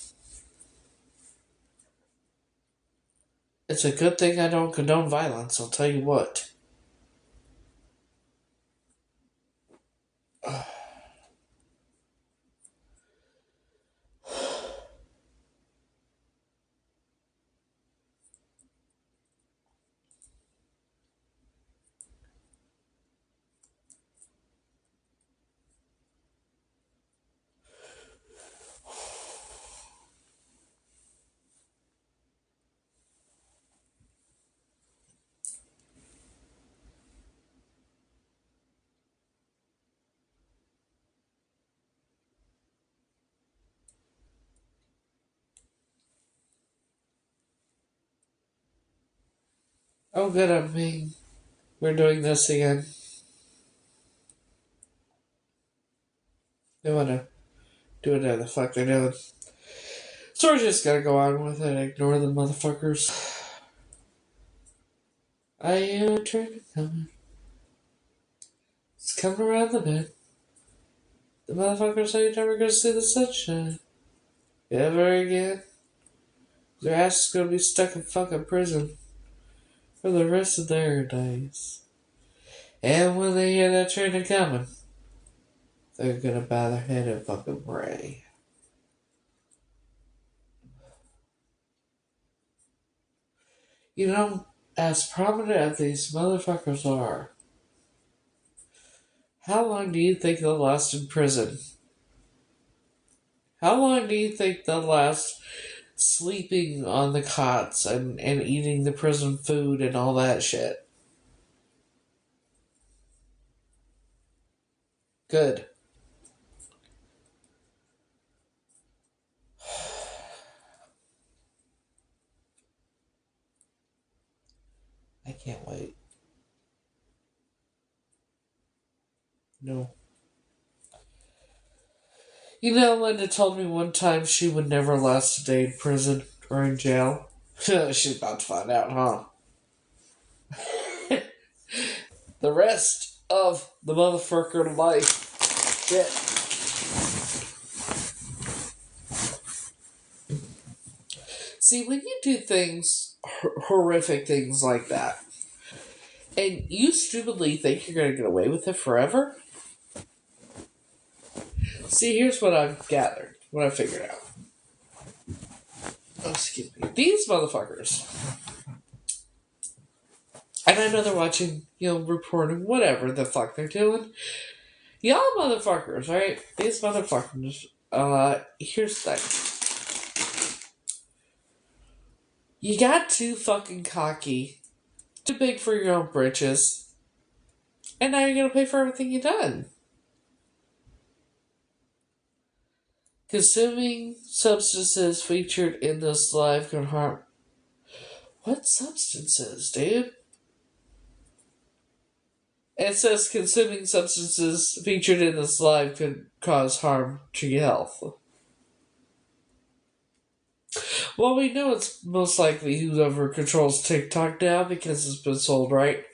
It's a good thing I don't condone violence. I'll tell you what. Oh, good on me. We're doing this again. They want to do whatever the fuck they're doing. So we're just gonna go on with it. Ignore the motherfuckers. I am trying to come. It's coming around the bend. The motherfuckers ain't never gonna see the sunshine ever again. Their ass is gonna be stuck in fucking prison for the rest of their days. And when they hear that train coming, they're gonna bow their head and fucking pray. You know, as prominent as these motherfuckers are, how long do you think they'll last in prison? How long do you think they'll last sleeping on the cots and eating the prison food and all that shit? Good. I can't wait. No. You know, Linda told me one time she would never last a day in prison or in jail. She's about to find out, huh? The rest of the motherfucker life. Shit. See, when you do things, horrific things like that, and you stupidly think you're going to get away with it forever, see, here's what I've gathered, what I figured out. Oh, excuse me. These motherfuckers, and I know they're watching, reporting, whatever the fuck they're doing. Y'all motherfuckers, right? These motherfuckers, here's the thing. You got too fucking cocky, too big for your own britches, and now you're gonna pay for everything you've done. Consuming substances featured in this live can harm. What substances, dude? It says consuming substances featured in this live could cause harm to your health. Well, we know it's most likely whoever controls TikTok now because it's been sold, right?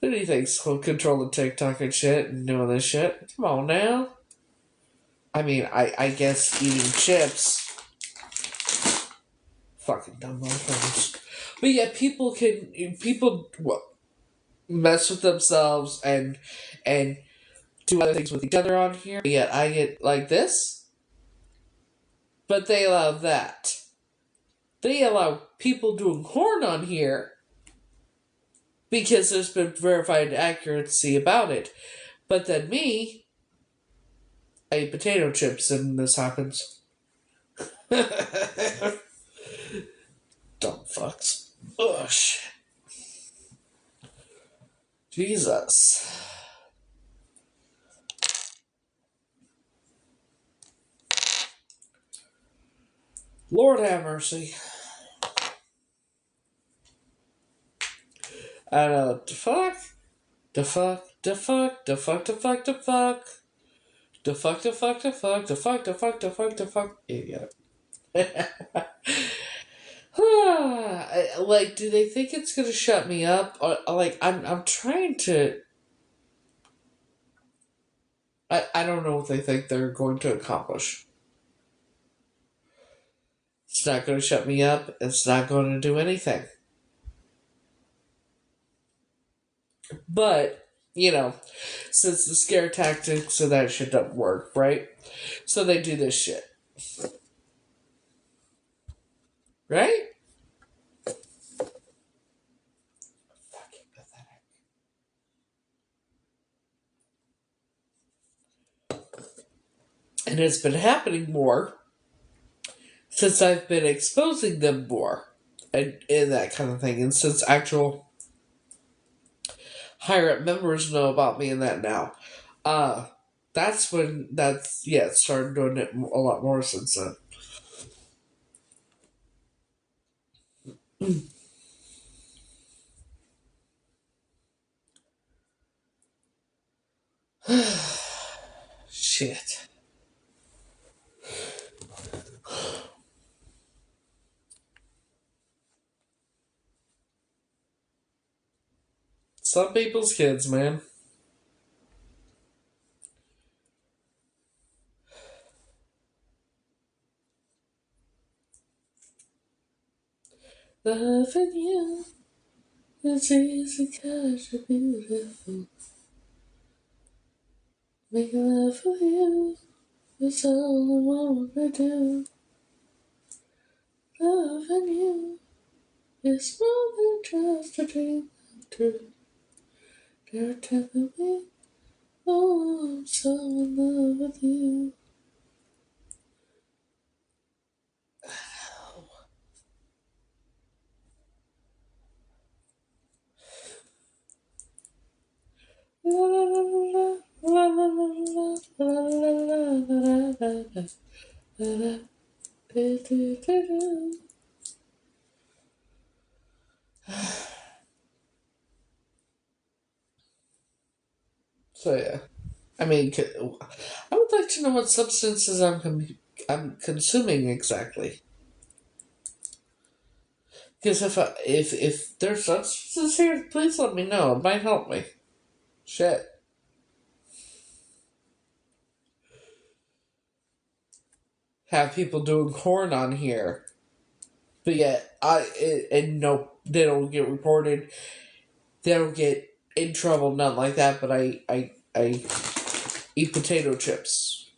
Who do you think's controlling TikTok and shit and doing this shit? Come on now. I mean, I guess eating chips. Fucking dumb motherfuckers. But yeah, people mess with themselves and do other things with each other on here. But yet I get like this, but they allow that. They allow people doing porn on here because there's been verified accuracy about it. But then me, I eat potato chips and this happens. Dumb fucks. Ugh, shit. Jesus. Lord have mercy. I know. The fuck? The fuck? The fuck? The fuck? The fuck? The fuck? The fuck? The fuck? The fuck? The fuck? The fuck? The fuck? The fuck? Idiot. Like, do they think it's gonna shut me up? Or, like, I'm trying to. I don't know what they think they're going to accomplish. It's not going to shut me up. It's not going to do anything. But, since the scare tactics of that shit don't work, right? So they do this shit. Right? Fucking pathetic. And it's been happening more since I've been exposing them more and that kind of thing. And since actual higher up members know about me and that now. That's when it started doing it a lot more since then. Shit. Some people's kids, man. Loving you is easy 'cause you're beautiful. Making love with you is all I wanna do. Loving you is more than just a dream come true. They're telling me, oh, I'm so in love with you. La la la la la la la la la la la la la. So yeah, I mean, I would like to know what substances I'm consuming exactly. Because if there's substances here, please let me know. It might help me. Shit. Have people doing corn on here, but yet and no, they don't get reported. They don't get in trouble, nothing like that. But I eat potato chips.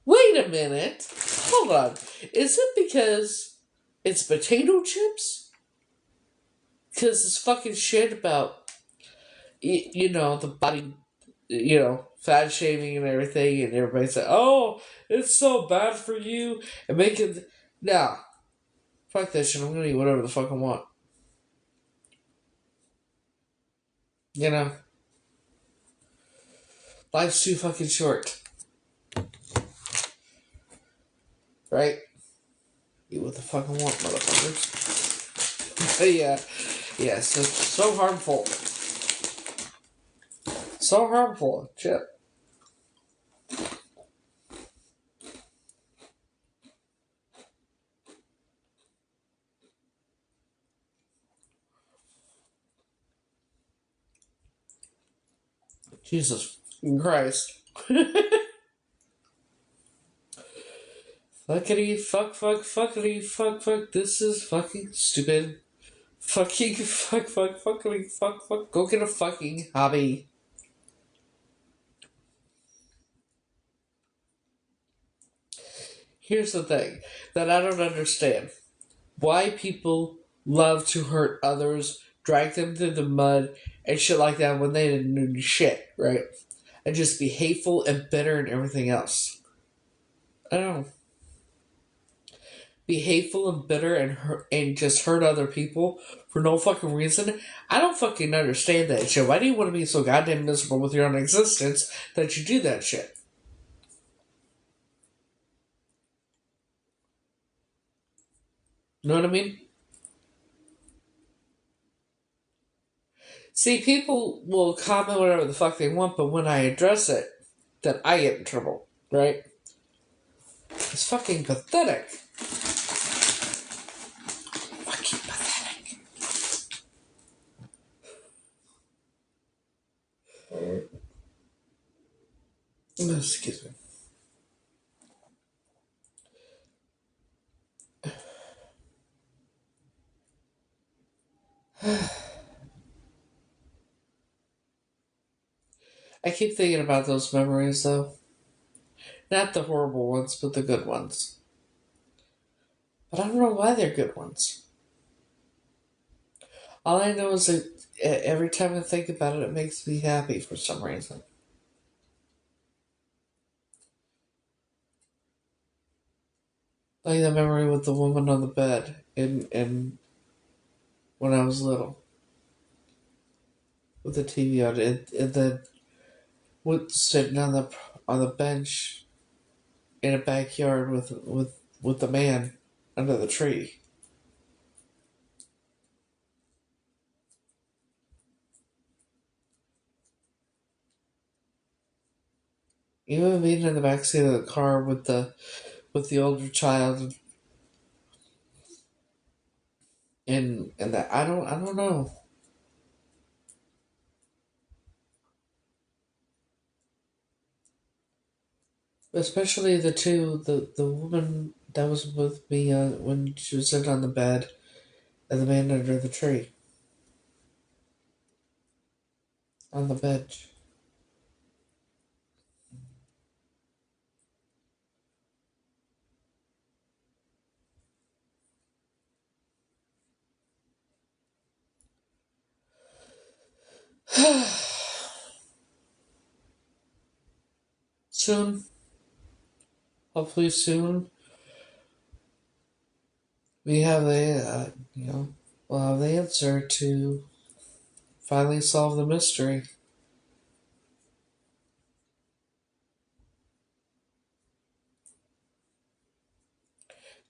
Wait a minute. Hold on. Is it because it's potato chips? Because it's fucking shit about, the body, fat shaming and everything, and everybody say, oh, it's so bad for you, and making. Nah, fuck that shit. I'm gonna eat whatever the fuck I want. You know? Life's too fucking short. Right? Eat what the fuck I want, motherfuckers. Yeah. Yeah, so harmful. So harmful. Shit. Jesus Christ. Fuckity fuckity fuck. This is fucking stupid. Fucking fuckity fuck. Go get a fucking hobby. Here's the thing that I don't understand. Why people love to hurt others, drag them through the mud, and shit like that when they didn't do shit, right? And just be hateful and bitter and everything else. I don't know. Be hateful and bitter and just hurt other people for no fucking reason. I don't fucking understand that shit. Why do you want to be so goddamn miserable with your own existence that you do that shit? You know what I mean? See, people will comment whatever the fuck they want, but when I address it, then I get in trouble, right? It's fucking pathetic. Fucking pathetic. Excuse me. I keep thinking about those memories, though. Not the horrible ones, but the good ones. But I don't know why they're good ones. All I know is that every time I think about it, it makes me happy for some reason. Like the memory with the woman on the bed in when I was little, with the TV on, and then sitting on the bench in a backyard with the man under the tree. Even being in the backseat of the car with the older child and that I don't know. Especially the woman That was with me when she was sitting on the bed and the man under the tree. On the bench. Soon, hopefully soon, we have we'll have the answer to finally solve the mystery.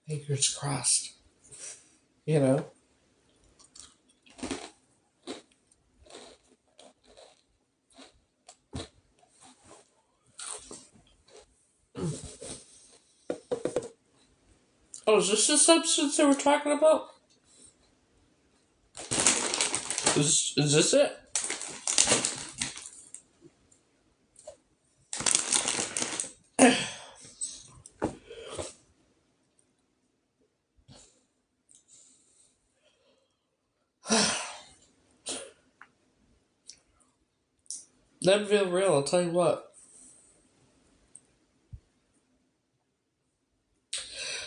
Fingers crossed. You know? Oh, is this the substance they were talking about? Is this it? That feel real, I'll tell you what.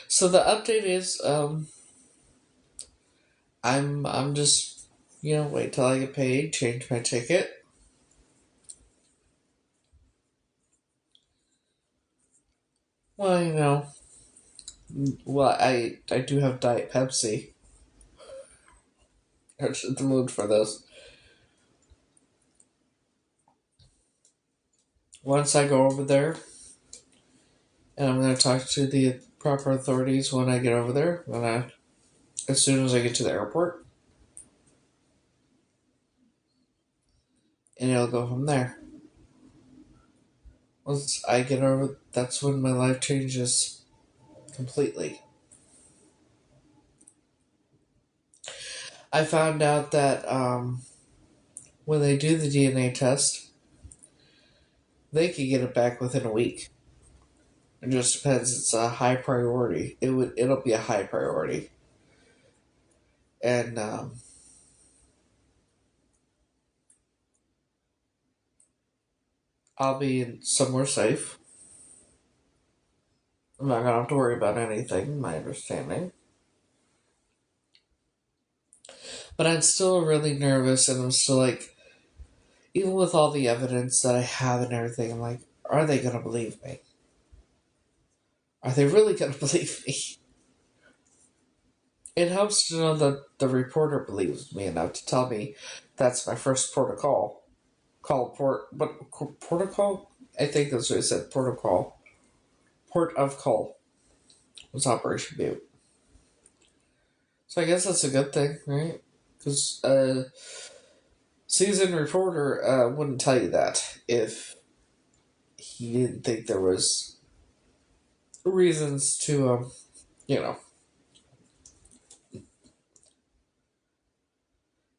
So the update is, I'm just, wait till I get paid, change my ticket. Well, I do have Diet Pepsi. I'm just in the mood for this. Once I go over there, and I'm going to talk to the proper authorities when I get over there, as soon as I get to the airport, and it'll go from there. Once I get over, that's when my life changes completely. I found out that when they do the DNA test, they can get it back within a week. It just depends. It's a high priority. It'll be a high priority, and I'll be in somewhere safe. I'm not gonna have to worry about anything. My understanding, but I'm still really nervous, and I'm still like, even with all the evidence that I have and everything, I'm like, are they gonna believe me? Are they really gonna believe me? It helps to know that the reporter believes me enough to tell me that's my first protocol. Protocol? I think that's what I said. Protocol. Port of call was Operation Butte. So I guess that's a good thing, right? Because seasoned reporter wouldn't tell you that if he didn't think there was reasons to, you know.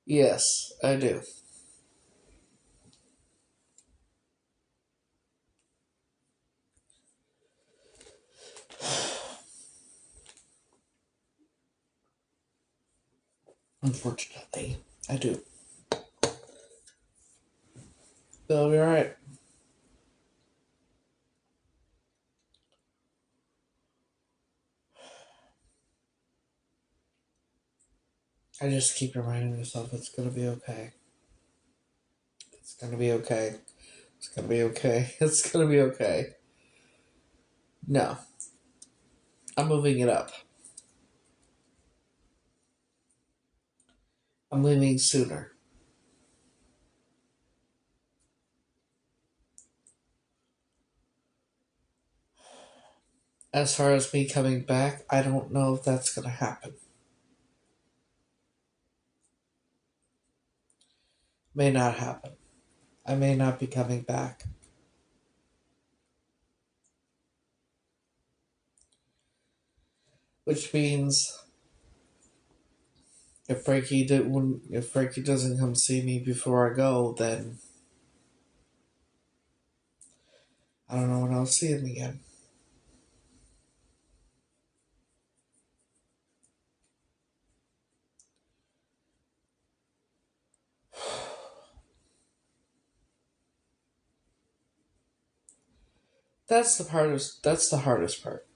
Yes, I do. Unfortunately, I do. But I'll be alright. I just keep reminding myself it's gonna be okay. It's gonna be okay. It's gonna be okay. It's gonna be okay. No, I'm moving it up. I'm leaving sooner. As far as me coming back, I don't know if that's gonna happen. May not happen. I may not be coming back. Which means if Frankie doesn't come see me before I go, then I don't know when I'll see him again. That's the hardest part.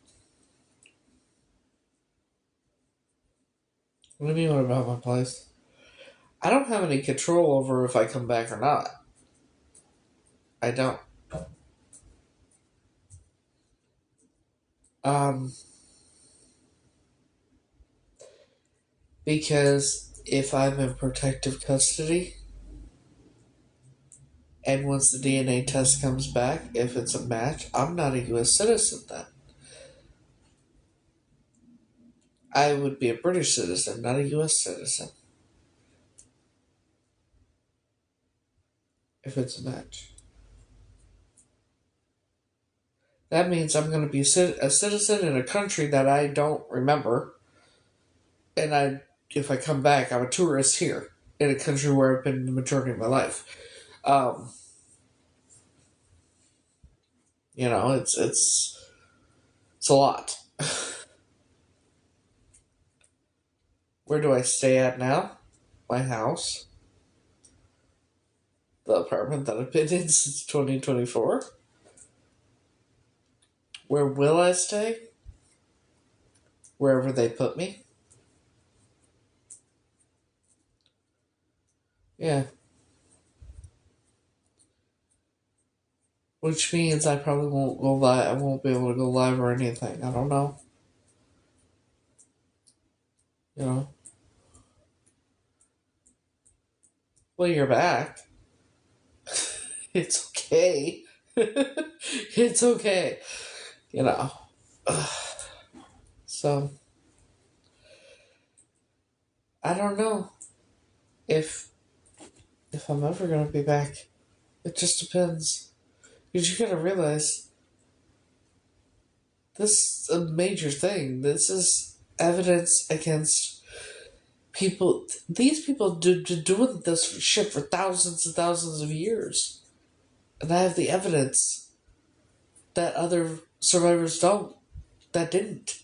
What do you mean, what about my place? I don't have any control over if I come back or not. I don't. Um, because if I'm in protective custody, and once the DNA test comes back, if it's a match, I'm not a U.S. citizen then. I would be a British citizen, not a U.S. citizen, if it's a match. That means I'm going to be a citizen in a country that I don't remember, and if I come back, I'm a tourist here in a country where I've been the majority of my life. Um, it's a lot. Where do I stay at now? My house, the apartment that I've been in since 2024. Where will I stay? Wherever they put me. Yeah, which means I probably won't go live. I won't be able to go live or anything. I don't know. You know. Well, you're back. It's okay. It's okay. You know. So I don't know if I'm ever gonna be back. It just depends. Because you gotta realize this is a major thing. This is evidence against people. These people doing this shit for thousands and thousands of years, and I have the evidence that other survivors don't. That didn't.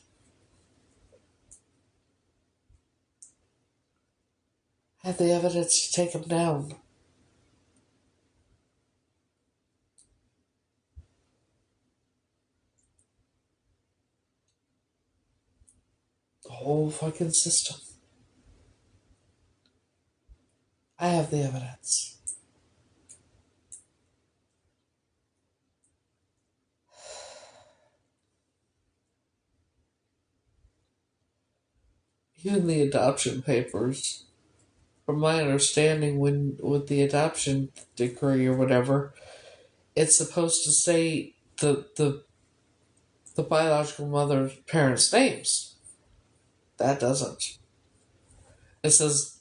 I have the evidence to take them down. The whole fucking system. I have the evidence. Even the adoption papers, from my understanding, when with the adoption decree or whatever, it's supposed to say the biological mother's parents' names. That doesn't. It says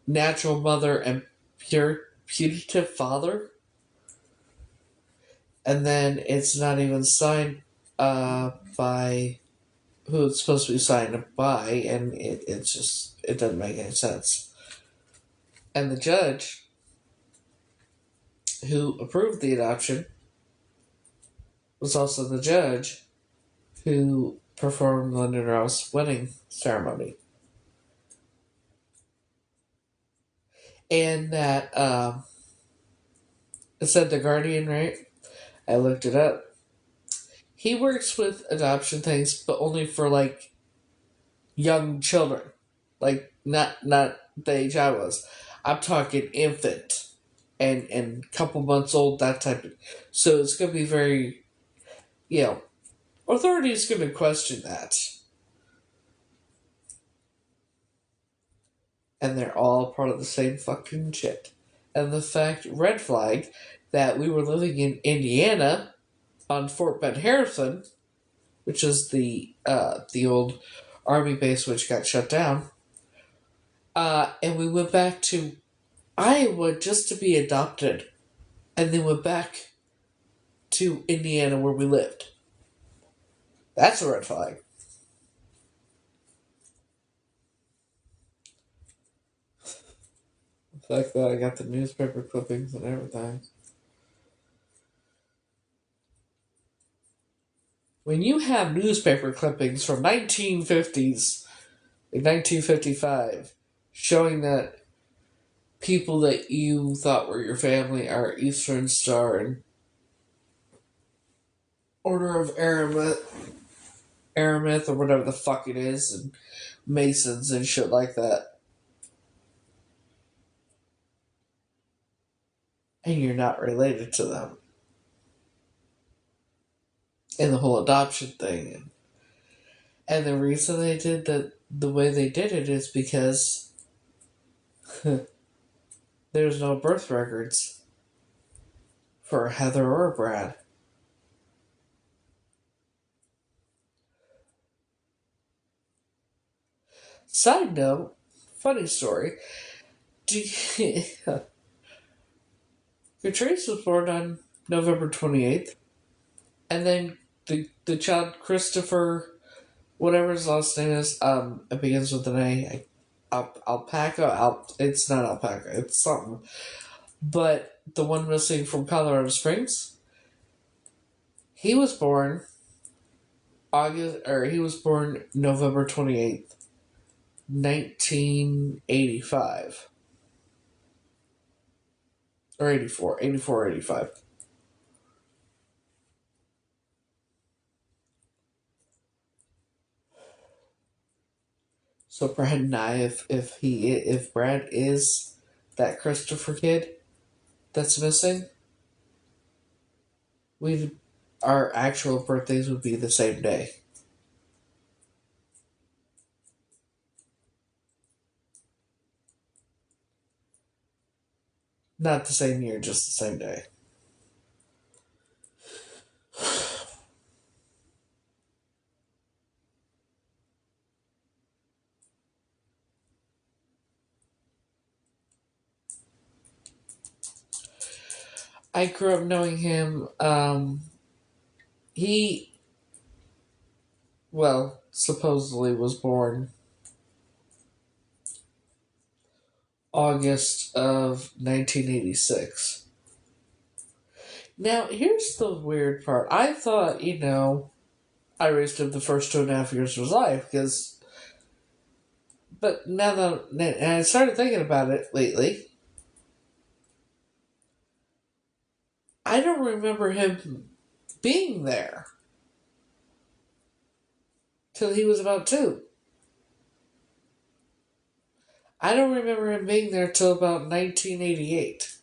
natural mother and putative father, and then it's not even signed by who it's supposed to be signed by, and it doesn't make any sense. And the judge who approved the adoption was also the judge who performed Lyndon Ross' wedding ceremony. And that, it said The Guardian, right? I looked it up. He works with adoption things, but only for like young children. Like not the age I was. I'm talking infant and couple months old, that type of. So it's going to be very, authorities going to question that. And they're all part of the same fucking shit. And the fact, red flag, that we were living in Indiana on Fort Ben Harrison, which is the old army base which got shut down, and we went back to Iowa just to be adopted, and then went back to Indiana where we lived. That's a red flag. The fact that I got the newspaper clippings and everything. When you have newspaper clippings from 1950s, like 1955, showing that people that you thought were your family are Eastern Star and Order of Aramith or whatever the fuck it is, and Masons and shit like that. And you're not related to them. And the whole adoption thing. And the reason they did that the way they did it is because there's no birth records for Heather or Brad. Side note, funny story. Catrice was born on November 28th. And then the child Christopher, whatever his last name is, it begins with an A. Alpaca. It's not alpaca. It's something. But the one missing from Colorado Springs, he was born November 28th, 1985. Or 84. 84 or 85. So Brad and I, if Brad is that Christopher kid that's missing, our actual birthdays would be the same day. Not the same year, just the same day. I grew up knowing him. He, well, supposedly was born August of 1986. Now, here's the weird part. I thought, I raised him the first 2.5 years of his life, but now that, and I started thinking about it lately, I don't remember him being there till he was about 2. I don't remember him being there till about 1988.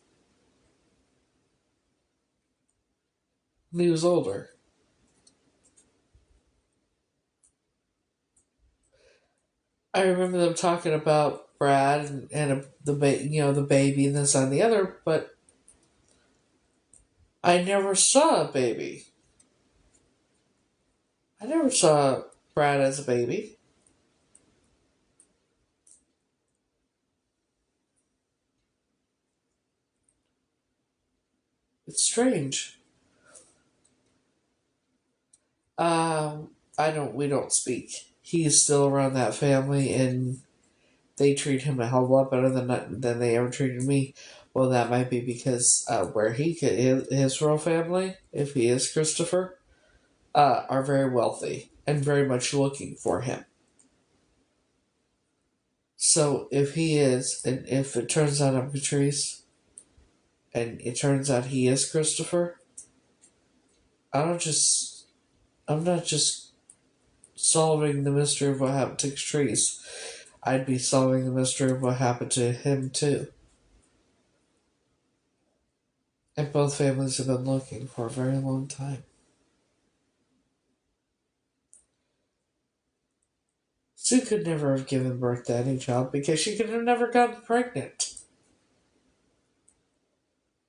When he was older. I remember them talking about Brad and the baby and this and the other, but I never saw a baby. I never saw Brad as a baby. It's strange. We don't speak. He's still around that family, and they treat him a hell of a lot better than they ever treated me. Well, that might be because where his real family, if he is Christopher, are very wealthy and very much looking for him. So if he is, and if it turns out I'm Catrice, and it turns out he is Christopher, I'm not just solving the mystery of what happened to Catrice. I'd be solving the mystery of what happened to him too. And both families have been looking for a very long time. Sue could never have given birth to any child because she could have never gotten pregnant.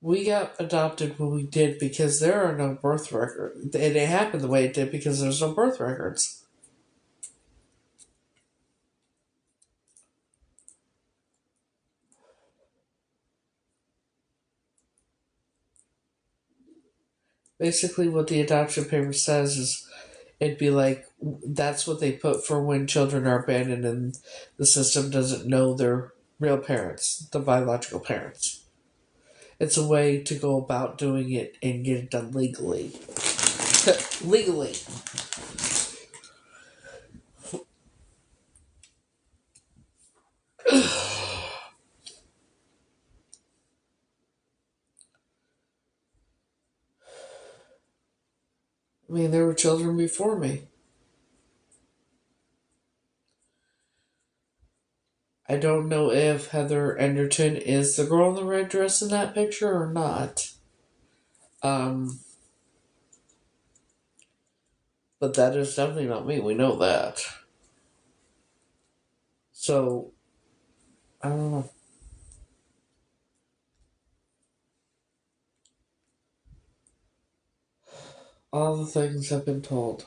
We got adopted when we did because there are no birth records. And it happened the way it did because there's no birth records. Basically, what the adoption paper says is it'd be like that's what they put for when children are abandoned and the system doesn't know their real parents, the biological parents. It's a way to go about doing it and get it done legally. Legally. I mean, there were children before me. I don't know if Heather Enderton is the girl in the red dress in that picture or not. Um, but that is definitely not me. We know that. So, I don't know. All the things have been told.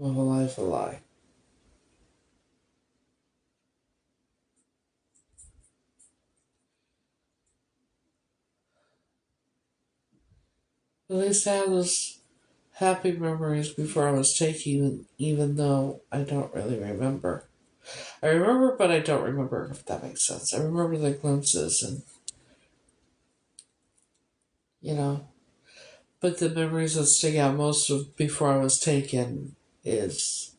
A life a lie. At least I have those happy memories before I was taken, even though I don't really remember. I remember, but I don't remember, if that makes sense. I remember the glimpses and, you know, but the memories that stick out most of before I was taken is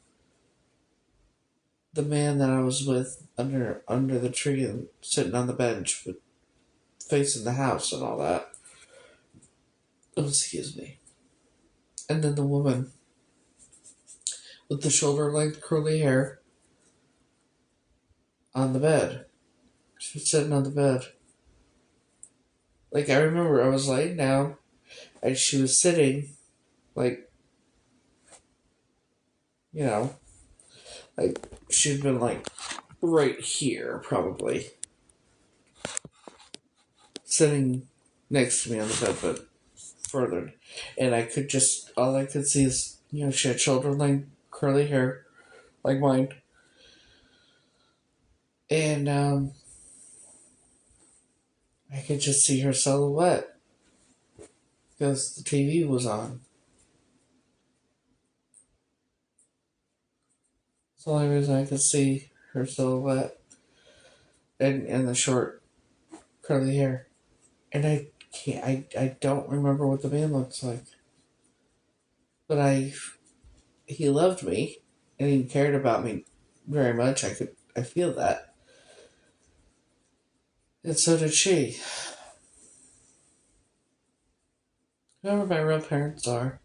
the man that I was with under the tree and sitting on the bench, with, facing the house and all that. Oh, excuse me. And then the woman with the shoulder length curly hair on the bed. She was sitting on the bed. Like, I remember I was laying down and she was sitting, like, you know, like she'd been like right here, probably. Sitting next to me on the bed, but further. And all I could see is, she had shoulder length curly hair, like mine. And I could just see her silhouette because the TV was on. It's the only reason I could see her silhouette and the short curly hair. And I can't, I don't remember what the man looks like. But he loved me and he cared about me very much. I feel that. And so did she. Whoever my real parents are,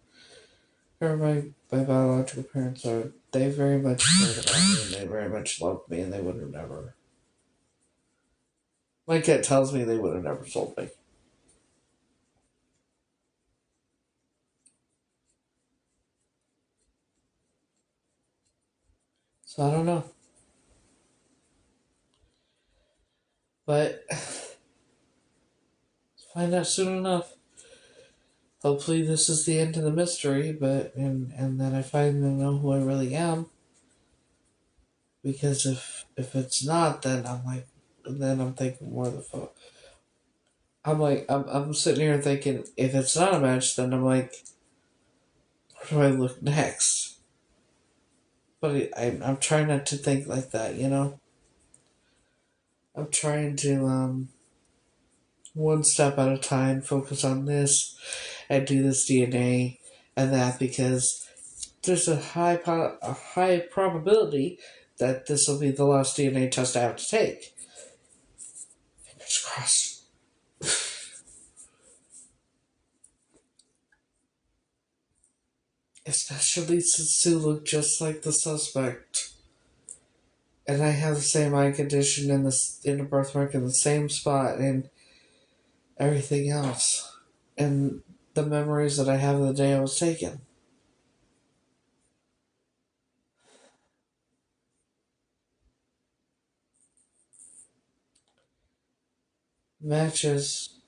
whoever my biological parents are, they very much cared about me and they very much loved me and they would have never. My gut tells me they would have never sold me. So I don't know. But find out soon enough. Hopefully this is the end of the mystery, but and then I finally know who I really am. Because if it's not, then I'm thinking more the fuck. I'm sitting here thinking if it's not a match, then I'm like, where do I look next? But I'm trying not to think like that, you know. I'm trying to one step at a time focus on this and do this DNA and that because there's a high probability that this will be the last DNA test I have to take. Fingers crossed. Especially since Sue looked just like the suspect. And I have the same eye condition in the birthmark in the same spot and everything else. And the memories that I have of the day I was taken. Matches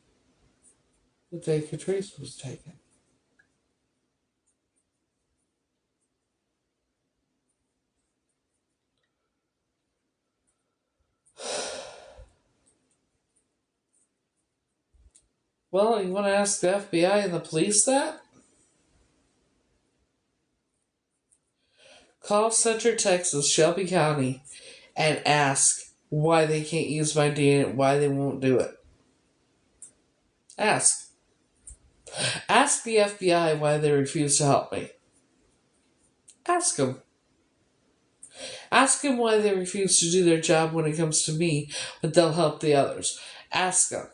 the day Catrice was taken. Well, you want to ask the FBI and the police that? Call Center, Texas, Shelby County, and ask why they can't use my DNA, why they won't do it. Ask. Ask the FBI why they refuse to help me. Ask them. Ask them why they refuse to do their job when it comes to me, but they'll help the others. Ask them.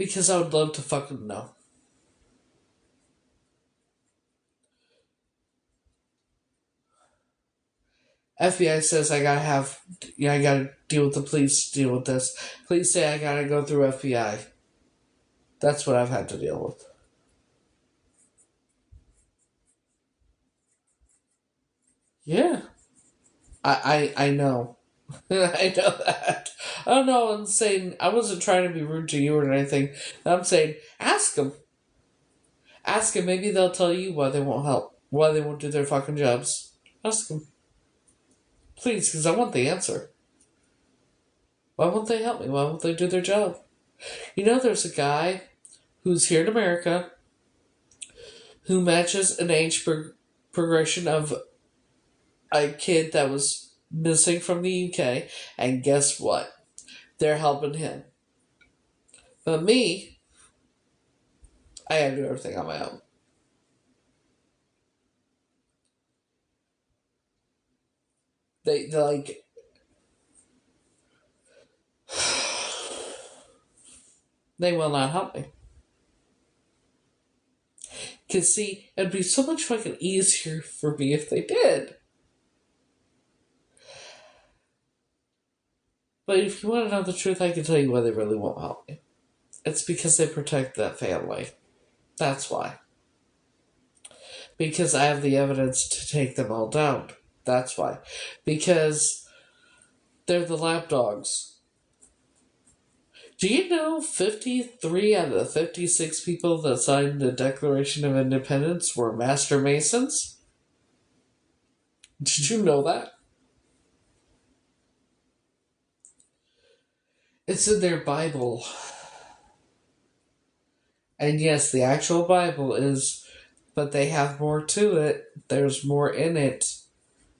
Because I would love to fucking know. FBI says I gotta deal with the police, deal with this. Police say I gotta go through FBI. That's what I've had to deal with. Yeah. I know. I know that. I don't know, I'm saying, I wasn't trying to be rude to you or anything. I'm saying, ask them. Ask them, maybe they'll tell you why they won't help. Why they won't do their fucking jobs. Ask them. Please, because I want the answer. Why won't they help me? Why won't they do their job? You know, there's a guy who's here in America who matches an age progression of a kid that was missing from the UK, and guess what? They're helping him. But me, I had to do everything on my own. They like, they will not help me. Because, see, it'd be so much fucking easier for me if they did. But if you want to know the truth, I can tell you why they really won't help me. It's because they protect that family. That's why. Because I have the evidence to take them all down. That's why. Because they're the lapdogs. Do you know 53 out of the 56 people that signed the Declaration of Independence were Master Masons? Did you know that? It's in their Bible. And yes, the actual Bible is, but they have more to it. There's more in it.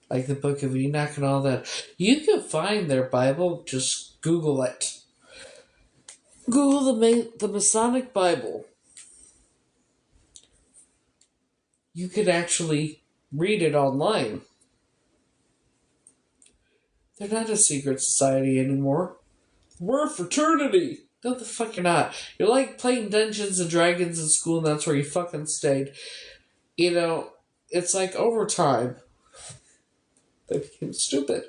Like the Book of Enoch and all that. You can find their Bible, just Google it. Google the Masonic Bible. You could actually read it online. They're not a secret society anymore. We're a fraternity. No, the fuck you're not. You're like playing Dungeons and Dragons in school, and that's where you fucking stayed. You know, it's like over time, they became stupid.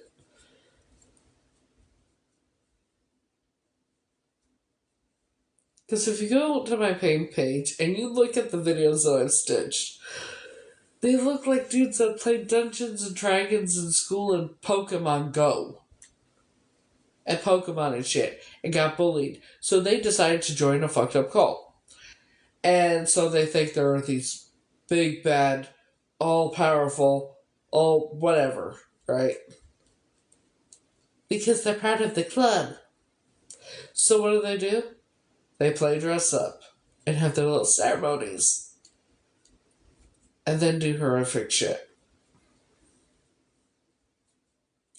Because if you go to my page and you look at the videos that I've stitched, they look like dudes that played Dungeons and Dragons in school and Pokemon Go. And Pokemon and shit. And got bullied. So they decided to join a fucked up cult. And so they think there are these big, bad, all-powerful, all whatever, right? Because they're part of the club. So what do? They play dress up and have their little ceremonies. And then do horrific shit.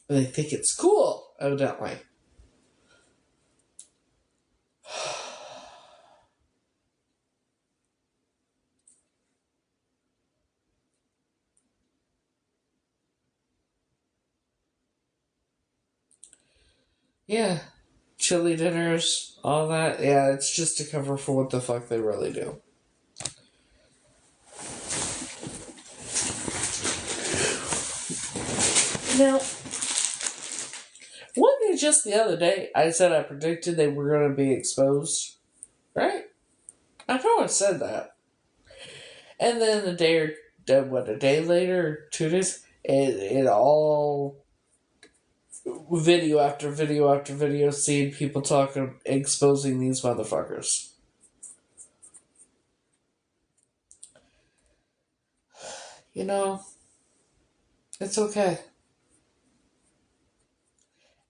And they think it's cool, evidently. Yeah. Chili dinners, all that. Yeah, it's just a cover for what the fuck they really do. Now, wasn't it just the other day I said I predicted they were going to be exposed? Right? I know I said that. And then a day later, or 2 days, it all video after video after video, seeing people talking, exposing these motherfuckers. You know, it's okay.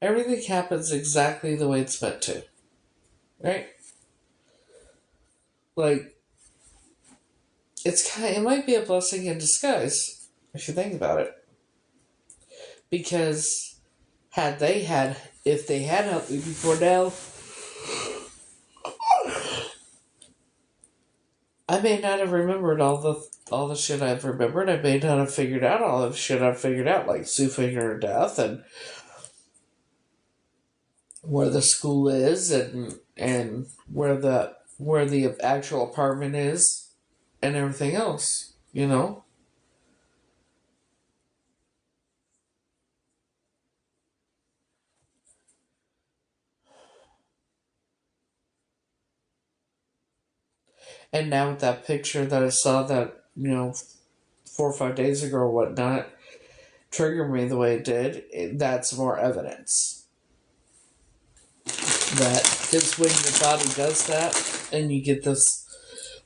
Everything happens exactly the way it's meant to. Right? Like, it might be a blessing in disguise, if you think about it. Because if they had helped me before now, I may not have remembered all the shit I've remembered. I may not have figured out all the shit I've figured out, like Sue figuring her death and where the school is and where the where the actual apartment is and everything else, you know? And now with that picture that I saw that, 4 or 5 days ago or whatnot, triggered me the way it did, that's more evidence that because when your body does that and you get this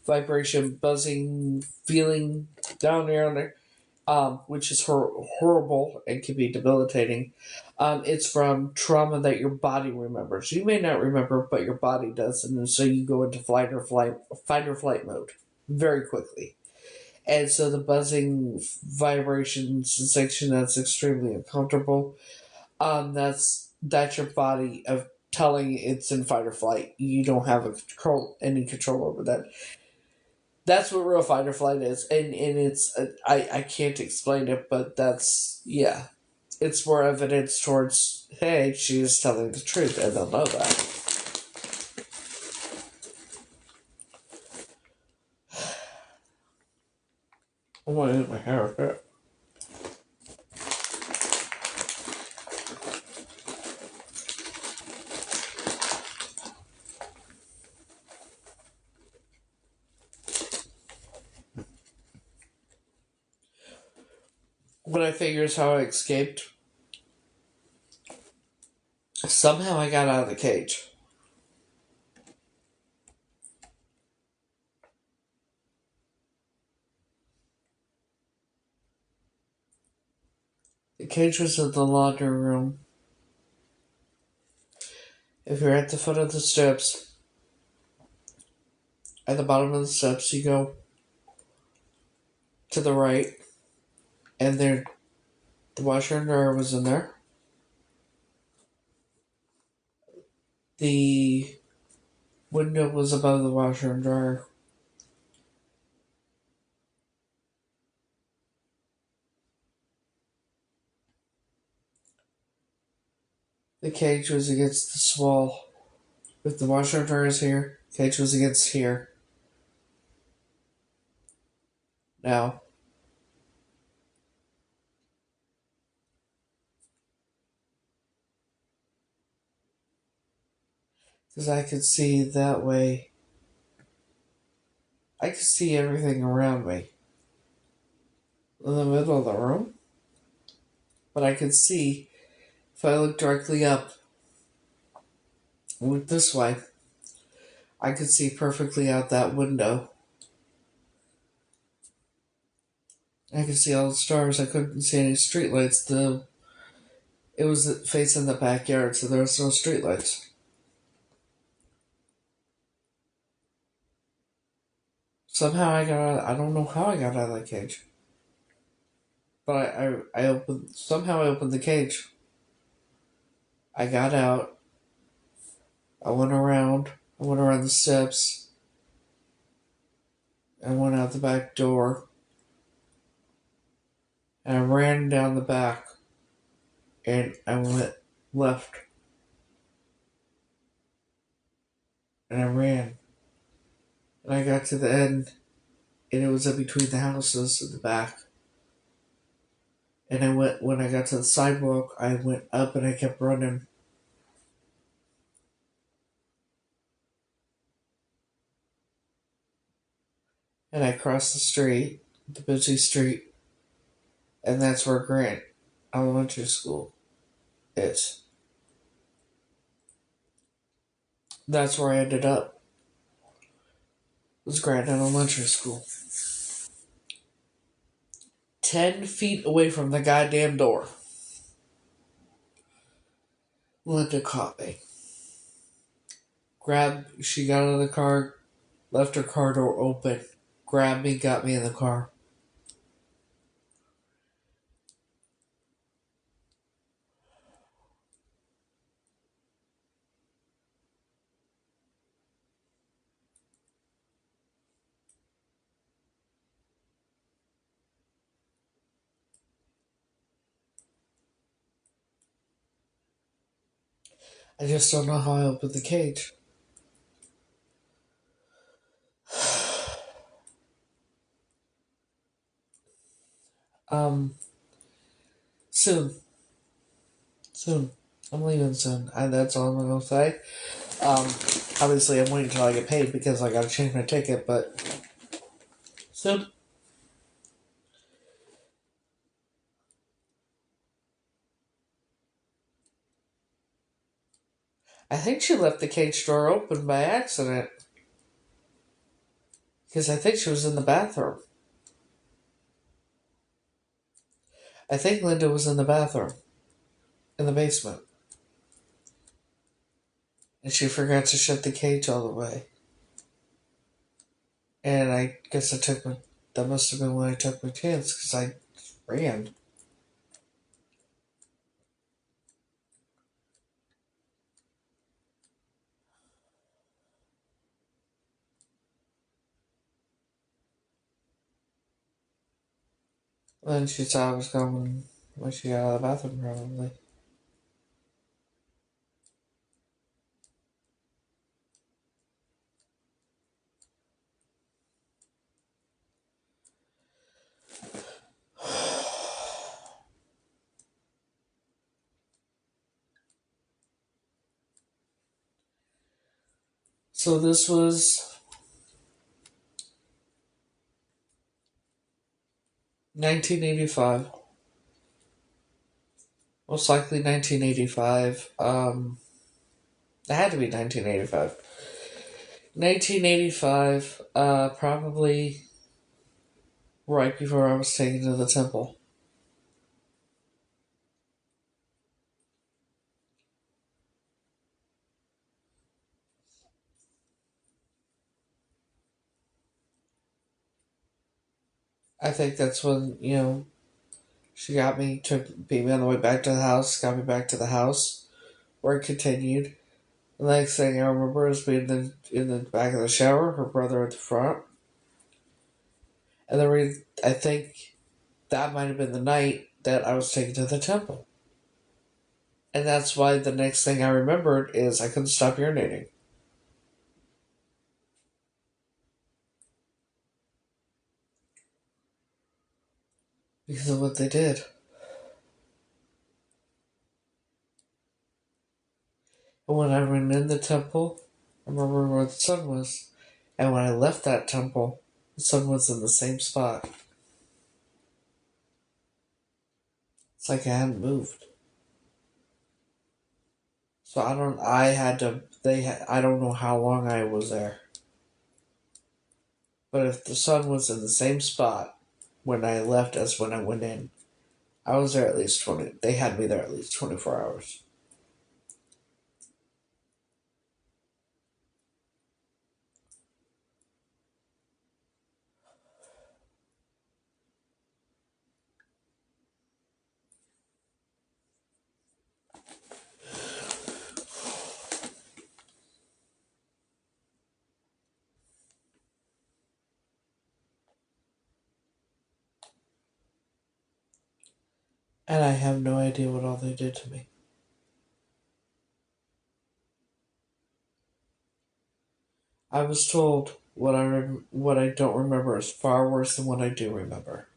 vibration, buzzing feeling down there, which is horrible and can be debilitating. It's from trauma that your body remembers. You may not remember, but your body does, and so you go into fight or flight mode very quickly. And so the buzzing vibration sensation that's extremely uncomfortable. That's your body of telling it's in fight or flight. You don't have any control over that. That's what real fight or flight is, and it's I can't explain it, but that's yeah, it's more evidence towards hey, she's telling the truth, and they'll know that. I want to eat my hair. What I figure is how I escaped. Somehow I got out of the cage. The cage was in the laundry room. If you're at the foot of the steps, at the bottom of the steps, you go to the right, and there, the washer and dryer was in there. The window was above the washer and dryer. The cage was against this wall. If the washer and dryer is here, cage was against here. Now, because I could see that way, I could see everything around me in the middle of the room. But I could see if I looked directly up, looked this way, I could see perfectly out that window. I could see all the stars. I couldn't see any streetlights. It was facing the backyard, so there was no streetlights. Somehow I got out. I don't know how I got out of that cage, but I opened. Somehow I opened the cage. I got out. I went around. I went around the steps. I went out the back door. And I ran down the back. And I went left. And I ran. And I got to the end. And it was in between the houses in the back. And when I got to the sidewalk, I went up and I kept running. And I crossed the street, the busy street. And that's where Grant Elementary School is. That's where I ended up. It was Grant Elementary School. 10 feet away from the goddamn door. Linda caught me. She got out of the car, left her car door open, grabbed me, got me in the car. I just don't know how I opened the cage. Um, soon, soon. I'm leaving soon, and that's all I'm gonna say. Um, obviously, I'm waiting until I get paid because I gotta change my ticket, but soon. I think she left the cage door open by accident because I think she was in the bathroom. I think Linda was in the bathroom in the basement, and she forgot to shut the cage all the way. And I guess I took my. That must have been when I took my chance because I ran. Then she saw I was coming when she got out of the bathroom, probably. So this was 1985. Most likely 1985. It had to be 1985. 1985, probably right before I was taken to the temple. I think that's when, she got me, beat me on the way back to the house, got me back to the house, where it continued. The next thing I remember is being in the back of the shower, her brother at the front. And then I think that might have been the night that I was taken to the temple. And that's why the next thing I remembered is I couldn't stop urinating. Because of what they did. And when I went in the temple, I remember where the sun was. And when I left that temple, the sun was in the same spot. It's like I hadn't moved. So I don't know how long I was there. But if the sun was in the same spot when I left as when I went in, I was there at least 20, they had me there at least 24 hours. And I have no idea what all they did to me. I was told what I don't remember is far worse than what I do remember.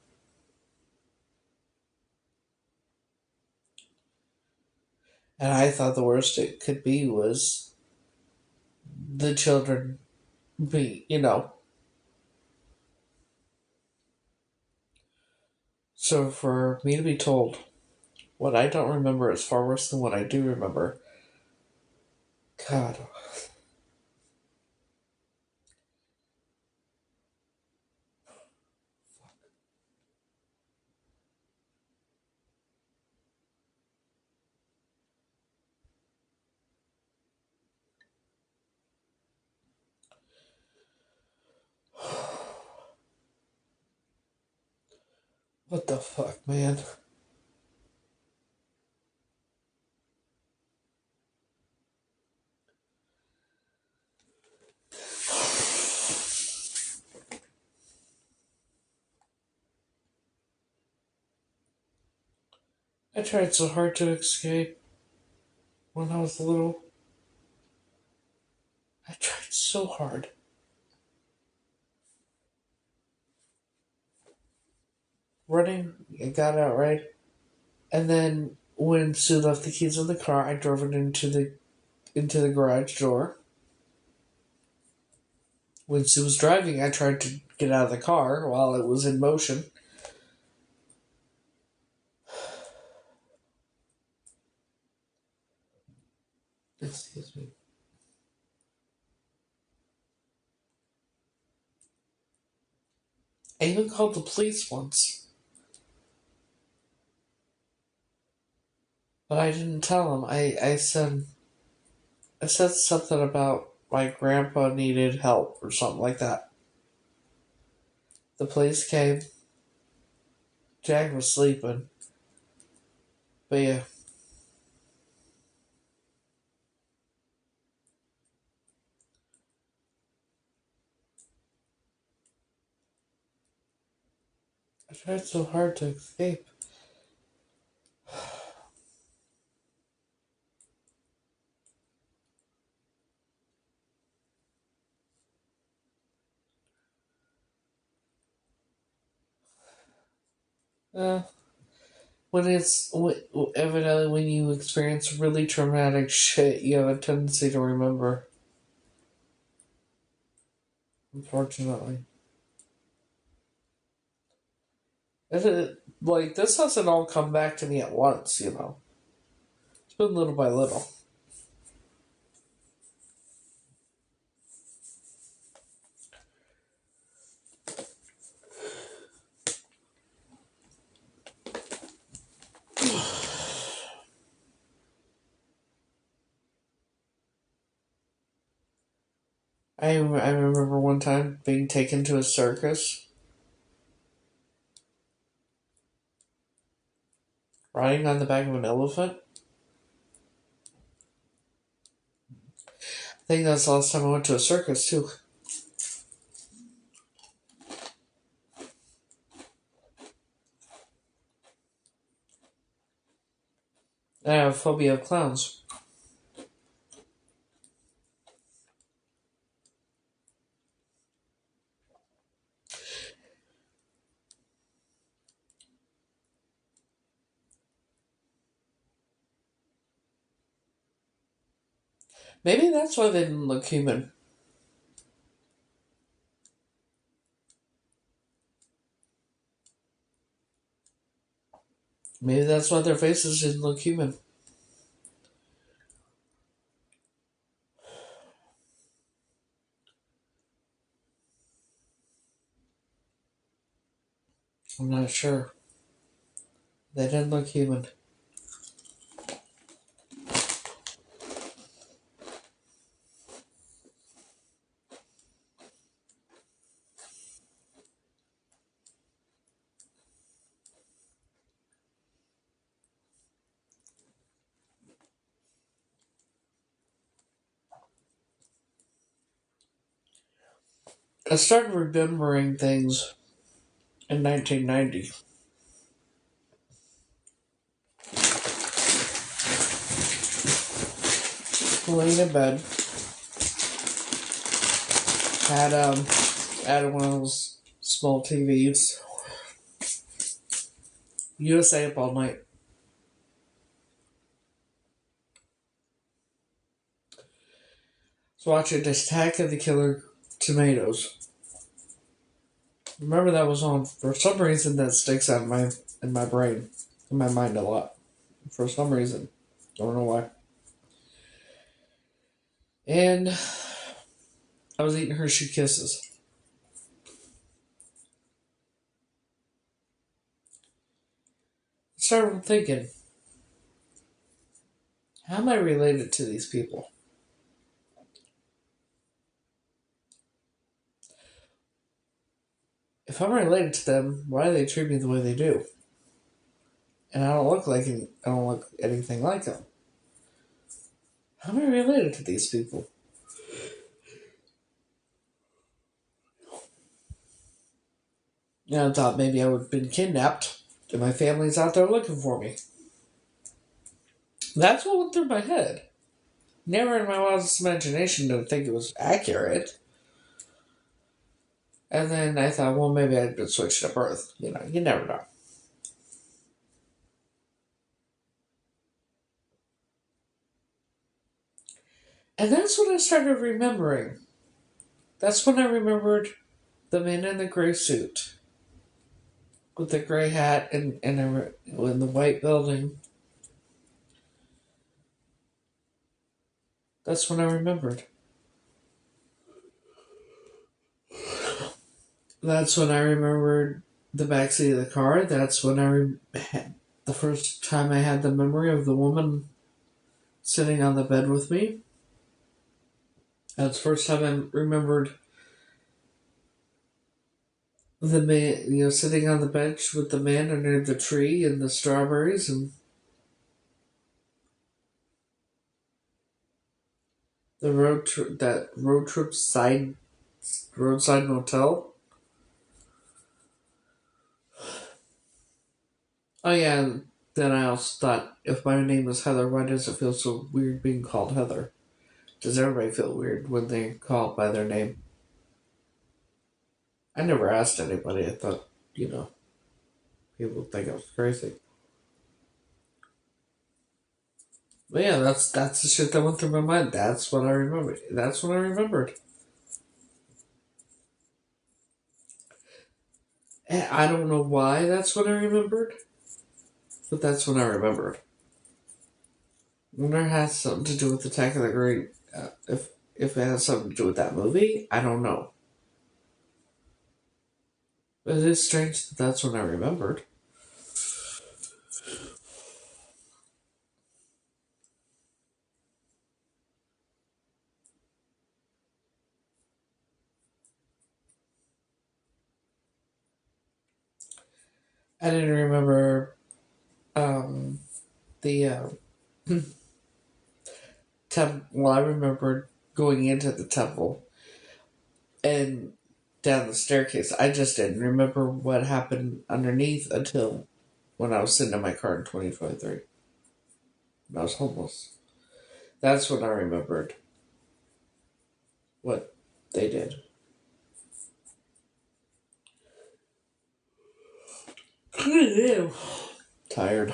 And I thought the worst it could be was the children be. So for me to be told what I don't remember is far worse than what I do remember. God, what the fuck, man? I tried so hard to escape when I was little. I tried so hard. running and got out, right? And then when Sue left the keys in the car, I drove it into the garage door. When Sue was driving, I tried to get out of the car while it was in motion. Excuse me. I even called the police once, but I didn't tell them. I said something about my grandpa needed help or something like that. The police came. Jack was sleeping. But yeah. I tried so hard to escape. Uh, evidently when you experience really traumatic shit, you have a tendency to remember. Unfortunately. Like, this doesn't all come back to me at once, you know. It's been little by little. I remember one time being taken to a circus, riding on the back of an elephant. I think that's the last time I went to a circus, too. I have a phobia of clowns. Maybe that's why they didn't look human. Maybe that's why their faces didn't look human. I'm not sure. They didn't look human. I started remembering things in 1990. Laying in bed, had one of those small TVs. USA Up All Night. So watching Attack of the Killer Tomatoes. Remember that was on. For some reason, that sticks out in my brain, in my mind a lot. For some reason, don't know why. And I was eating Hershey Kisses. I started thinking, how am I related to these people? If I'm related to them, why do they treat me the way they do? And I don't look anything like them. How am I related to these people? I thought maybe I would have been kidnapped and my family's out there looking for me. That's what went through my head. Never in my wildest imagination did I think it was accurate. And then I thought, well, maybe I'd been switched at birth. You know, you never know. And that's when I started remembering. That's when I remembered the man in the gray suit with the gray hat and in the white building. That's when I remembered. That's when I remembered the backseat of the car. That's when had the first time I had the memory of the woman sitting on the bed with me. That's the first time I remembered the man, sitting on the bench with the man under the tree and the strawberries and the road trip roadside motel. Oh yeah, then I also thought, if my name is Heather, why does it feel so weird being called Heather? Does everybody feel weird when they call it by their name? I never asked anybody. I thought, people think I was crazy. But yeah, that's the shit that went through my mind. That's what I remember. That's what I remembered. And I don't know why that's what I remembered, but that's what I remembered. I wonder if it has something to do with Attack of the Great. If it has something to do with that movie, I don't know. But it is strange that that's what I remembered. I didn't remember the temple. Well, I remembered going into the temple and down the staircase. I just didn't remember what happened underneath until when I was sitting in my car in 2023. When I was homeless. That's when I remembered what they did. Tired.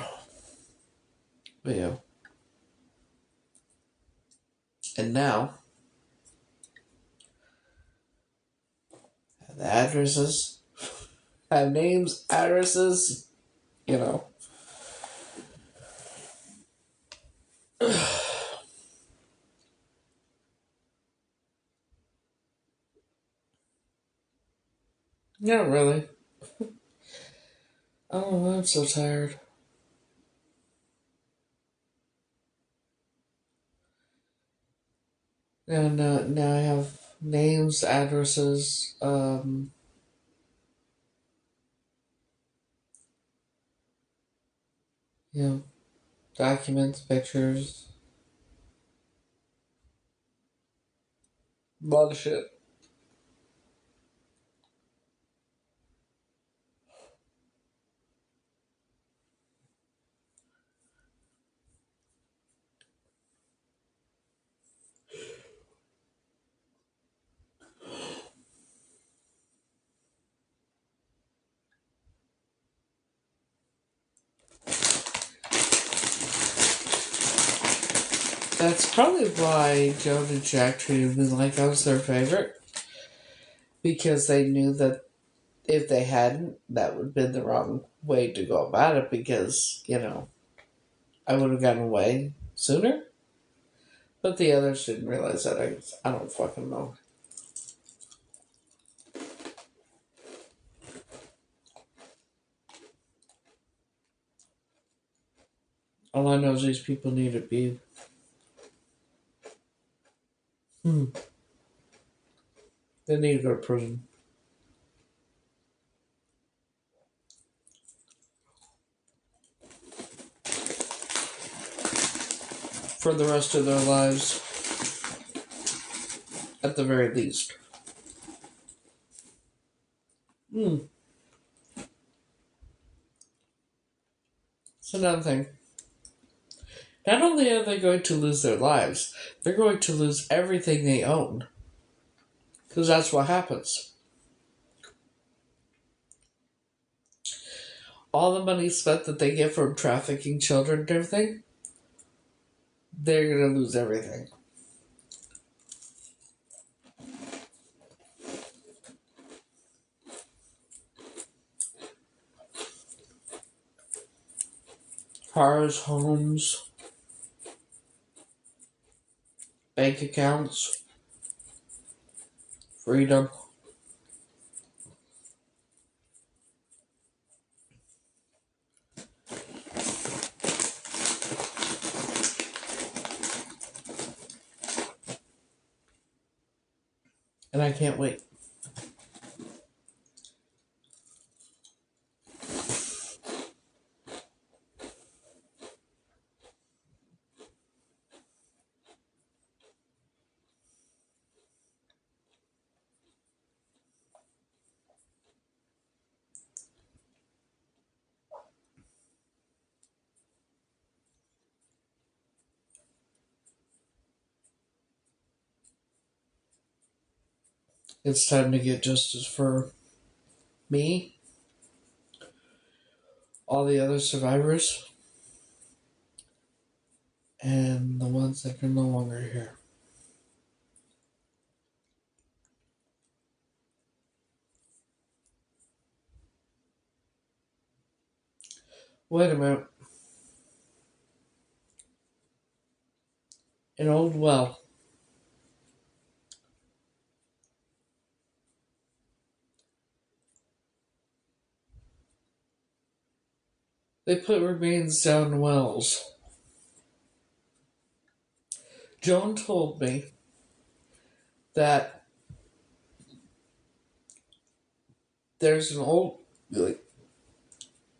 But yeah. And now, the addresses have names, addresses, you know. Not really. Oh, I'm so tired. And now I have names, addresses, documents, pictures, a lot of shit. That's probably why Joan and Jack treated me like I was their favorite. Because they knew that if they hadn't, that would have been the wrong way to go about it because, I would have gotten away sooner. But the others didn't realize that. I don't fucking know. All I know is these people need to be. They need to go to prison. For the rest of their lives. At the very least. It's another thing. Not only are they going to lose their lives, they're going to lose everything they own. Because that's what happens. All the money spent that they get from trafficking children and everything, they're going to lose everything. cars, homes, bank accounts, freedom. And I can't wait. It's time to get justice for me, all the other survivors, and the ones that are no longer here. Wait a minute. An old well. They put remains down wells. Joan told me that there's an old.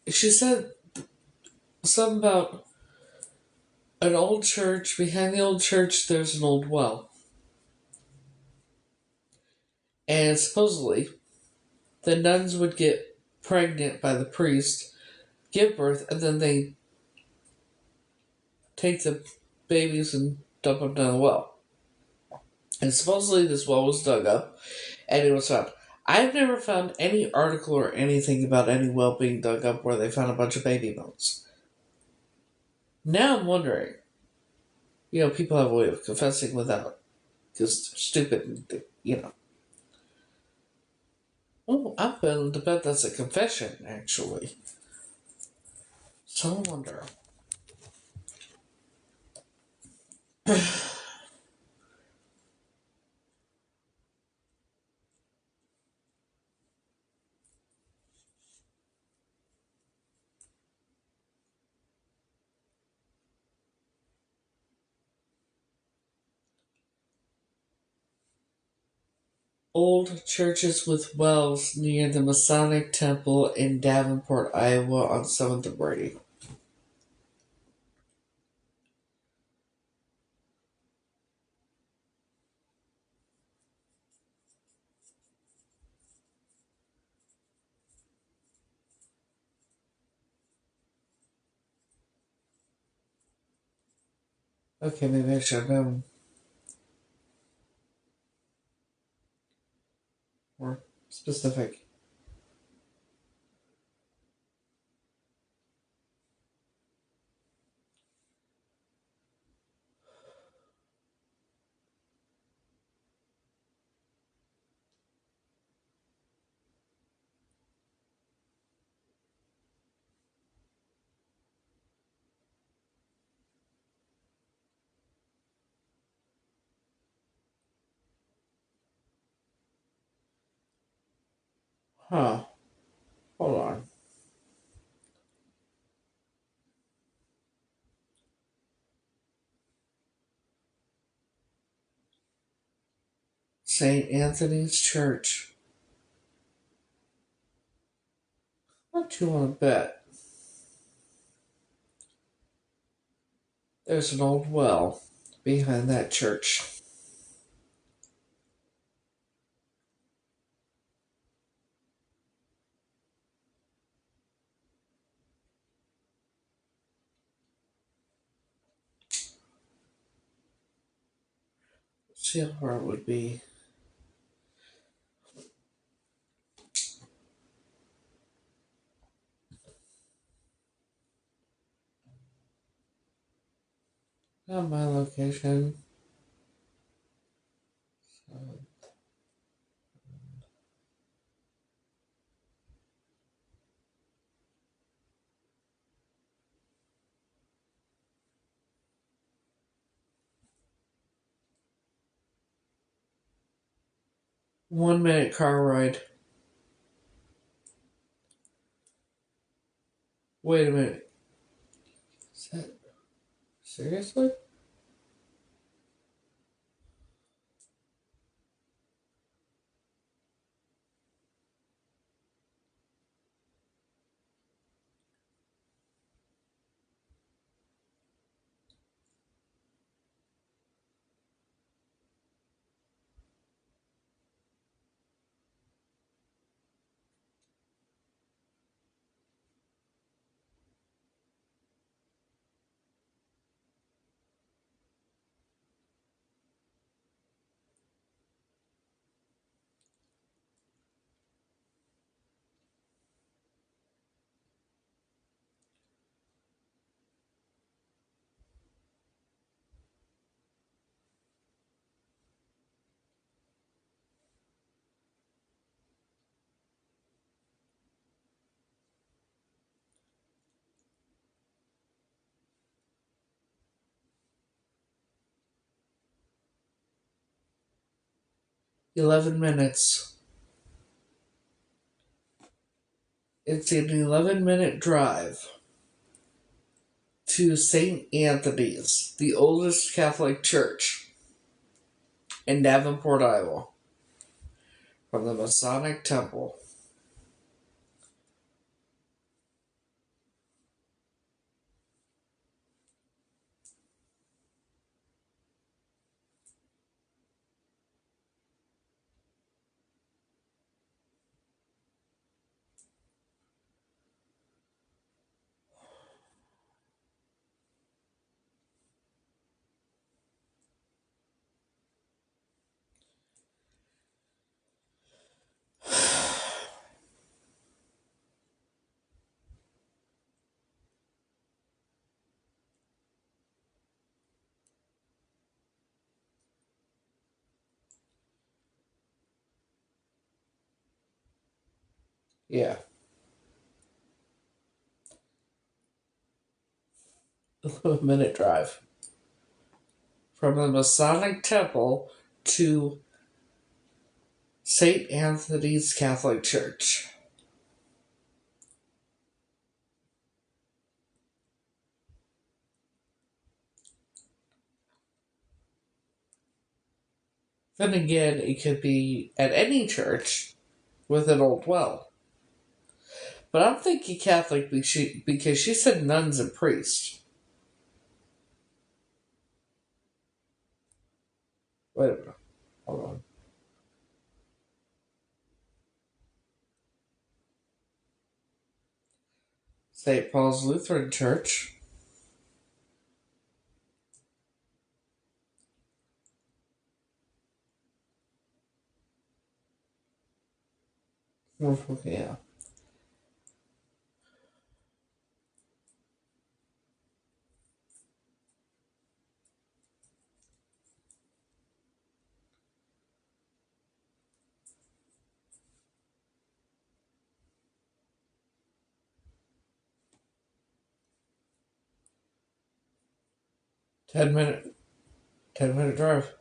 She said something about an old church. Behind the old church, there's an old well. And supposedly, the nuns would get pregnant by the priest, give birth, and then they take the babies and dump them down the well. And supposedly, this well was dug up and it was found. I've never found any article or anything about any well being dug up where they found a bunch of baby bones. Now I'm wondering, people have a way of confessing without, because they're stupid, and. Oh, I'm willing to bet that's a confession, actually. So I wonder. Old churches with wells near the Masonic Temple in Davenport, Iowa on 7th and Brady. Okay, maybe I should have known more specific. Huh. Hold on. St. Anthony's Church. What you want to bet? There's an old well behind that church. See how far it would be. Not my location. 1 minute car ride. Wait a minute. Is that seriously? $11. It's an 11-minute drive to St. Anthony's, the oldest Catholic church in Davenport, Iowa, from the Masonic Temple. Yeah, 11-minute drive from the Masonic Temple to St. Anthony's Catholic Church. Then again, it could be at any church with an old well. But I'm thinking Catholic because she said nuns and priests. Wait a minute. Hold on. St. Paul's Lutheran Church. Yeah. 10 minute 10 minute drive.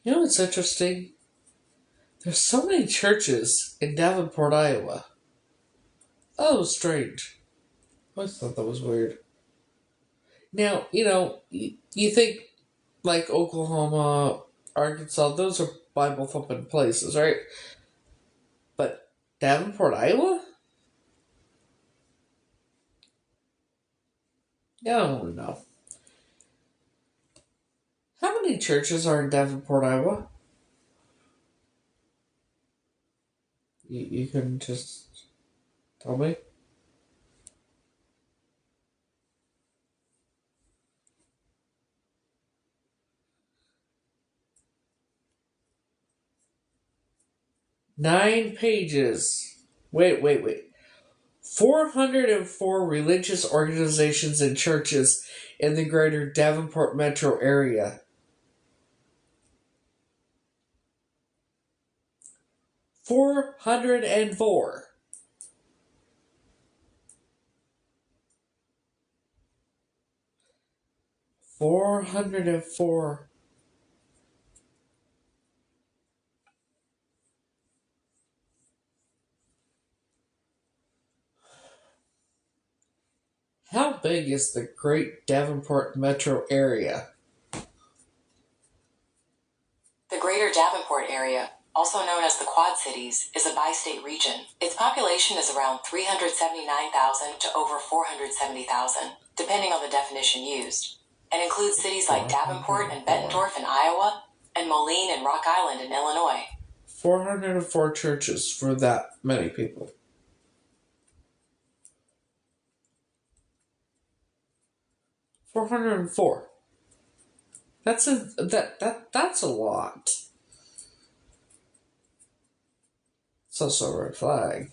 You know what's interesting? There's so many churches in Davenport, Iowa. Oh, strange. I always thought that was weird. Now, you think like Oklahoma, Arkansas, those are Bible thumping places, right? But Davenport, Iowa? Yeah, I don't know. How many churches are in Davenport, Iowa? You can just tell me. 9 pages. Wait. 404 religious organizations and churches in the greater Davenport metro area. 404. 404 big is the Great Davenport metro area? The Greater Davenport area, also known as the Quad Cities, is a bi-state region. Its population is around 379,000 to over 470,000, depending on the definition used, and includes cities like Davenport and Bettendorf in Iowa, and Moline and Rock Island in Illinois. 404 churches for that many people. $404. That's a lot. It's also a red flag.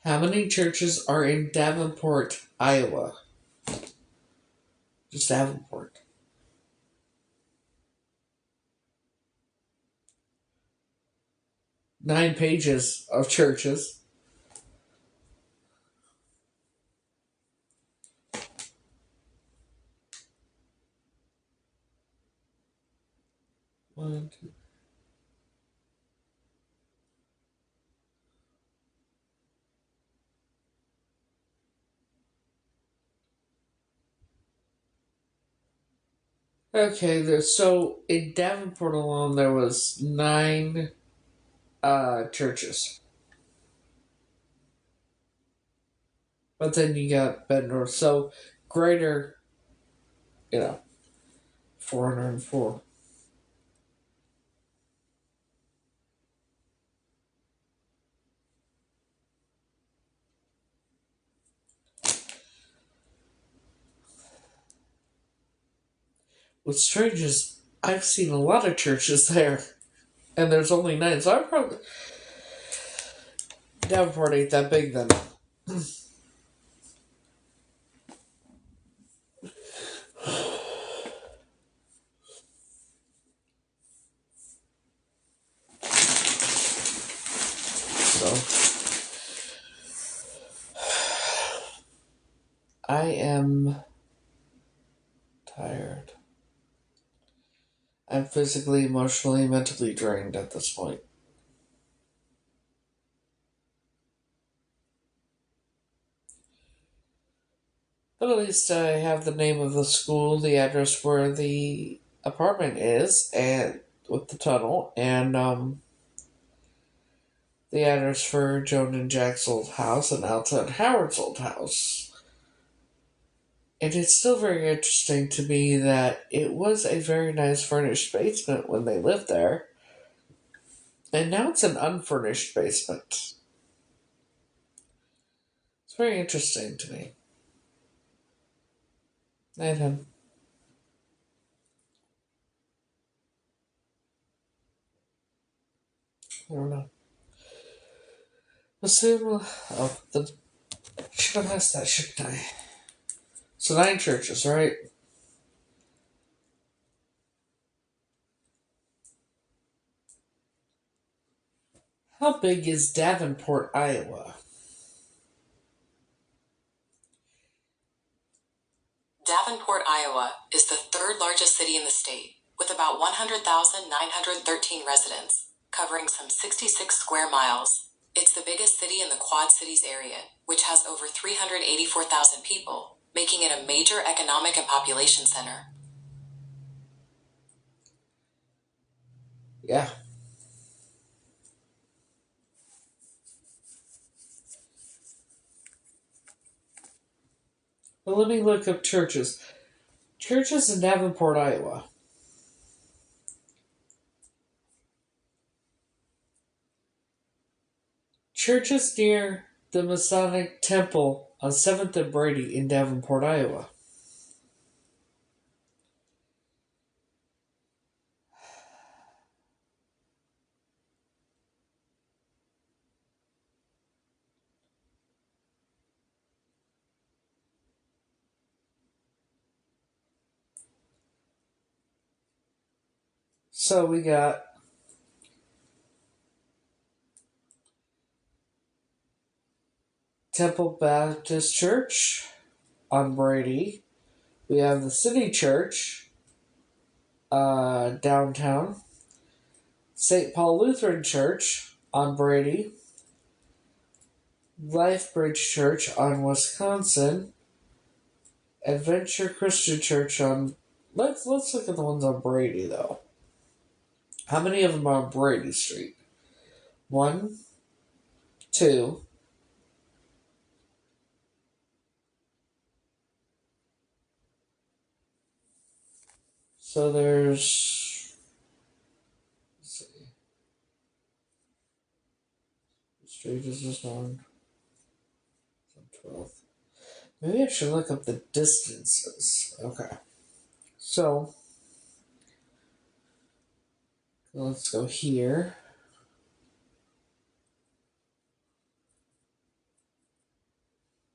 How many churches are in Davenport, Iowa? Just Davenport. Nine pages of churches. One, two. Okay, so in Davenport alone, there was 9 churches. But then you got Bettendorf, so greater, 404. What's strange is I've seen a lot of churches there, and there's only 9, so I'm probably... Davenport ain't that big then. I am tired. I'm physically, emotionally, mentally drained at this point. But at least I have the name of the school, the address where the apartment is, and with the tunnel, and the address for Joan and Jack's old house and Alta and Howard's old house. And it's still very interesting to me that it was a very nice furnished basement when they lived there. And now it's an unfurnished basement. It's very interesting to me. And him. I don't know. But soon we'll... Oh, should have asked that, shouldn't I? So 9 churches, right? How big is Davenport, Iowa? Davenport, Iowa is the 3rd largest city in the state, with about 100,913 residents, covering some 66 square miles. It's the biggest city in the Quad Cities area, which has over 384,000 people, making it a major economic and population center. Yeah. Well, let me look up churches. Churches in Davenport, Iowa. Churches near the Masonic Temple on 7th and Brady in Davenport, Iowa. So we got Temple Baptist Church on Brady. We have the City Church downtown. St. Paul Lutheran Church on Brady. Lifebridge Church on Wisconsin, Adventure Christian Church on. Let's look at the ones on Brady though. How many of them are on Brady Street? One, two. So there's. Let's see. What street is this on? 12. Maybe I should look up the distances. Okay. So let's go here.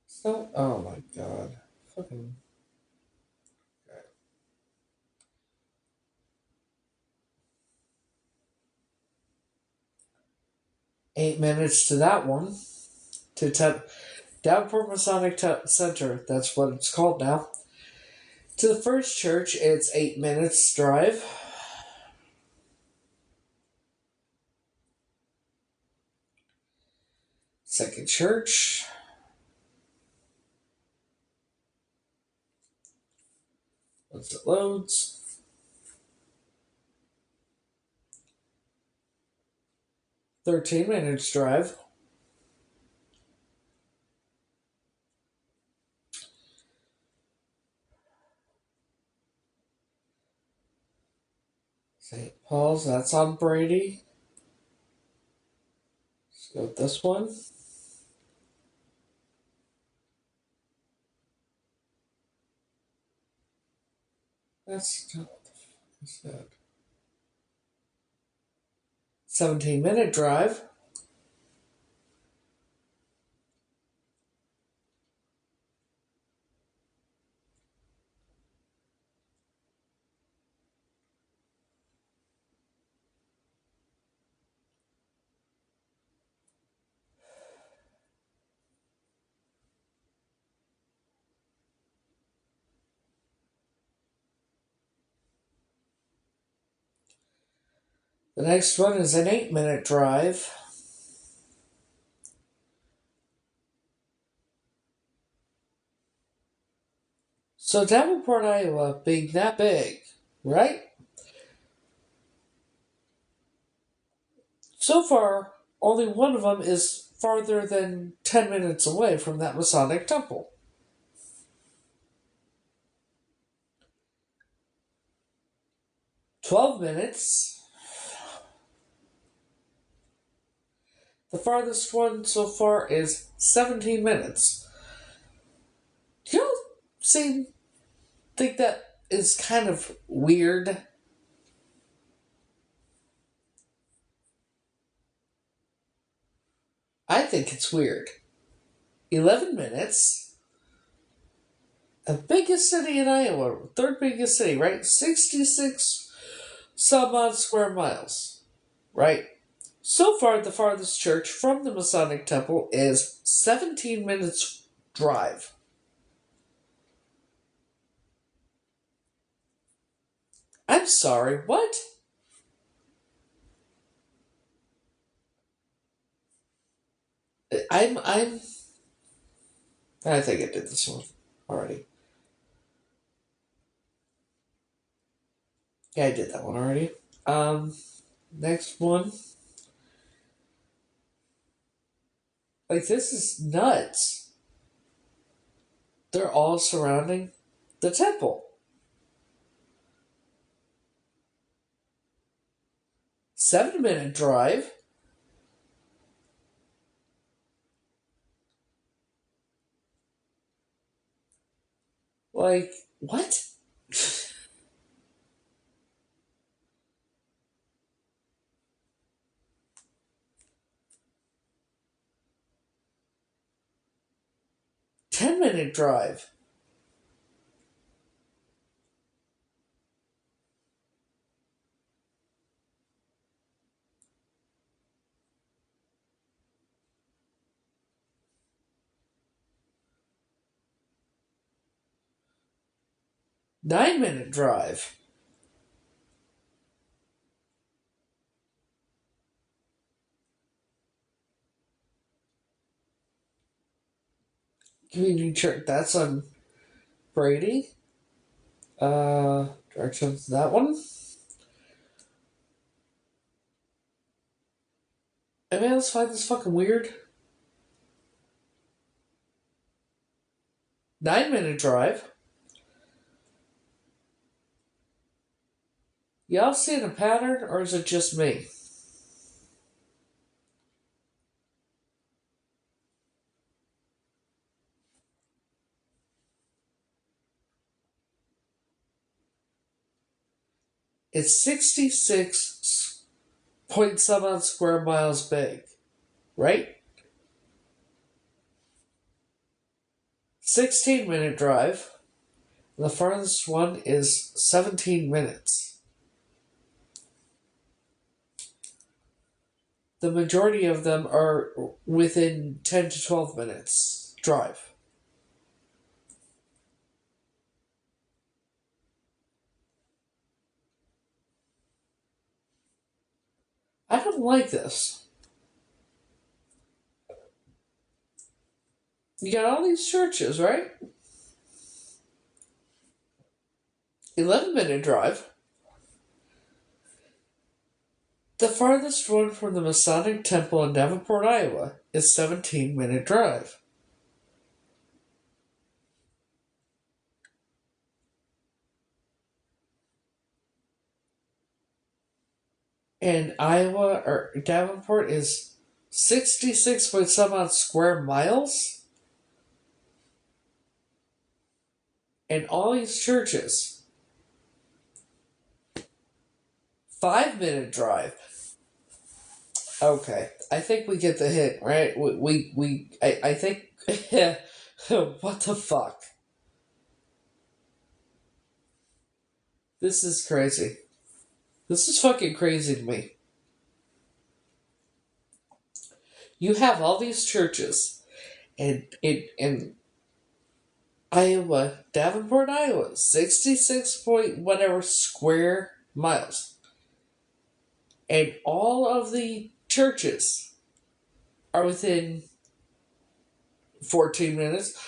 So, oh my god. Fucking. Okay. 8 minutes to that one. To Davenport Masonic Center. That's what it's called now. To the first church, it's 8 minutes drive. Second church. Once it loads. "13 minutes drive. St. Paul's, that's on Brady. Let's go with this one. That's not what the fuck is that? 17-minute drive. The next one is an 8-minute drive. So Davenport, Iowa, being that big, right? So far, only one of them is farther than 10 minutes away from that Masonic temple. 12 minutes. The farthest one so far is 17 minutes. Do you think that is kind of weird? I think it's weird. 11 minutes. The biggest city in Iowa, third biggest city, right? 66 some odd square miles, right? So far, the farthest church from the Masonic Temple is 17 minutes drive. I'm sorry, what? I'm. I think I did this one already. Yeah, I did that one already. Next one. Like, this is nuts. They're all surrounding the temple. 7-minute drive. Like, what? 10-minute drive. Nine-minute drive. Community Church. That's on Brady. Directions, that one. Anybody else find this fucking weird? 9-minute drive. Y'all seeing a pattern, or is it just me? It's 66 point some odd square miles big, right? 16-minute drive. The farthest one is 17 minutes. The majority of them are within 10 to 12 minutes drive. I don't like this. You got all these churches, right? 11-minute drive. The farthest one from the Masonic Temple in Davenport, Iowa is 17-minute drive. And Iowa, or Davenport, is 66 point some odd square miles. And all these churches, 5-minute drive. Okay, I think we get the hint, right? I think, what the fuck? This is crazy. This is fucking crazy to me. You have all these churches, and in Iowa, Davenport, Iowa, 66 point whatever square miles. And all of the churches are within 14 minutes,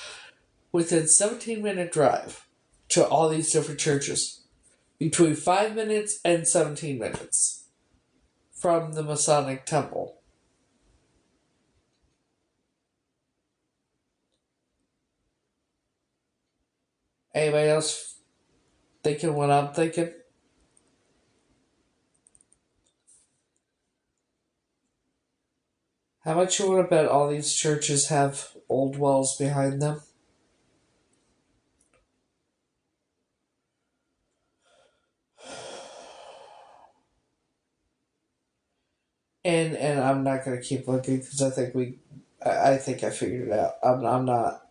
within 17-minute drive to all these different churches. Between 5 minutes and 17 minutes from the Masonic Temple. Anybody else thinking what I'm thinking? How much you want to bet all these churches have old wells behind them? And I'm not gonna keep looking because I think I figured it out. I'm not.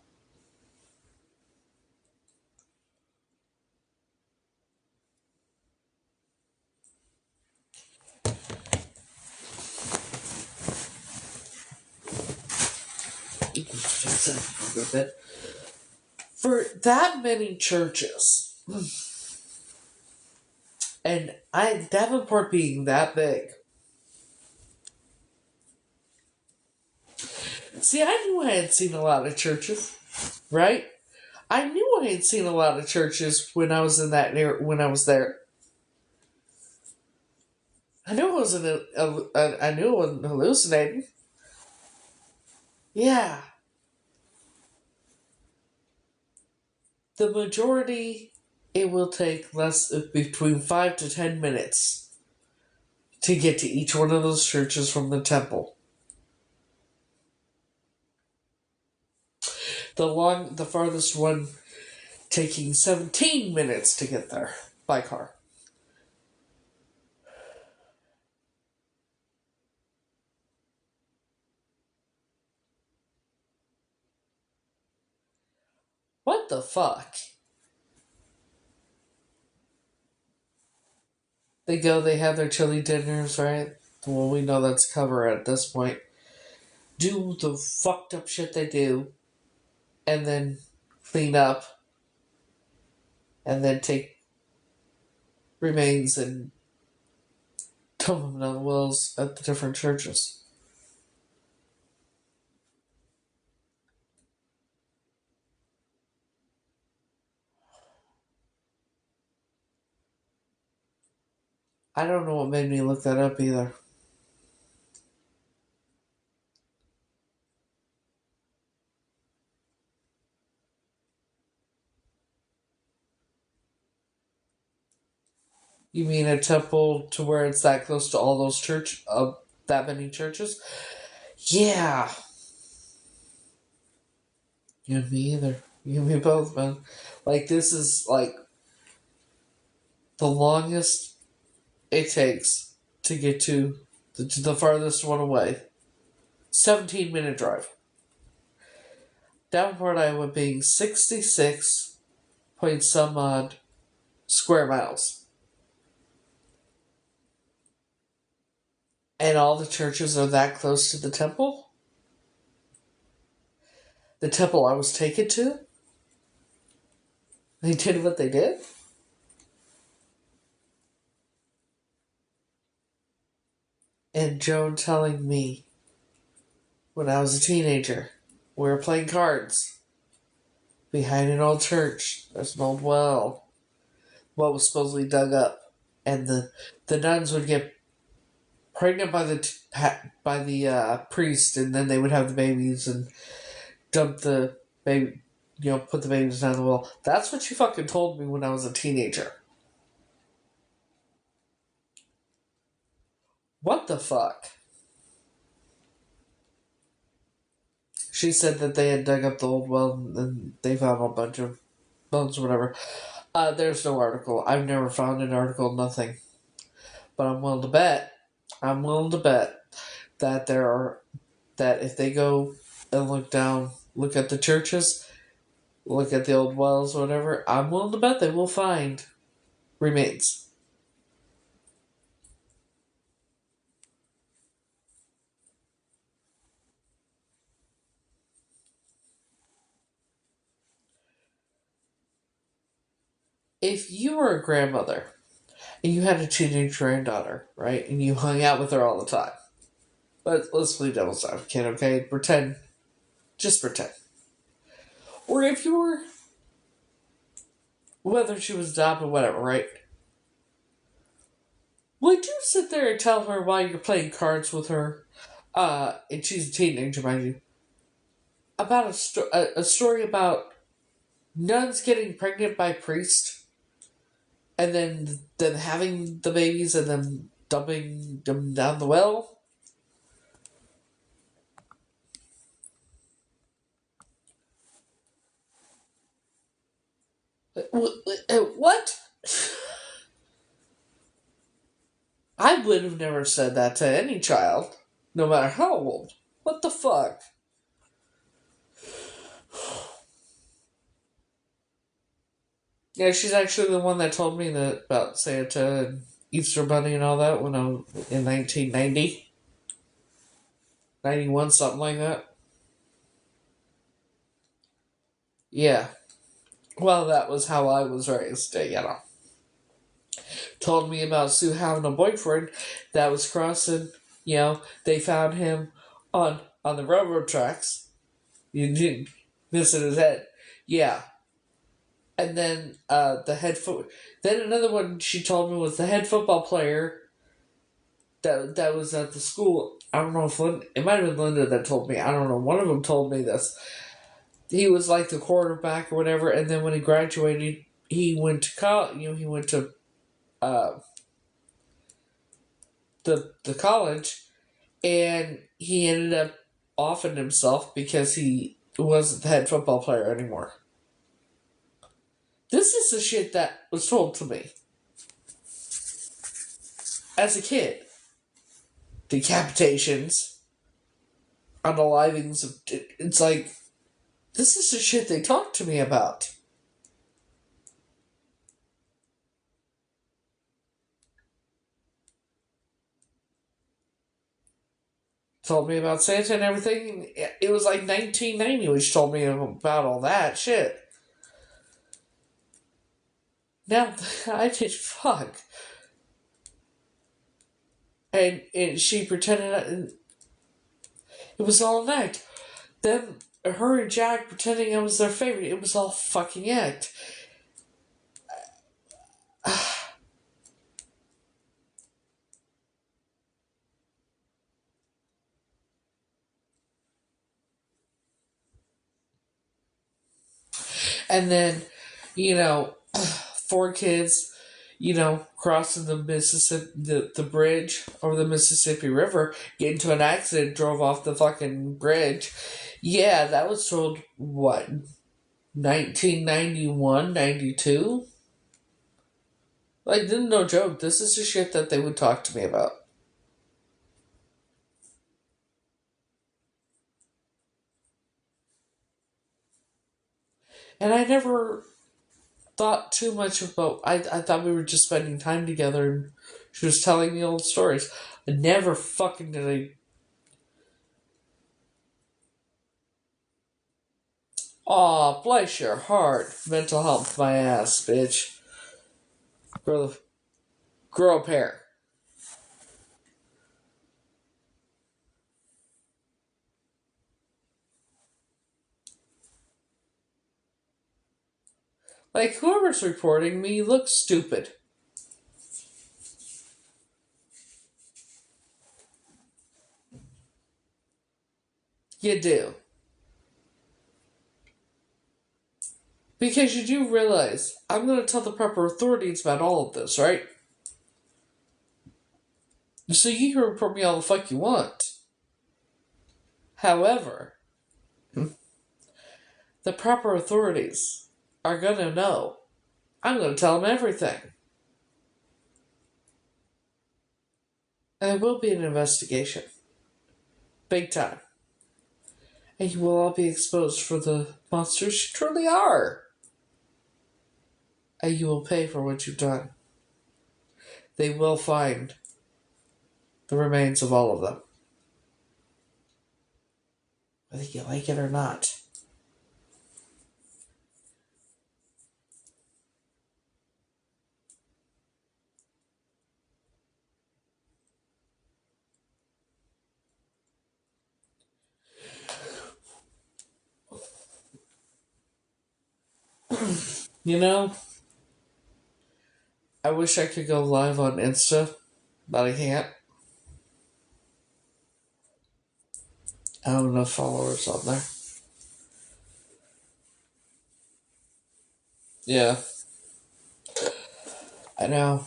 For that many churches, and Davenport being that big. See, I knew I had seen a lot of churches, right? I knew I had seen a lot of churches when I was in that when I was there. I knew it wasn't. I knew it wasn't hallucinating. Yeah, the majority. It will take between 5 to 10 minutes to get to each one of those churches from the temple. The farthest one taking 17 minutes to get there by car. What the fuck? They go, they have their chili dinners, right? Well, we know that's cover at this point. Do the fucked up shit they do, and then clean up, and then take remains and dump them down the wells at the different churches. I don't know what made me look that up either. You mean a temple to where it's that close to all those that many churches? Yeah. You and me either. You and me both, man. Like, this is, like, the longest it takes to get to the farthest one away. 17-minute drive. Davenport, Iowa being 66 point some odd square miles. And all the churches are that close to the temple? The temple I was taken to? They did what they did? And Joan telling me when I was a teenager, we were playing cards behind an old church. There's an old well. What was supposedly dug up. And the nuns would get pregnant by the priest, and then they would have the babies and dump the baby, put the babies down the well. That's what she fucking told me when I was a teenager. What the fuck? She said that they had dug up the old well and they found a bunch of bones or whatever. There's no article. I've never found an article, nothing. But I'm willing to bet that that if they go and look at the churches, look at the old wells or whatever, I'm willing to bet they will find remains. If you were a grandmother and you had a teenage granddaughter, right, and you hung out with her all the time, let's play devil's advocate, okay? Just pretend. Or if you were, whether she was adopted, whatever, right? Would you sit there and tell her while you're playing cards with her, and she's a teenager, mind you, about a story about nuns getting pregnant by priests, and then having the babies and then dumping them down the well? What? I would have never said that to any child, no matter how old. What the fuck? Yeah, she's actually the one that told me that about Santa and Easter Bunny and all that when I was in 1990, 91, something like that. Yeah. Well, that was how I was raised, Told me about Sue having a boyfriend that was crossing, they found him on the railroad tracks. You didn't missing his head. Yeah. And then then another one she told me was the head football player that was at the school. I don't know if it might have been Linda that told me. I don't know. One of them told me this. He was like the quarterback or whatever, and then when he graduated, he went to college. He went to the college, and he ended up offing himself because he wasn't the head football player anymore. This is the shit that was told to me as a kid. Decapitations, unalivings of. It's like, this is the shit they talked to me about. Told me about Santa and everything. It was like 1990 when she told me about all that shit. Now, I did fuck. And she pretended it was all an act. Then her and Jack pretending I was their favorite. It was all fucking act. And then, you know, 4 kids, crossing the Mississippi, the bridge over the Mississippi River, get into an accident, drove off the fucking bridge. Yeah, that was told, what, 1991, 92? Like, no joke. This is the shit that they would talk to me about. And I never thought too much about. I thought we were just spending time together, and she was telling me old stories. I never fucking did I. Aw, bless your heart. Mental health, my ass, bitch. Grow a pair. Like, whoever's reporting me looks stupid. You do. Because you do realize I'm going to tell the proper authorities about all of this, right? So you can report me all the fuck you want. However, the proper authorities are going to know. I'm going to tell them everything. And there will be an investigation. Big time. And you will all be exposed for the monsters you truly are. And you will pay for what you've done. They will find the remains of all of them. Whether you like it or not. You know, I wish I could go live on Insta, but I can't. I don't have enough followers on there. Yeah, I know.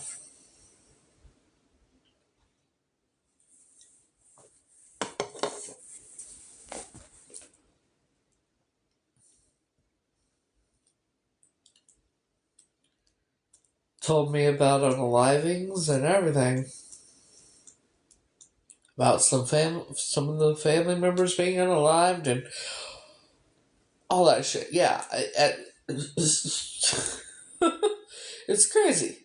Told me about unalivings and everything. About some of the family members being unalived and all that shit. Yeah, it's crazy.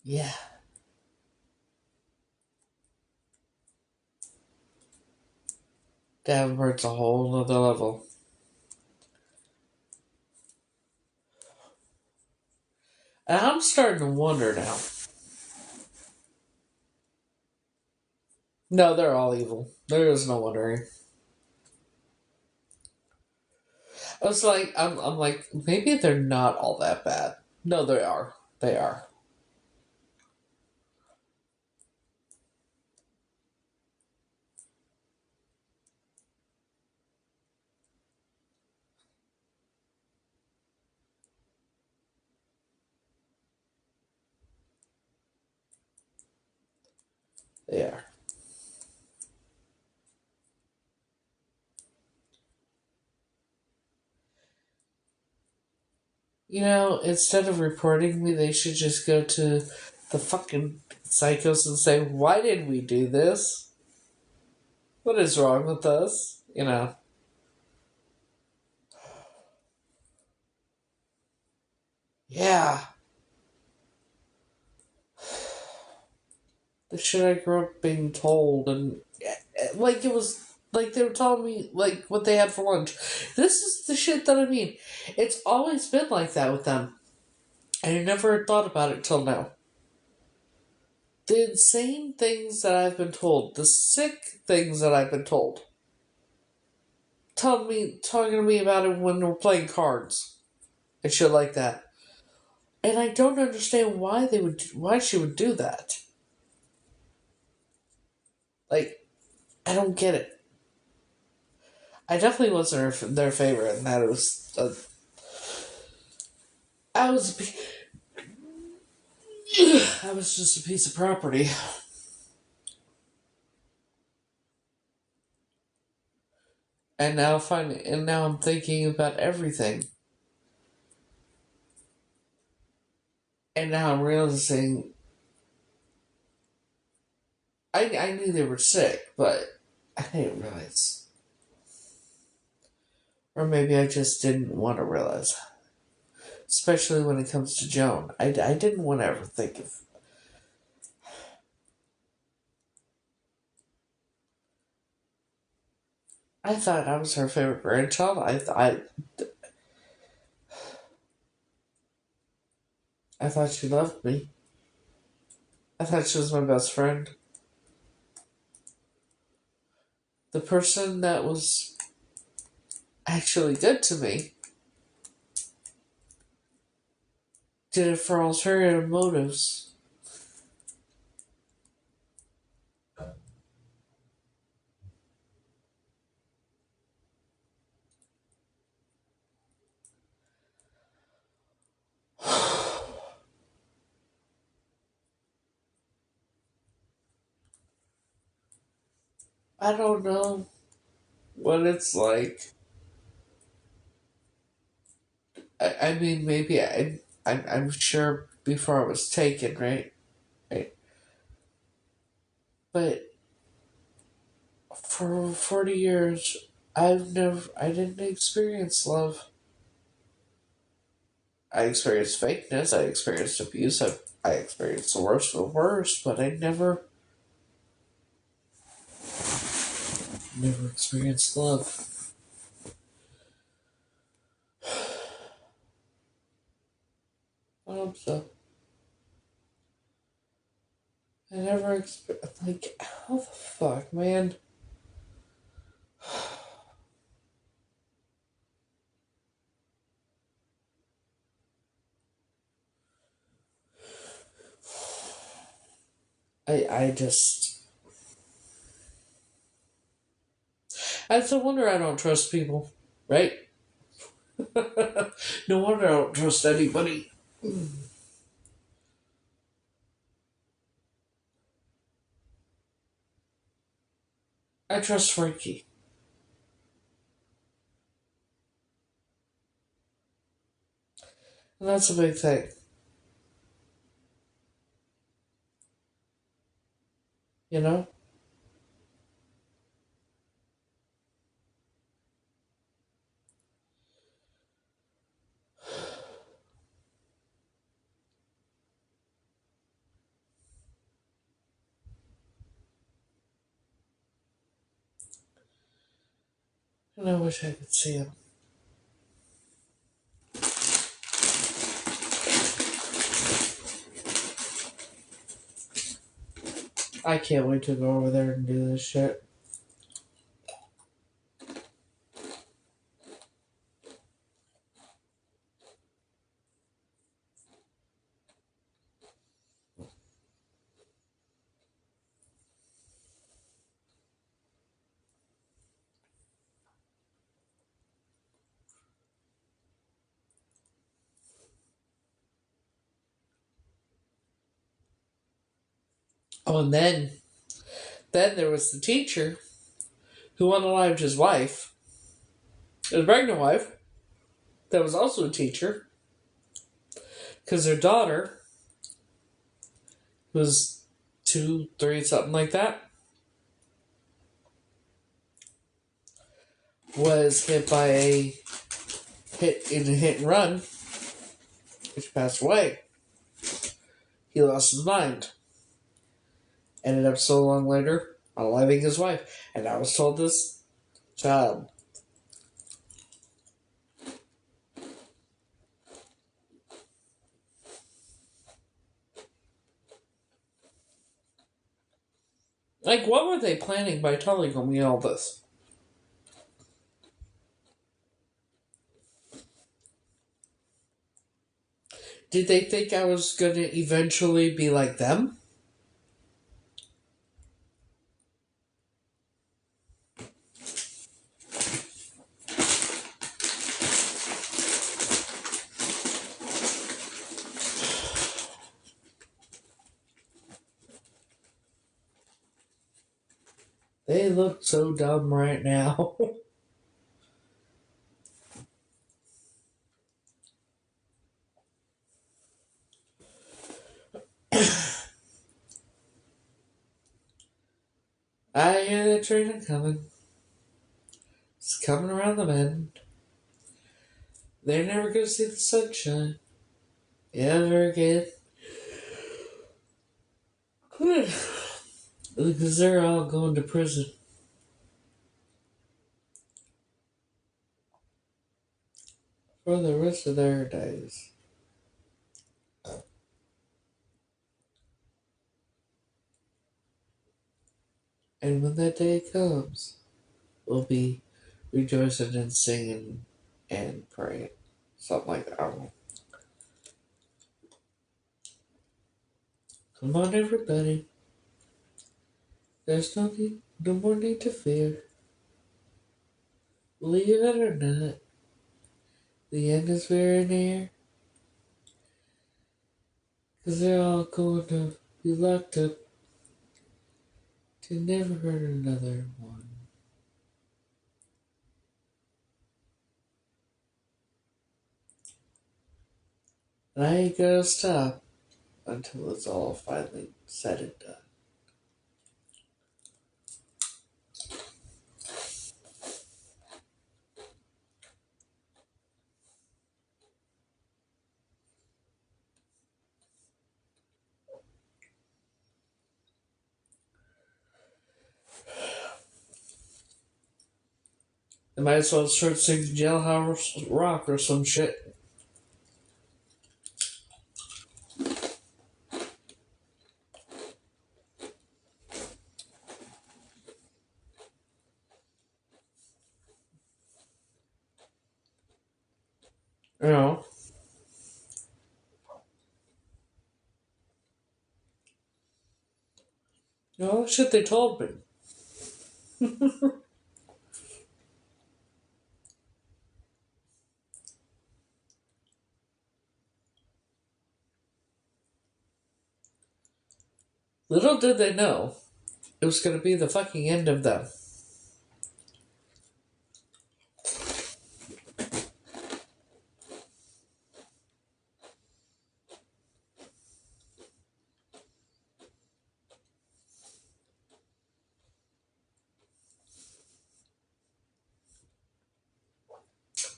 Yeah. Davenport's a whole nother level. And I'm starting to wonder now. No, they're all evil. There is no wondering. I was like, I'm like, maybe they're not all that bad. No, they are. They are. They are. Instead of reporting me, they should just go to the fucking psychos and say, why did we do this? What is wrong with us? Yeah. The shit I grew up being told, and like it was like they were telling me like what they had for lunch. This is the shit that I mean. It's always been like that with them. And I never thought about it till now. The insane things that I've been told, the sick things that I've been told. Talking to me about it when we're playing cards and shit like that. And I don't understand why she would do that. Like, I don't get it. I definitely wasn't their favorite, and that it was I was I was just a piece of property. And now I'm thinking about everything. And now I'm realizing I knew they were sick, but I didn't realize. Or maybe I just didn't want to realize. Especially when it comes to Joan. I didn't want to ever think of. I thought I was her favorite grandchild. I thought she loved me. I thought she was my best friend. The person that was actually good to me did it for ulterior motives. I don't know what it's like. I mean, maybe I'm sure before I was taken, right? Right. But for 40 years, I didn't experience love. I experienced fakeness, I experienced abuse, I experienced the worst of the worst, but I never experienced love. I hope so. I never like, how the fuck, man? I just, it's a wonder I don't trust people, right? No wonder I don't trust anybody. I trust Frankie. And that's a big thing. You know? And I wish I could see him. I can't wait to go over there and do this shit. Oh, and then there was the teacher who unalived his wife, his pregnant wife, that was also a teacher, because their daughter was 2, 3, something like that, was hit by a hit and run, which passed away. He lost his mind. Ended up so long later unaliving his wife, and I was told this child. Like, what were they planning by telling me all this? Did they think I was going to eventually be like them? They look so dumb right now. I hear the train coming. It's coming around the bend. They're never gonna see the sunshine ever again. Because they're all going to prison for the rest of their days. And when that day comes, we'll be rejoicing and singing and praying. Something like that. I don't know. Come on, everybody. There's no more need to fear. Believe it or not, the end is very near. Because they're all going to be locked up to never hurt another one. And I ain't gonna stop until it's all finally said and done. They might as well start singing Jailhouse Rock or some shit. You know? You know, shit they told me. Little did they know, it was gonna be the fucking end of them.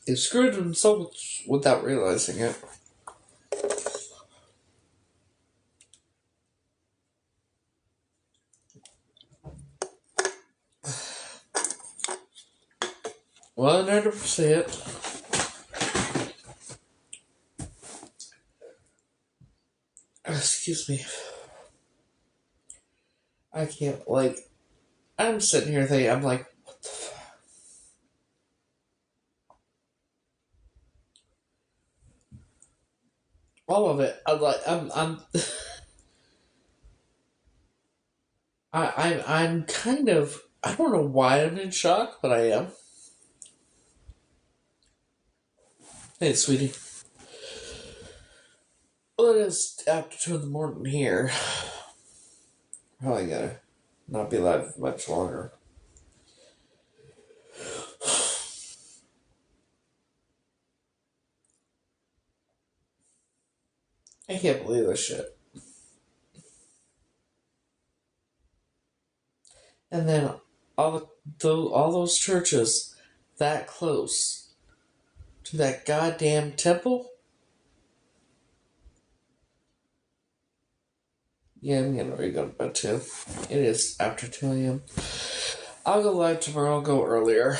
They screwed themselves without realizing it. Well, I never see it. Excuse me. I can't, like, I'm sitting here thinking, I'm like, what the fuck? All of it. I'm kind of, I don't know why I'm in shock, but I am. Hey, sweetie. Well, it is after 2 in the morning here. Probably gotta not be live much longer. I can't believe this shit. And then all those churches that close to that goddamn temple. Yeah, I'm getting ready to go to bed too. It is after 2 a.m. I'll go live tomorrow. I'll go earlier.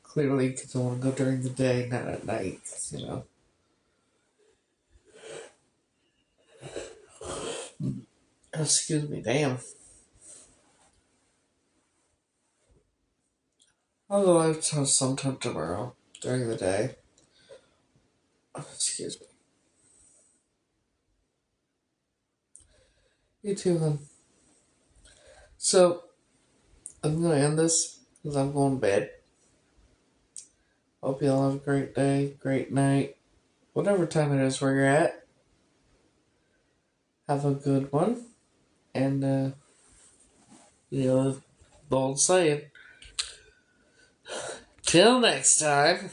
Clearly, because I want to go during the day, not at night. You know. Excuse me, damn. I'll go live sometime tomorrow during the day. Excuse me. You too, then. So, I'm gonna end this because I'm going to bed. Hope you all have a great day, great night, whatever time it is where you're at. Have a good one, and Bold saying. Till next time.